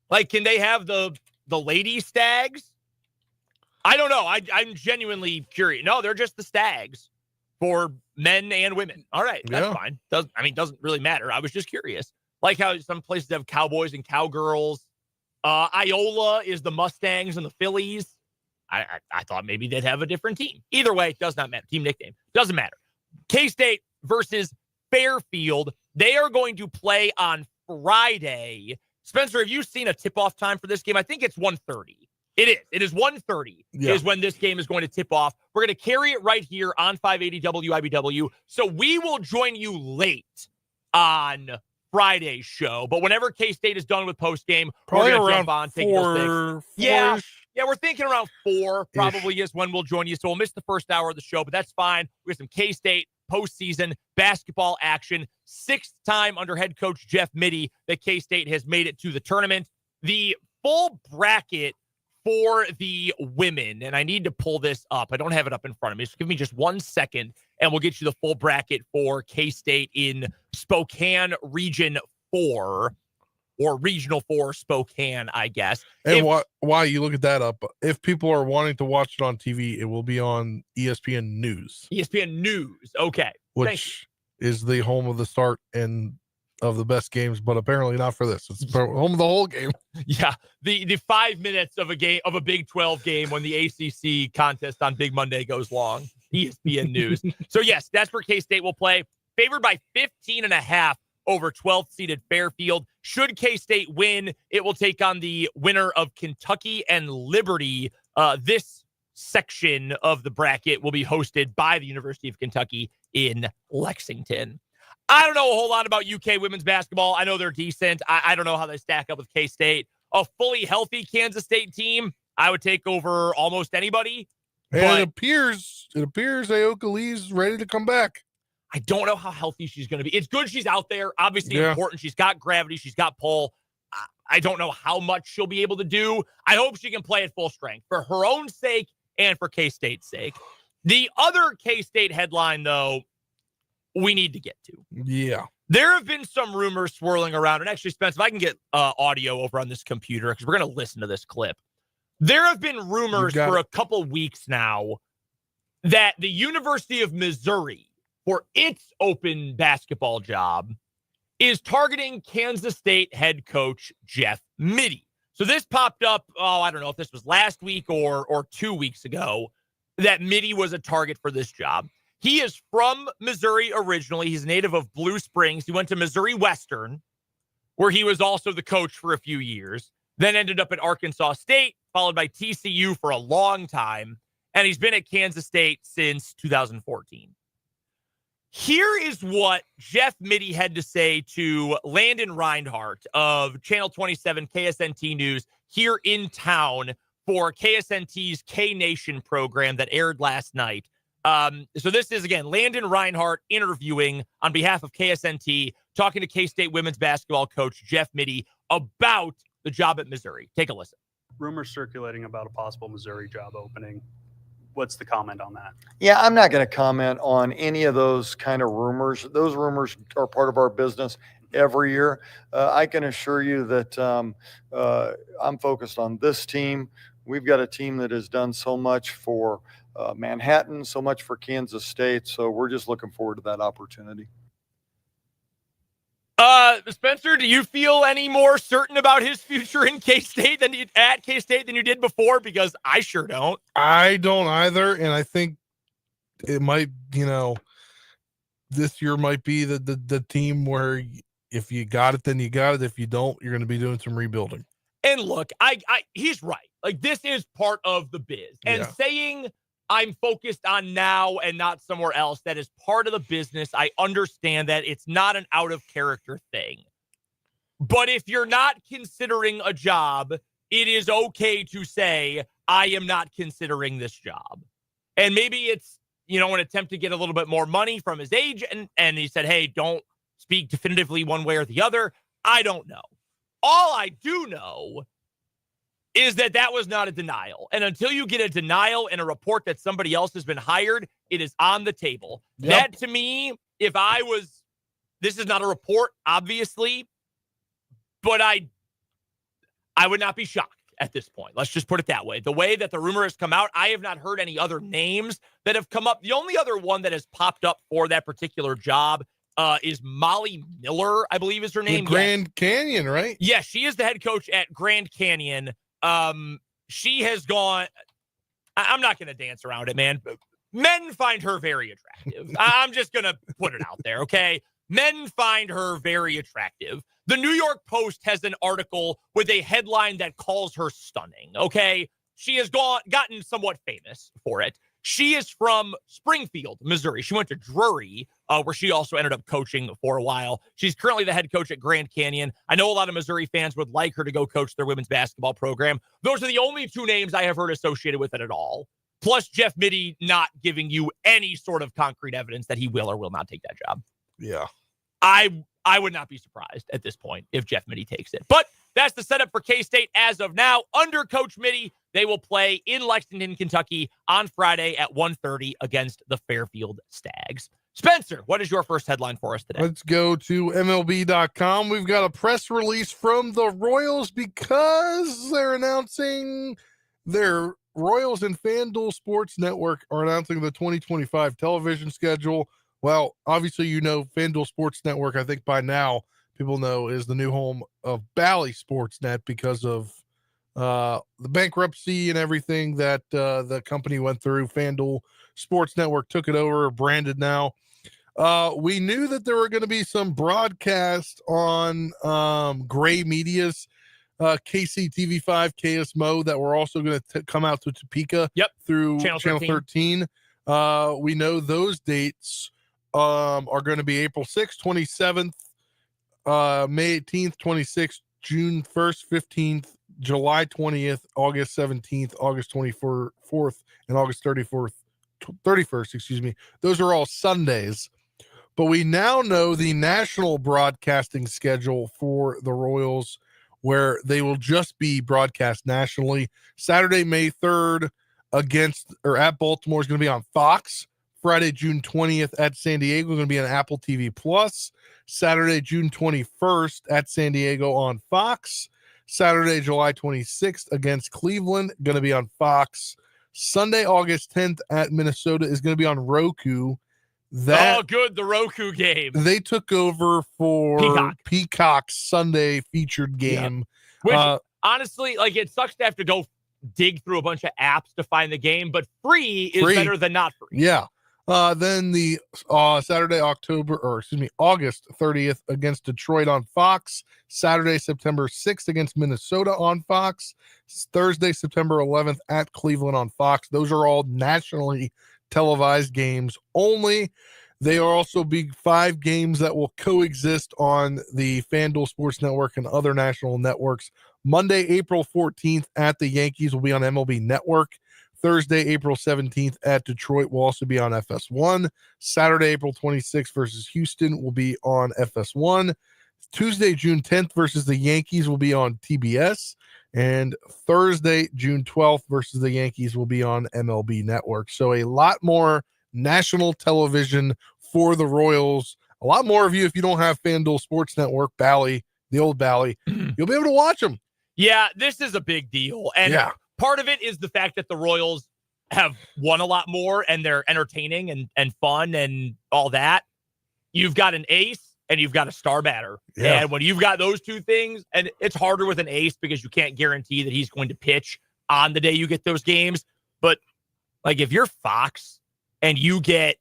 Like, can they have the lady Stags? I don't know. I'm genuinely curious. No, they're just the Stags for men and women. All right, that's fine. Doesn't really matter. I was just curious. Like how some places have cowboys and cowgirls. Iola is the Mustangs and the Phillies. I thought maybe they'd have a different team. Either way, does not matter. Team nickname doesn't matter. K-State versus Fairfield. They are going to play on Friday. Spencer, have you seen a tip-off time for this game? I think it's 1:30. It is. It is 1:30 is when this game is going to tip off. We're going to carry it right here on 580 WIBW. So we will join you late on Friday's show. But whenever K-State is done with postgame, probably we're going to around jump on, take those things. Yeah, we're thinking around 4 probably is when we'll join you. So we'll miss the first hour of the show, but that's fine. We have some K-State postseason basketball action. 6th time under head coach Jeff Mittie that K-State has made it to the tournament. The full bracket for the women, and I need to pull this up. I don't have it up in front of me. So give me just 1 second, and we'll get you the full bracket for K-State in Spokane Region 4, or Regional 4 Spokane, I guess. And why you look at that up, if people are wanting to watch it on TV, it will be on ESPN News. ESPN News, okay. Which is the home of the start and of the best games, but apparently not for this. It's home of the whole game. Yeah, the 5 minutes of a Big 12 game when the ACC contest on Big Monday goes long. ESPN News. So yes, that's where K-State will play. Favored by 15.5 over 12th seeded Fairfield. Should K-State win, it will take on the winner of Kentucky and Liberty. This section of the bracket will be hosted by the University of Kentucky in Lexington. I don't know a whole lot about UK women's basketball. I know they're decent. I don't know how they stack up with K-State. A fully healthy Kansas State team, I would take over almost anybody. And it appears Aoka Lee's ready to come back. I don't know how healthy she's going to be. It's good she's out there. Obviously important. She's got gravity. She's got pull. I don't know how much she'll be able to do. I hope she can play at full strength for her own sake and for K-State's sake. The other K-State headline, though, we need to get to. Yeah. There have been some rumors swirling around. And actually, Spence, if I can get audio over on this computer, because we're going to listen to this clip. There have been rumors for a couple weeks now that the University of Missouri, for its open basketball job, is targeting Kansas State head coach Jeff Mittie. So this popped up, I don't know if this was last week or 2 weeks ago, that Mittie was a target for this job. He is from Missouri originally. He's a native of Blue Springs. He went to Missouri Western, where he was also the coach for a few years, then ended up at Arkansas State, followed by TCU for a long time, and he's been at Kansas State since 2014. Here is what Jeff Mittie had to say to Landon Reinhardt of Channel 27 KSNT News here in town for KSNT's K-Nation program that aired last night. So this is, again, Landon Reinhardt interviewing on behalf of KSNT, talking to K-State women's basketball coach Jeff Mittie about the job at Missouri. Take a listen. Rumors circulating about a possible Missouri job opening. What's the comment on that? Yeah, I'm not going to comment on any of those kind of rumors. Those rumors are part of our business every year. I can assure you that I'm focused on this team. We've got a team that has done so much for Manhattan, so much for Kansas State. So we're just looking forward to that opportunity. Spencer, do you feel any more certain about his future in K-State than at K-State than you did before? Because I sure don't. I don't either, and I think it might, this year might be the team where if you got it, then you got it. If you don't, you're going to be doing some rebuilding. And look, he's right. Like, this is part of the biz. And saying I'm focused on now and not somewhere else, that is part of the business. I understand that. It's not an out of character thing. But if you're not considering a job, it is okay to say, I am not considering this job. And maybe it's, an attempt to get a little bit more money from his agent. And he said, hey, don't speak definitively one way or the other. I don't know. All I do know is that was not a denial. And until you get a denial and a report that somebody else has been hired, it is on the table. Yep. That, to me, this is not a report, obviously, but I would not be shocked at this point. Let's just put it that way. The way that the rumor has come out, I have not heard any other names that have come up. The only other one that has popped up for that particular job is Molly Miller, I believe is her name. Grand Canyon, right? Yes, she is the head coach at Grand Canyon. She has gone, I'm not going to dance around it, man. Men find her very attractive. I'm just going to put it out there, okay? Men find her very attractive. The New York Post has an article with a headline that calls her stunning, okay? She has gotten somewhat famous for it. She is from Springfield, Missouri. She went to Drury, where she also ended up coaching for a while. She's currently the head coach at Grand Canyon. I know a lot of Missouri fans would like her to go coach their women's basketball program. Those are the only two names I have heard associated with it at all. Plus Jeff Mittie not giving you any sort of concrete evidence that he will or will not take that job. Yeah. I would not be surprised at this point if Jeff Mittie takes it. But that's the setup for K-State as of now. Under Coach Mittie, they will play in Lexington, Kentucky on Friday at 1:30 against the Fairfield Stags. Spencer, what is your first headline for us today? Let's go to MLB.com. We've got a press release from the Royals because they're announcing their Royals and FanDuel Sports Network are announcing the 2025 television schedule. Well, obviously, FanDuel Sports Network, I think by now people know, is the new home of Bally Sportsnet because of the bankruptcy and everything that the company went through. FanDuel Sports Network took it over, branded now. We knew that there were going to be some broadcast on Gray Media's KC TV5, KSMO that were also going to come out to Topeka through Channel 13. We know those dates are going to be April 6th, 27th, May 18th, 26th, June 1st, 15th, July 20th, August 17th, August 24th, and August 31st, excuse me. Those are all Sundays. But we now know the national broadcasting schedule for the Royals, where they will just be broadcast nationally. Saturday, May 3rd at Baltimore is going to be on Fox. Friday, June 20th at San Diego is going to be on Apple TV Plus. Saturday, June 21st at San Diego on Fox. Saturday, July 26th against Cleveland, going to be on Fox. Sunday, August 10th at Minnesota is going to be on Roku. The Roku game. They took over for Peacock's Sunday featured game. Yeah. Which, honestly, it sucks to have to go dig through a bunch of apps to find the game, but free is better than not free. Yeah. Then the Saturday, August 30th against Detroit on Fox. Saturday, September 6th against Minnesota on Fox. Thursday, September 11th at Cleveland on Fox. Those are all nationally televised games only. They are also big 5 games that will coexist on the FanDuel Sports Network and other national networks. Monday, April 14th at the Yankees will be on MLB Network. Thursday, April 17th at Detroit will also be on FS1. Saturday, April 26th versus Houston will be on FS1. Tuesday, June 10th versus the Yankees will be on TBS. And Thursday, June 12th versus the Yankees will be on MLB Network. So a lot more national television for the Royals. A lot more of you, if you don't have FanDuel Sports Network, Bally, the old Bally, you'll be able to watch them. Yeah, this is a big deal. And part of it is the fact that the Royals have won a lot more and they're entertaining and fun and all that. You've got an ace and you've got a star batter. Yeah. And when you've got those two things, and it's harder with an ace because you can't guarantee that he's going to pitch on the day you get those games. But if you're Fox and you get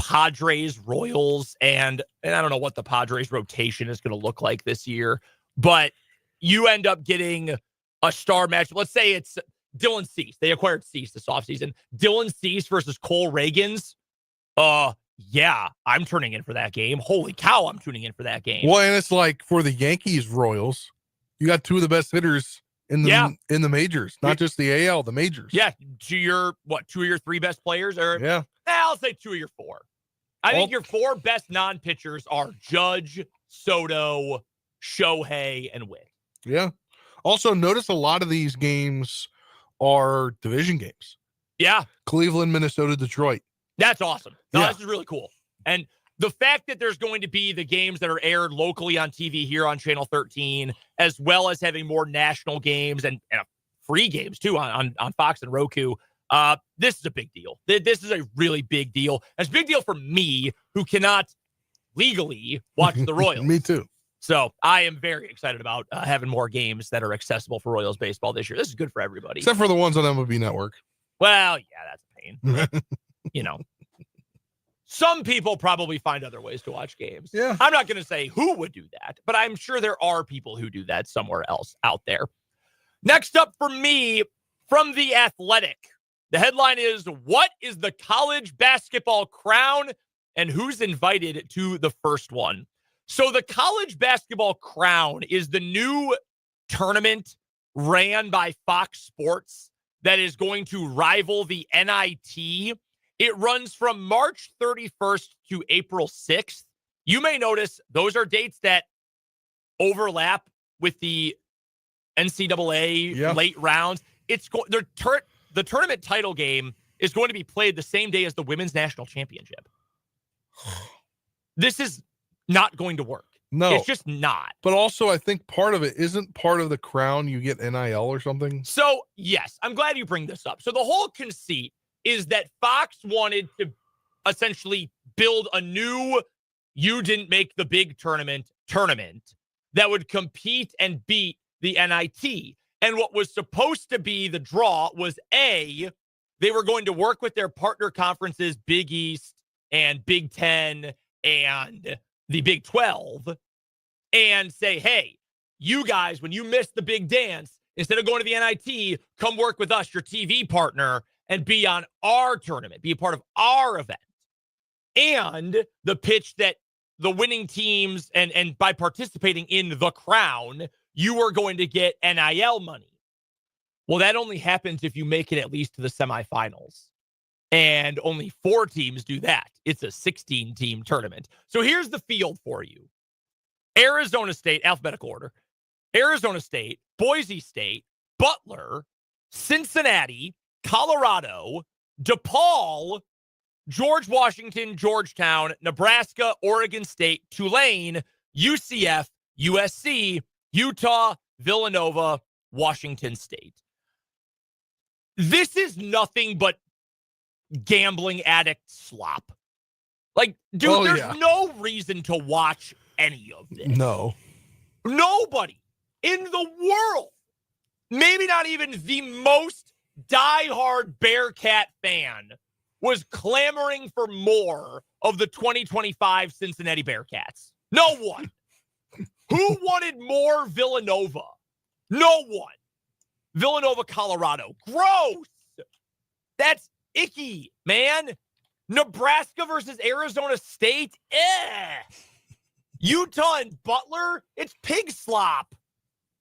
Padres, Royals, and I don't know what the Padres rotation is going to look like this year, but you end up getting a star match. Let's say it's Dylan Cease. They acquired Cease this offseason. Dylan Cease versus Cole Reagans. Yeah, I'm turning in for that game. Holy cow, I'm tuning in for that game. Well, and it's for the Yankees, Royals, you got 2 of the best hitters in the majors, not just the AL, the majors. Yeah, 2 of your 3 best players? I'll say 2 of your 4. I think your 4 best non-pitchers are Judge, Soto, Shohei, and Witt. Yeah. Also, notice a lot of these games are division games. Yeah. Cleveland, Minnesota, Detroit. That's awesome. This is really cool. And the fact that there's going to be the games that are aired locally on TV here on Channel 13, as well as having more national games and free games too on Fox and Roku, this is a big deal. This is a really big deal. It's a big deal for me, who cannot legally watch the Royals. Me too. So I am very excited about having more games that are accessible for Royals baseball this year. This is good for everybody. Except for the ones on MLB Network. Well, yeah, that's a pain. Some people probably find other ways to watch games. Yeah. I'm not going to say who would do that, but I'm sure there are people who do that somewhere else out there. Next up for me, from The Athletic, the headline is, what is the college basketball crown and who's invited to the first one? So the college basketball crown is the new tournament ran by Fox Sports that is going to rival the NIT. It runs from March 31st to April 6th. You may notice those are dates that overlap with the NCAA late rounds. The tournament title game is going to be played the same day as the women's national championship. This is not going to work. No. It's just not. But also, I think part of it isn't part of the crown you get NIL or something. So, yes, I'm glad you bring this up. So the whole conceit is that Fox wanted to essentially build a new you didn't make the big tournament that would compete and beat the NIT. And what was supposed to be the draw was they were going to work with their partner conferences, Big East and Big Ten and the Big 12 and say, hey, you guys, when you miss the big dance, instead of going to the NIT, come work with us, your TV partner, and be on our tournament, be a part of our event. And the pitch that the winning teams, and by participating in the Crown, you are going to get NIL money. Well, that only happens if you make it at least to the semifinals. And only 4 teams do that. It's a 16-team tournament. So here's the field for you. Arizona State, alphabetical order. Arizona State, Boise State, Butler, Cincinnati, Colorado, DePaul, George Washington, Georgetown, Nebraska, Oregon State, Tulane, UCF, USC, Utah, Villanova, Washington State. This is nothing but gambling addict slop. Like, dude, there's no reason to watch any of this. No. Nobody in the world, maybe not even the most diehard Bearcat fan, was clamoring for more of the 2025 Cincinnati Bearcats. No one. Who wanted more Villanova? No one. Villanova, Colorado. Gross. That's icky, man. Nebraska versus Arizona State. Utah and Butler. It's pig slop.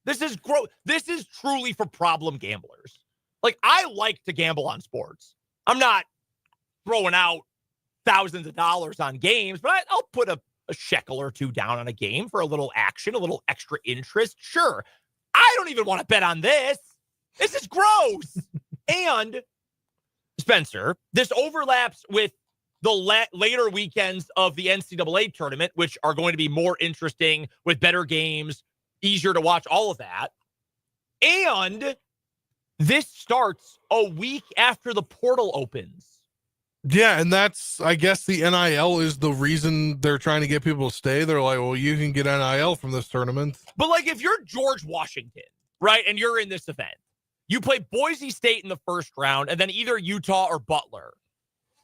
This is gross. This is truly for problem gamblers. Like, I like to gamble on sports. I'm not throwing out thousands of dollars on games, but I'll put a shekel or two down on a game for a little action, a little extra interest. Sure. I don't even want to bet on this. This is gross. And, Spencer, this overlaps with the later weekends of the NCAA tournament, which are going to be more interesting with better games, easier to watch, all of that. And this starts a week after the portal opens. Yeah, and that's, I guess, the NIL is the reason they're trying to get people to stay. They're like, well, you can get NIL from this tournament. But, like, if you're George Washington, right, and you're in this event, you play Boise State in the first round, and then either Utah or Butler.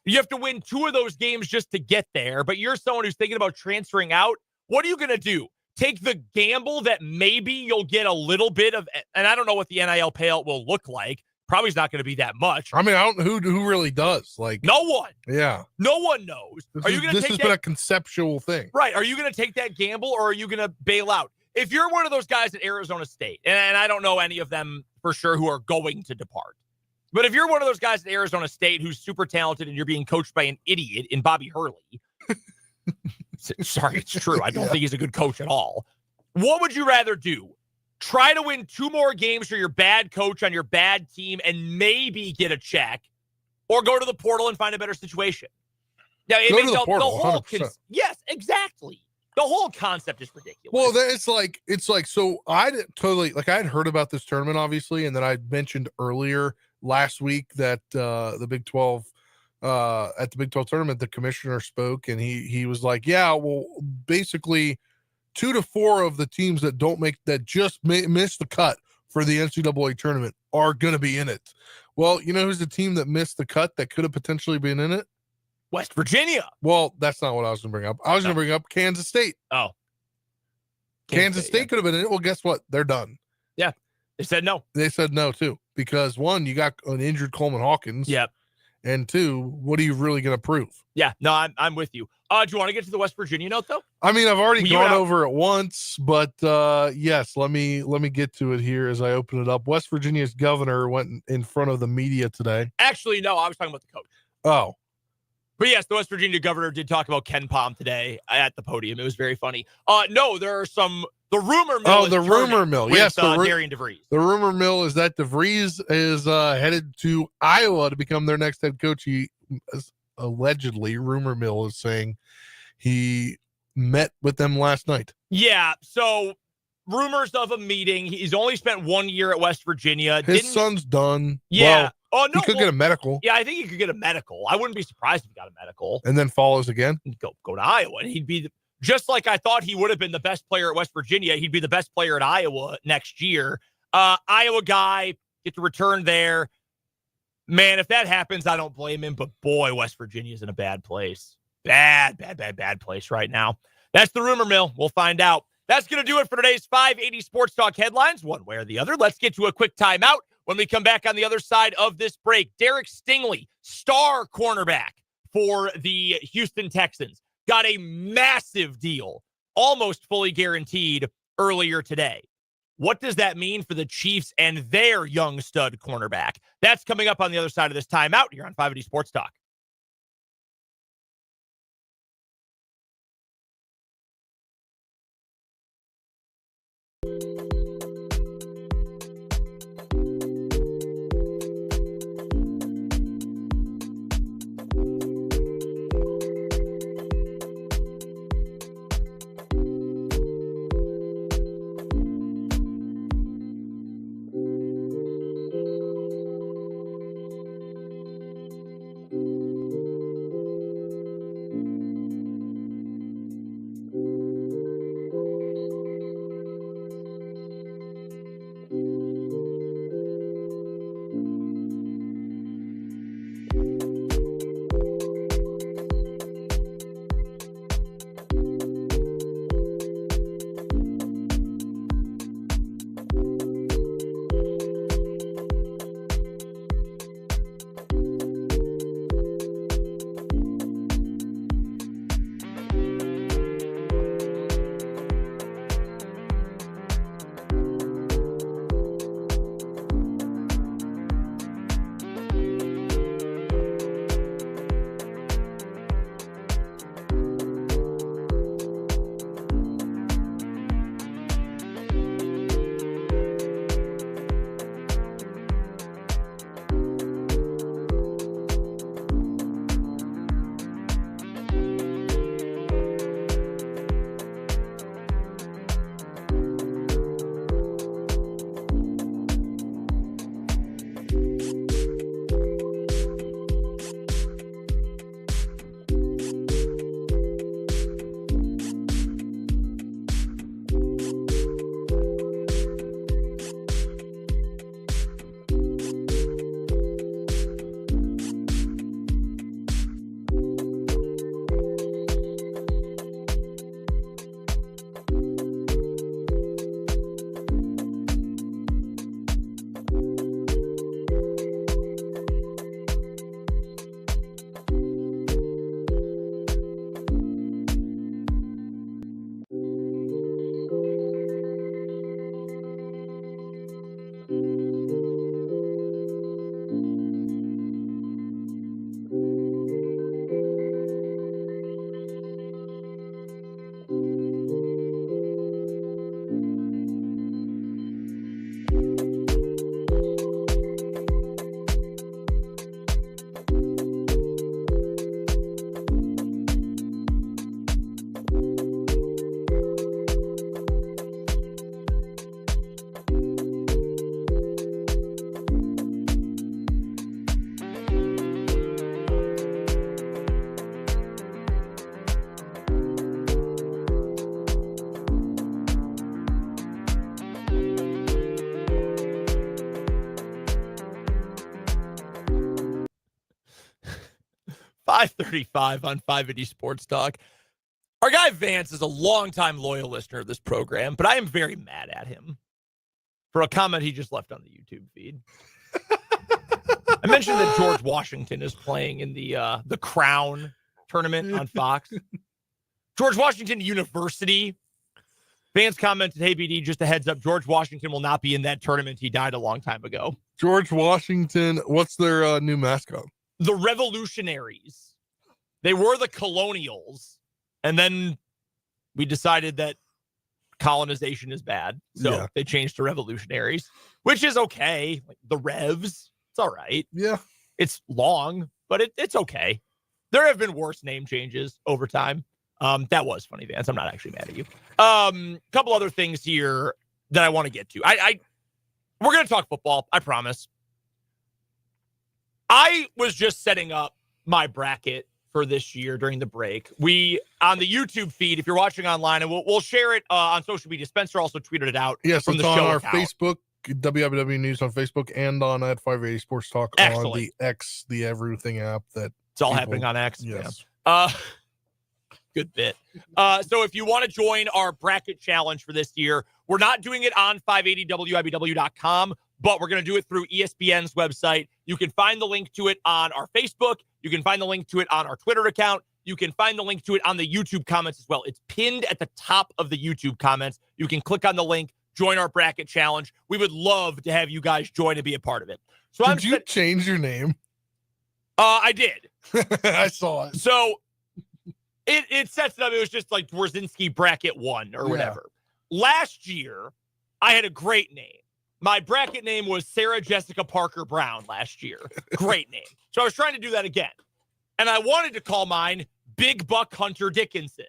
You have to win 2 of those games just to get there, but you're someone who's thinking about transferring out. What are you going to do? Take the gamble that maybe you'll get a little bit of, and I don't know what the NIL payout will look like. Probably not going to be that much. I mean, I don't who really does. Like, no one. Yeah. No one knows. Are you going to This take has that? been a conceptual thing. Right. Are you going to take that gamble, or are you going to bail out? If you're one of those guys at Arizona State, and I don't know any of them for sure who are going to depart, but if you're one of those guys at Arizona State who's super talented and you're being coached by an idiot in Bobby Hurley, sorry, it's true. I don't think he's a good coach at all. What would you rather do? Try to win 2 more games for your bad coach on your bad team and maybe get a check, or go to the portal and find a better situation? Yeah, it Go makes to the portal, the whole 100%. yes, exactly. The whole concept is ridiculous. Well, it's like so I totally, like, I had heard about this tournament, obviously, and then I mentioned earlier last week that the Big 12 at the Big 12 tournament, the commissioner spoke, and he was like, yeah, well, basically 2 to 4 of the teams that don't make that just miss the cut for the NCAA tournament are going to be in it. Well, you know who's the team that missed the cut that could have potentially been in it? West Virginia. Well, that's not what I was going to bring up. I was going to bring up Kansas State. Oh. Kansas State could have been in it. Well, guess what? They're done. Yeah. They said no. They said no, too, because 1, you got an injured Coleman Hawkins. Yep. And 2, what are you really going to prove? Yeah. No, I'm with you. Do you want to get to the West Virginia note, though? I mean, I've already gone over it once, but yes, let me get to it here as I open it up. West Virginia's governor went in front of the media today. Actually, no, I was talking about the coach. Oh. But yes, the West Virginia governor did talk about Ken Pom today at the podium. It was very funny. No, there are the rumor mill. Oh, the rumor mill. Yes, Darian DeVries. The rumor mill is that DeVries is headed to Iowa to become their next head coach. He allegedly, rumor mill is saying he met with them last night. Yeah, so rumors of a meeting. He's only spent 1 year at West Virginia. His son's done. Yeah. Well, oh, no. He could get a medical. Yeah, I think he could get a medical. I wouldn't be surprised if he got a medical. And then follows again. Go to Iowa. And he'd be just like I thought he would have been the best player at West Virginia. He'd be the best player at Iowa next year. Iowa guy, get to return there. Man, if that happens, I don't blame him. But boy, West Virginia's in a bad place. Bad place right now. That's the rumor mill. We'll find out. That's going to do it for today's 580 Sports Talk headlines, one way or the other. Let's get to a quick timeout. When we come back on the other side of this break, Derek Stingley, star cornerback for the Houston Texans, got a massive deal, almost fully guaranteed earlier today. What does that mean for the Chiefs and their young stud cornerback? That's coming up on the other side of this timeout here on 580 Sports Talk. .535 on 580 Sports Talk. Our guy Vance is a longtime loyal listener of this program, but I am very mad at him for a comment he just left on the YouTube feed. I mentioned that George Washington is playing in the Crown tournament on Fox. George Washington University. Vance commented, "Hey, BD, just a heads up, George Washington will not be in that tournament. He died a long time ago." George Washington, what's their new mascot? The Revolutionaries. They were the Colonials. And then we decided that colonization is bad. So they changed to Revolutionaries, which is okay. Like the Revs, it's all right. Yeah. It's long, but it's okay. There have been worse name changes over time. That was funny, Vance. I'm not actually mad at you. Couple other things here that I want to get to. We're going to talk football, I promise. I was just setting up my bracket for this year during the break. We, on the YouTube feed, if you're watching online, and we'll share it on social media. Spencer also tweeted it out. Yes, from it's the on show our account. Facebook, WWW News on Facebook, and on at 580 Sports Talk on the X, the everything app. That it's all happening on X. Yes. Yeah. Good bit. So if you want to join our bracket challenge for this year, we're not doing it on 580wibw.com, but we're going to do it through ESPN's website. You can find the link to it on our Facebook. You can find the link to it on our Twitter account. You can find the link to it on the YouTube comments as well. It's pinned at the top of the YouTube comments. You can click on the link, join our bracket challenge. We would love to have you guys join and be a part of it. So Did you change your name? I did. I saw it. So it sets it up. It was just like Dworzinski bracket 1 or whatever. Last year, I had a great name. My bracket name was Sarah Jessica Parker Brown last year. Great name. So I was trying to do that again. And I wanted to call mine Big Buck Hunter Dickinson.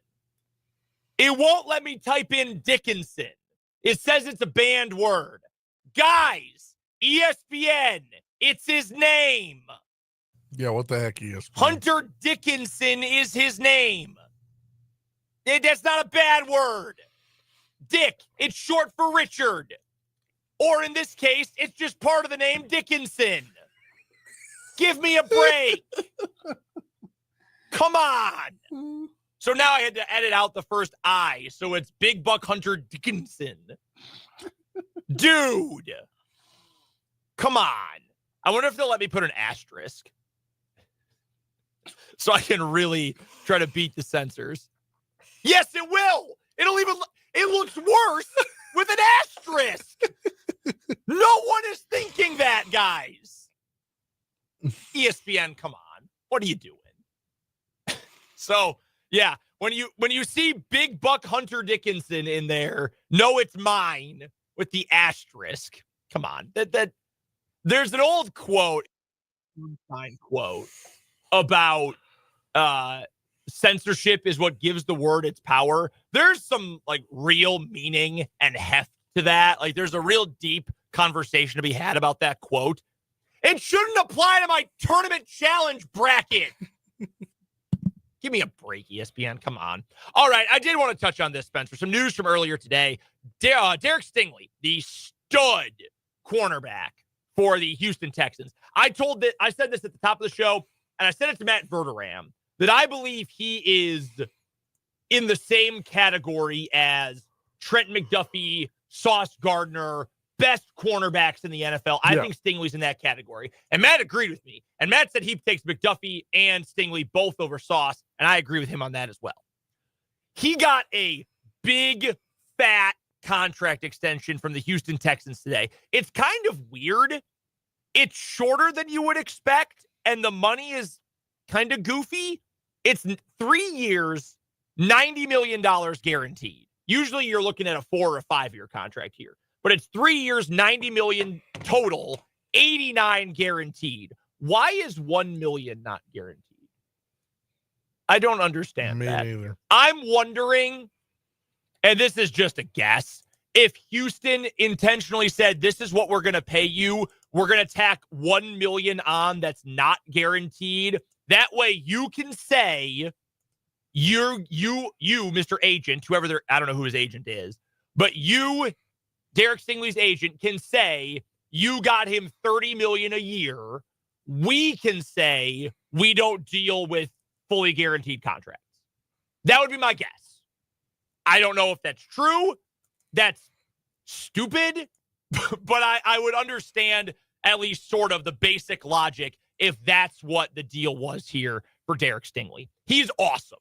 It won't let me type in Dickinson. It says it's a banned word. Guys, ESPN, it's his name. Yeah, what the heck, ESPN? Hunter Dickinson is his name. That's not a bad word. Dick, it's short for Richard. Or in this case, it's just part of the name Dickinson. Give me a break. Come on. So now I had to edit out the first I. So it's Big Buck Hunter Dickinson. Dude. Come on. I wonder if they'll let me put an asterisk so I can really try to beat the censors. Yes, it will. It looks worse with an asterisk. No one is thinking that, guys. ESPN, come on. What are you doing? So, yeah, when you see Big Buck Hunter Dickinson in there, know it's mine with the asterisk. Come on. That there's an old quote about censorship is what gives the word its power. There's some like real meaning and heft to that. Like there's a real deep conversation to be had about that quote. It shouldn't apply to my tournament challenge bracket. Give me a break, ESPN. Come on. All right. I did want to touch on this, Spencer. Some news from earlier today. Derek Stingley, the stud cornerback for the Houston Texans. I said this at the top of the show, and I said it to Matt Verderame, that I believe he is in the same category as Trent McDuffie, Sauce Gardner, best cornerbacks in the NFL. I think Stingley's in that category. And Matt agreed with me. And Matt said he takes McDuffie and Stingley both over Sauce, and I agree with him on that as well. He got a big, fat contract extension from the Houston Texans today. It's kind of weird. It's shorter than you would expect, and the money is kind of goofy. It's 3 years, $90 million guaranteed. Usually you're looking at a 4 or 5 year contract here, but it's 3 years, $90 million total, 89 guaranteed. Why is $1 million not guaranteed? I don't understand that. Me neither. I'm wondering, and this is just a guess, if Houston intentionally said, this is what we're going to pay you, we're going to tack $1 million on that's not guaranteed. That way you can say, you, Mr. Agent, whoever I don't know who his agent is, but you, Derek Stingley's agent, can say you got him $30 million a year. We can say we don't deal with fully guaranteed contracts. That would be my guess. I don't know if that's true. That's stupid, but I would understand at least sort of the basic logic if that's what the deal was here for Derek Stingley. He's awesome.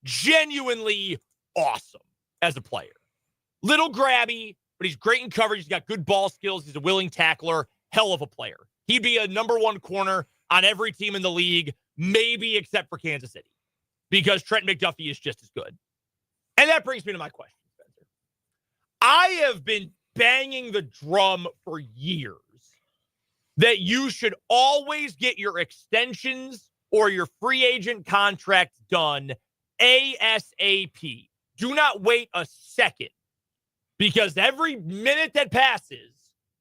Genuinely awesome as a player. Little grabby, but he's great in coverage. He's got good ball skills. He's a willing tackler. Hell of a player. He'd be a number one corner on every team in the league, maybe except for Kansas City, because Trent McDuffie is just as good. And that brings me to my question, Spencer. I have been banging the drum for years that you should always get your extensions or your free agent contracts done ASAP. Do not wait a second, because every minute that passes,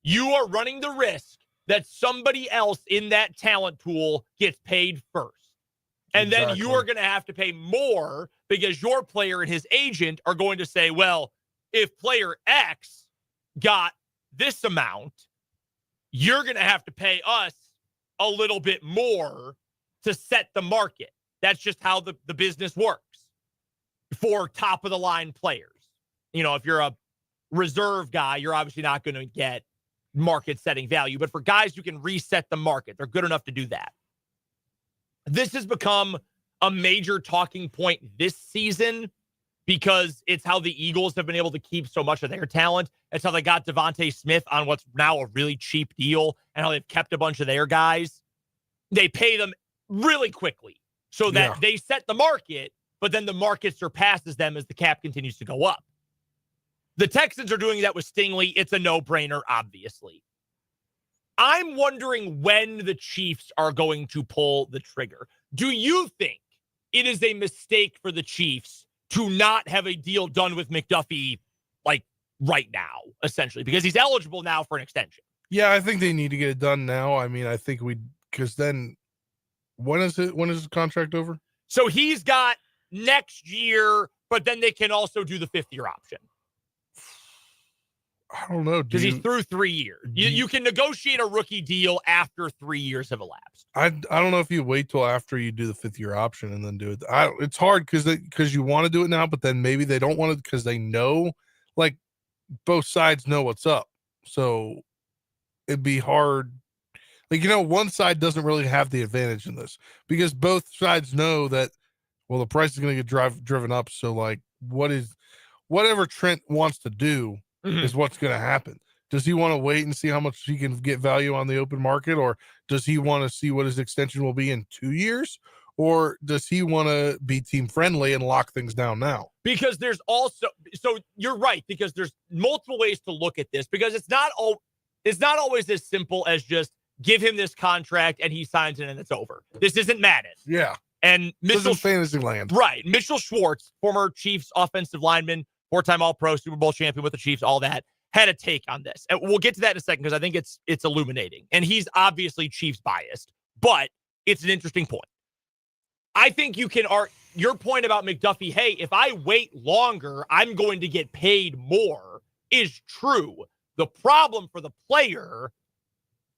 you are running the risk that somebody else in that talent pool gets paid first. And then you are going to have to pay more because your player and his agent are going to say, well, if player X got this amount, you're going to have to pay us a little bit more to set the market. That's just how the business works. for top of the line players. If you're a reserve guy, you're obviously not going to get market setting value. But for guys who can reset the market, they're good enough to do that. This has become a major talking point this season because it's how the Eagles have been able to keep so much of their talent. It's how they got Devontae Smith on what's now a really cheap deal and how they've kept a bunch of their guys. They pay them really quickly so that they set the market, but then the market surpasses them as the cap continues to go up. The Texans are doing that with Stingley. It's a no-brainer, obviously. I'm wondering when the Chiefs are going to pull the trigger. Do you think it is a mistake for the Chiefs to not have a deal done with McDuffie like right now, essentially, because he's eligible now for an extension? Yeah, I think they need to get it done now. I mean, I think because then when is his contract over? So he's got next year, but then they can also do the 5th-year option. I don't know. Because he's through 3 years. You can negotiate a rookie deal after 3 years have elapsed. I don't know if you wait till after you do the 5th-year option and then do it. It's hard because you want to do it now, but then maybe they don't want it because they know, like, both sides know what's up. So it'd be hard. Like, one side doesn't really have the advantage in this because both sides know that, well, the price is going to get driven up. So, like, whatever Trent wants to do is what's going to happen. Does he want to wait and see how much he can get value on the open market, or does he want to see what his extension will be in 2 years, or does he want to be team friendly and lock things down now? Because there's also, so you're right, because there's multiple ways to look at this, because it's not always as simple as just give him this contract and he signs it and it's over. This isn't Madden. Yeah. And This is fantasy land. Right. Mitchell Schwartz, former Chiefs offensive lineman, 4-time All-Pro, Super Bowl champion with the Chiefs, all that, had a take on this. And we'll get to that in a second because I think it's illuminating. And he's obviously Chiefs biased, but it's an interesting point. I think you can your point about McDuffie, hey, if I wait longer, I'm going to get paid more, is true. The problem for the player,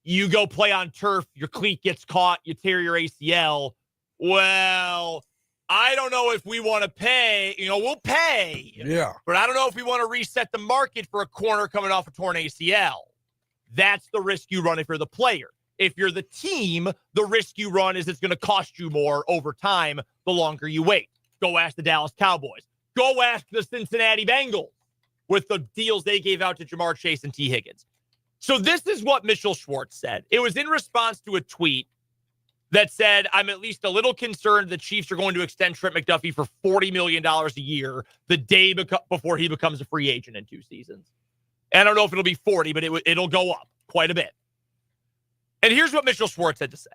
you go play on turf, your cleat gets caught, you tear your ACL. Well, I don't know if we want to pay. We'll pay. Yeah. But I don't know if we want to reset the market for a corner coming off a torn ACL. That's the risk you run if you're the player. If you're the team, the risk you run is it's going to cost you more over time the longer you wait. Go ask the Dallas Cowboys. Go ask the Cincinnati Bengals with the deals they gave out to Jamar Chase and T. Higgins. So this is what Mitchell Schwartz said. It was in response to a tweet that said, I'm at least a little concerned the Chiefs are going to extend Trent McDuffie for $40 million a year the day before he becomes a free agent in 2 seasons. And I don't know if it'll be 40, but it'll go up quite a bit. And here's what Mitchell Schwartz had to say.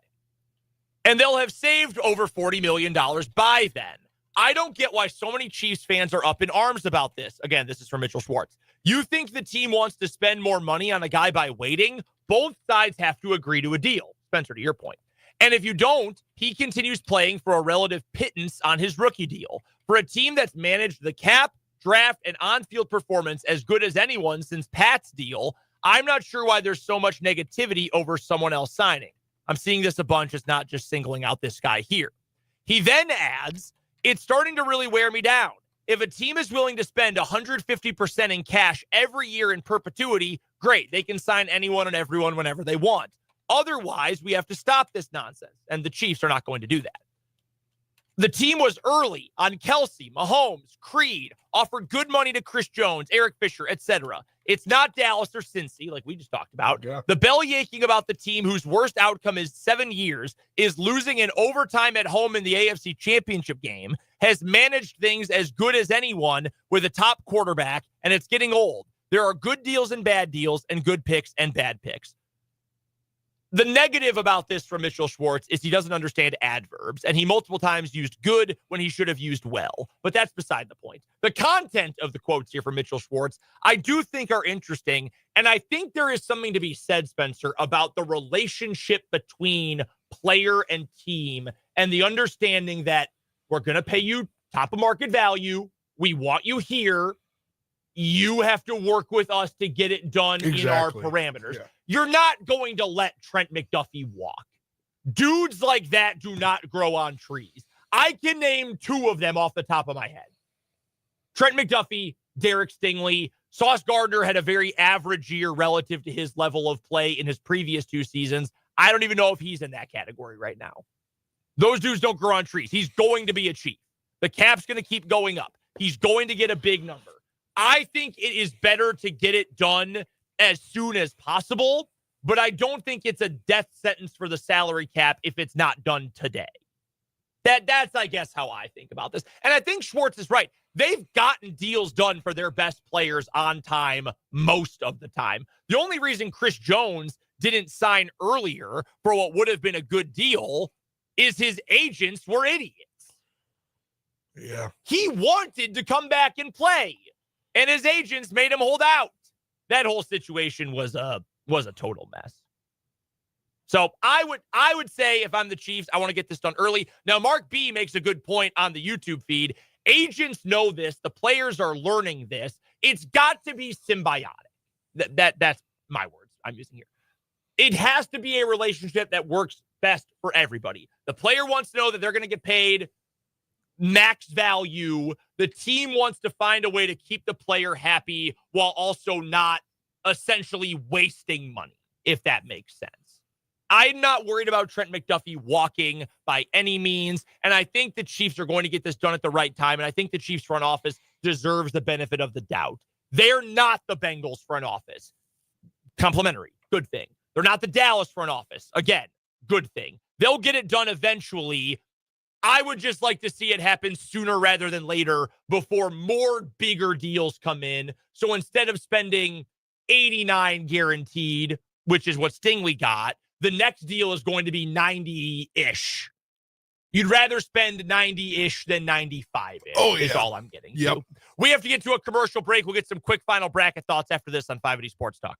And they'll have saved over $40 million by then. I don't get why so many Chiefs fans are up in arms about this. Again, this is from Mitchell Schwartz. You think the team wants to spend more money on a guy by waiting? Both sides have to agree to a deal. Spencer, to your point. And if you don't, he continues playing for a relative pittance on his rookie deal. For a team that's managed the cap, draft, and on-field performance as good as anyone since Pat's deal, I'm not sure why there's so much negativity over someone else signing. I'm seeing this a bunch. It's not just singling out this guy here. He then adds, it's starting to really wear me down. If a team is willing to spend 150% in cash every year in perpetuity, great. They can sign anyone and everyone whenever they want. Otherwise, we have to stop this nonsense, and the Chiefs are not going to do that. The team was early on Kelsey, Mahomes, Creed, offered good money to Chris Jones, Eric Fisher, etc. It's not Dallas or Cincy, like we just talked about. Yeah. The belly aching about the team whose worst outcome is 7 years, is losing in overtime at home in the AFC Championship game, has managed things as good as anyone with a top quarterback, and it's getting old. There are good deals and bad deals, and good picks and bad picks. The negative about this from Mitchell Schwartz is he doesn't understand adverbs, and he multiple times used good when he should have used well, but that's beside the point. The content of the quotes here from Mitchell Schwartz, I do think are interesting, and I think there is something to be said, Spencer, about the relationship between player and team and the understanding that we're going to pay you top of market value. We want you here. You have to work with us to get it done in our parameters. Yeah. You're not going to let Trent McDuffie walk. Dudes like that do not grow on trees. I can name 2 of them off the top of my head. Trent McDuffie, Derek Stingley. Sauce Gardner had a very average year relative to his level of play in his previous 2 seasons. I don't even know if he's in that category right now. Those dudes don't grow on trees. He's going to be a Chief. The cap's going to keep going up. He's going to get a big number. I think it is better to get it done as soon as possible, but I don't think it's a death sentence for the salary cap if it's not done today. That's, I guess, how I think about this. And I think Schwartz is right. They've gotten deals done for their best players on time most of the time. The only reason Chris Jones didn't sign earlier for what would have been a good deal is his agents were idiots. Yeah. He wanted to come back and play, and his agents made him hold out. That whole situation was a total mess. So I would say if I'm the Chiefs, I want to get this done early. Now, Mark B makes a good point on the YouTube feed. Agents know this. The players are learning this. It's got to be symbiotic. That's my words I'm using here. It has to be a relationship that works best for everybody. The player wants to know that they're going to get paid max value. The team wants to find a way to keep the player happy while also not essentially wasting money, if that makes sense. I'm not worried about Trent McDuffie walking by any means, and I think the Chiefs are going to get this done at the right time, and I think the Chiefs front office deserves the benefit of the doubt. They're not the Bengals front office. Complimentary. Good thing. They're not the Dallas front office. Again, good thing. They'll get it done eventually. I would just like to see it happen sooner rather than later before more bigger deals come in. So instead of spending 89 guaranteed, which is what Stingley got, the next deal is going to be 90-ish. You'd rather spend 90-ish than 95-ish. Oh, yeah. Is all I'm getting Yep. to. We have to get to a commercial break. We'll get some quick final bracket thoughts after this on 580 Sports Talk.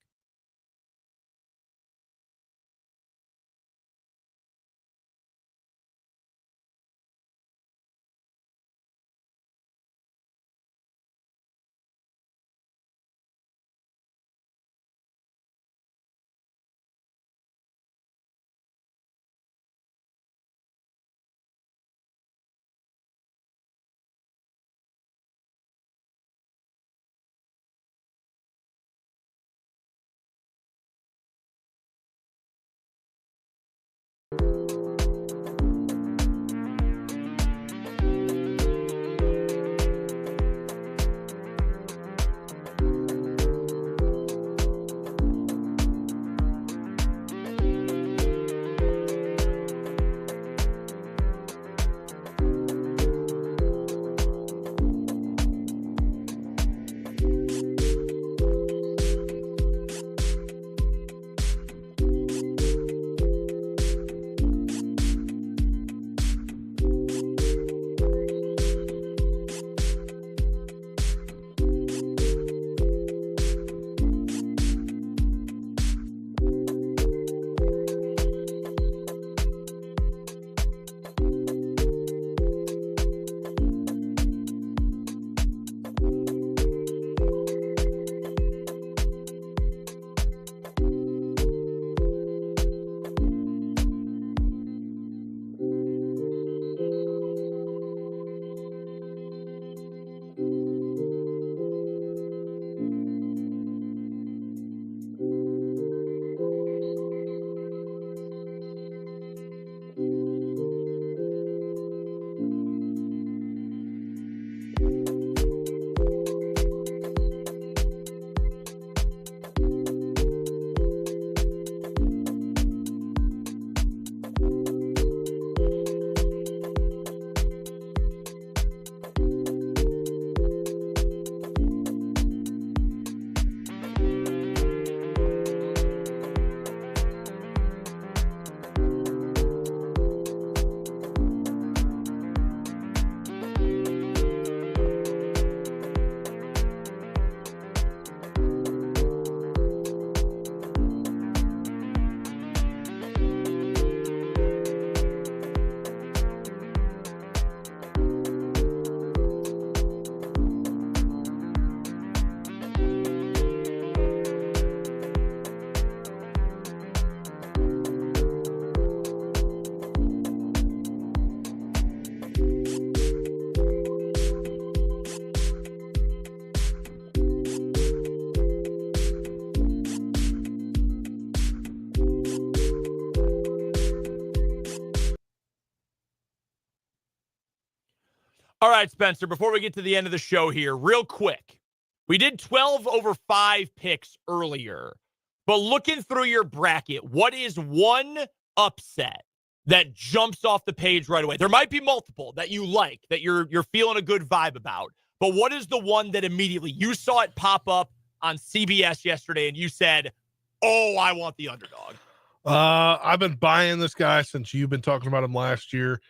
All right, Spencer, before we get to the end of the show here, real quick, we did 12 over 5 picks earlier, but looking through your bracket, what is one upset that jumps off the page right away? There might be multiple that you like, that you're feeling a good vibe about, but what is the one that immediately you saw it pop up on CBS yesterday and you said, oh, I want the underdog? I've been buying this guy since you've been talking about him last year.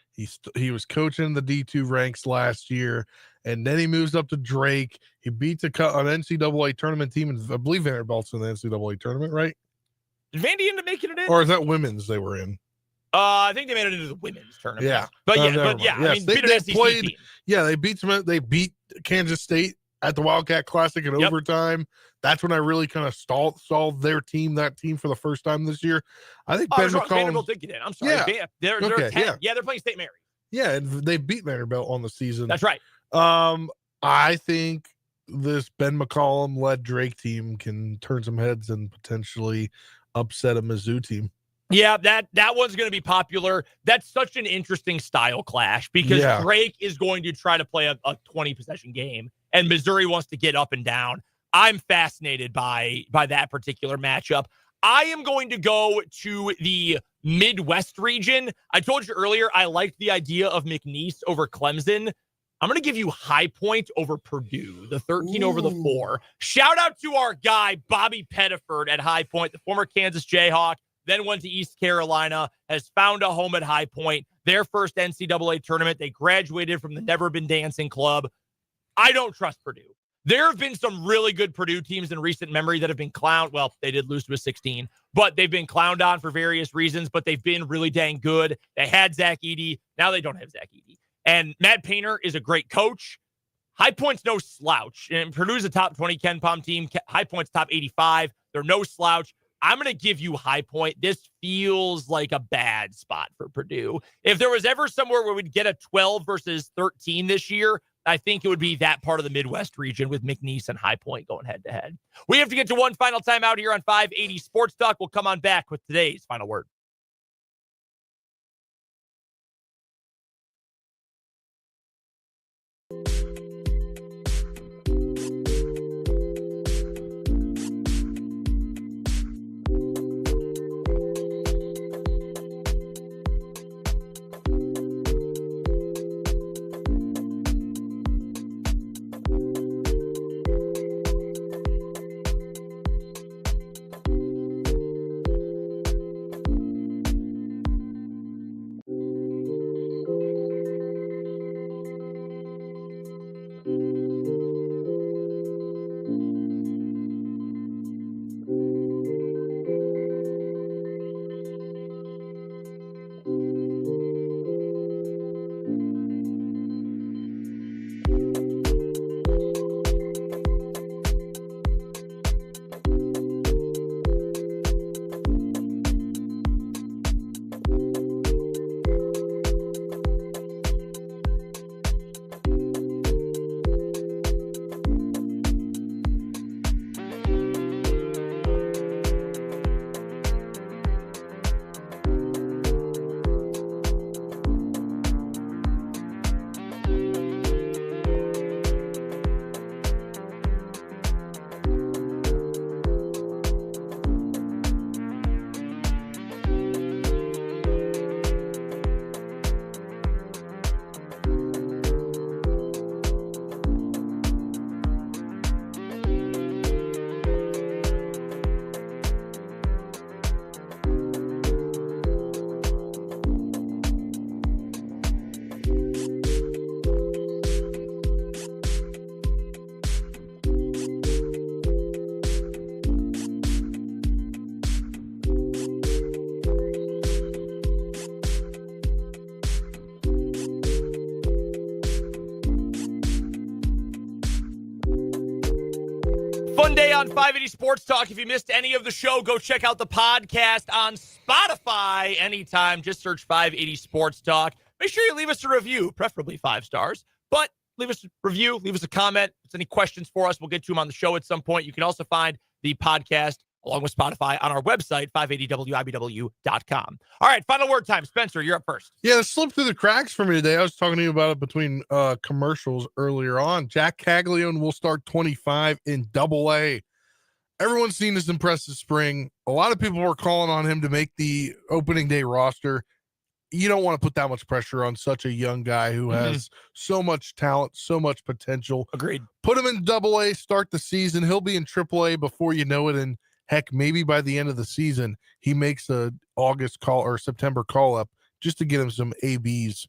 He was coaching the D2 ranks last year, and then he moves up to Drake. He beats an NCAA tournament team, and I believe Vanderbilt's in the NCAA tournament, right? Did Vandy end up making it in? Or is that women's they were in? I think they made it into the women's tournament. Yeah, but yes. I mean, beat an SEC team. Yeah, they beat Kansas State at the Wildcat Classic in overtime. That's when I really kind of stalled that team for the first time this year. I think Vanderbilt did get in. I'm sorry. Yeah. They're 10. Yeah, they're playing State Mary. Yeah, and they beat Vanderbilt on the season. That's right. I think this Ben McCollum-led Drake team can turn some heads and potentially upset a Mizzou team. Yeah, that one's going to be popular. That's such an interesting style clash because Drake is going to try to play a 20-possession game, and Missouri wants to get up and down. I'm fascinated by that particular matchup. I am going to go to the Midwest region. I told you earlier I liked the idea of McNeese over Clemson. I'm going to give you High Point over Purdue, the 13 over the 4. Shout out to our guy, Bobby Pettiford at High Point, the former Kansas Jayhawk, then went to East Carolina, has found a home at High Point, their first NCAA tournament. They graduated from the Never Been Dancing Club. I don't trust Purdue. There have been some really good Purdue teams in recent memory that have been clowned. Well, they did lose to a 16, but they've been clowned on for various reasons, but they've been really dang good. They had Zach Edey. Now they don't have Zach Edey. And Matt Painter is a great coach. High Point's no slouch. And Purdue's a top 20 Ken Pom team. High Point's top 85. They're no slouch. I'm going to give you High Point. This feels like a bad spot for Purdue. If there was ever somewhere where we'd get a 12 versus 13 this year, I think it would be that part of the Midwest region with McNeese and High Point going head-to-head. We have to get to one final time out here on 580 Sports Talk. We'll come on back with today's final word. Fun day on 580 Sports Talk. If you missed any of the show, go check out the podcast on Spotify anytime. Just search 580 Sports Talk. Make sure you leave us a review, preferably 5 stars. But leave us a review, leave us a comment. If there's any questions for us, we'll get to them on the show at some point. You can also find the podcast along with Spotify on our website, 580wibw.com. All right, final word time. Spencer, you're up first. Yeah, it slipped through the cracks for me today. I was talking to you about it between commercials earlier on. Jack Caglione will start 25 in Double-A. Everyone's seen his impressive spring. A lot of people were calling on him to make the opening day roster. You don't want to put that much pressure on such a young guy who has so much talent, so much potential. Agreed. Put him in Double-A, start the season. He'll be in Triple-A before you know it. And heck, maybe by the end of the season, he makes a August call or September call up just to get him some ABs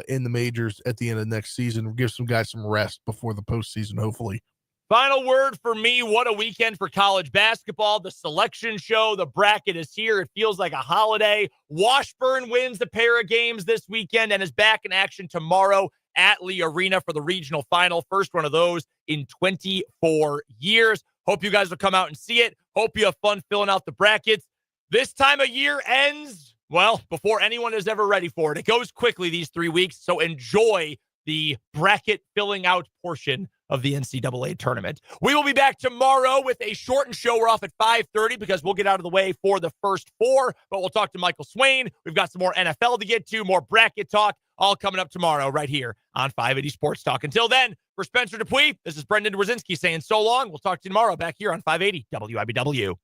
in the majors at the end of next season. Give some guys some rest before the postseason, hopefully. Final word for me. What a weekend for college basketball. The selection show, the bracket is here. It feels like a holiday. Washburn wins the pair of games this weekend and is back in action tomorrow at Lee Arena for the regional final. First one of those in 24 years. Hope you guys will come out and see it. Hope you have fun filling out the brackets. This time of year ends, well, before anyone is ever ready for it. It goes quickly these 3 weeks, so enjoy the bracket filling out portion of the NCAA tournament. We will be back tomorrow with a shortened show. We're off at 5:30 because we'll get out of the way for the first four, but we'll talk to Michael Swain. We've got some more NFL to get to, more bracket talk, all coming up tomorrow right here on 580 Sports Talk. Until then, for Spencer Dupuis, this is Brendan Dworzinski saying so long. We'll talk to you tomorrow back here on 580 WIBW.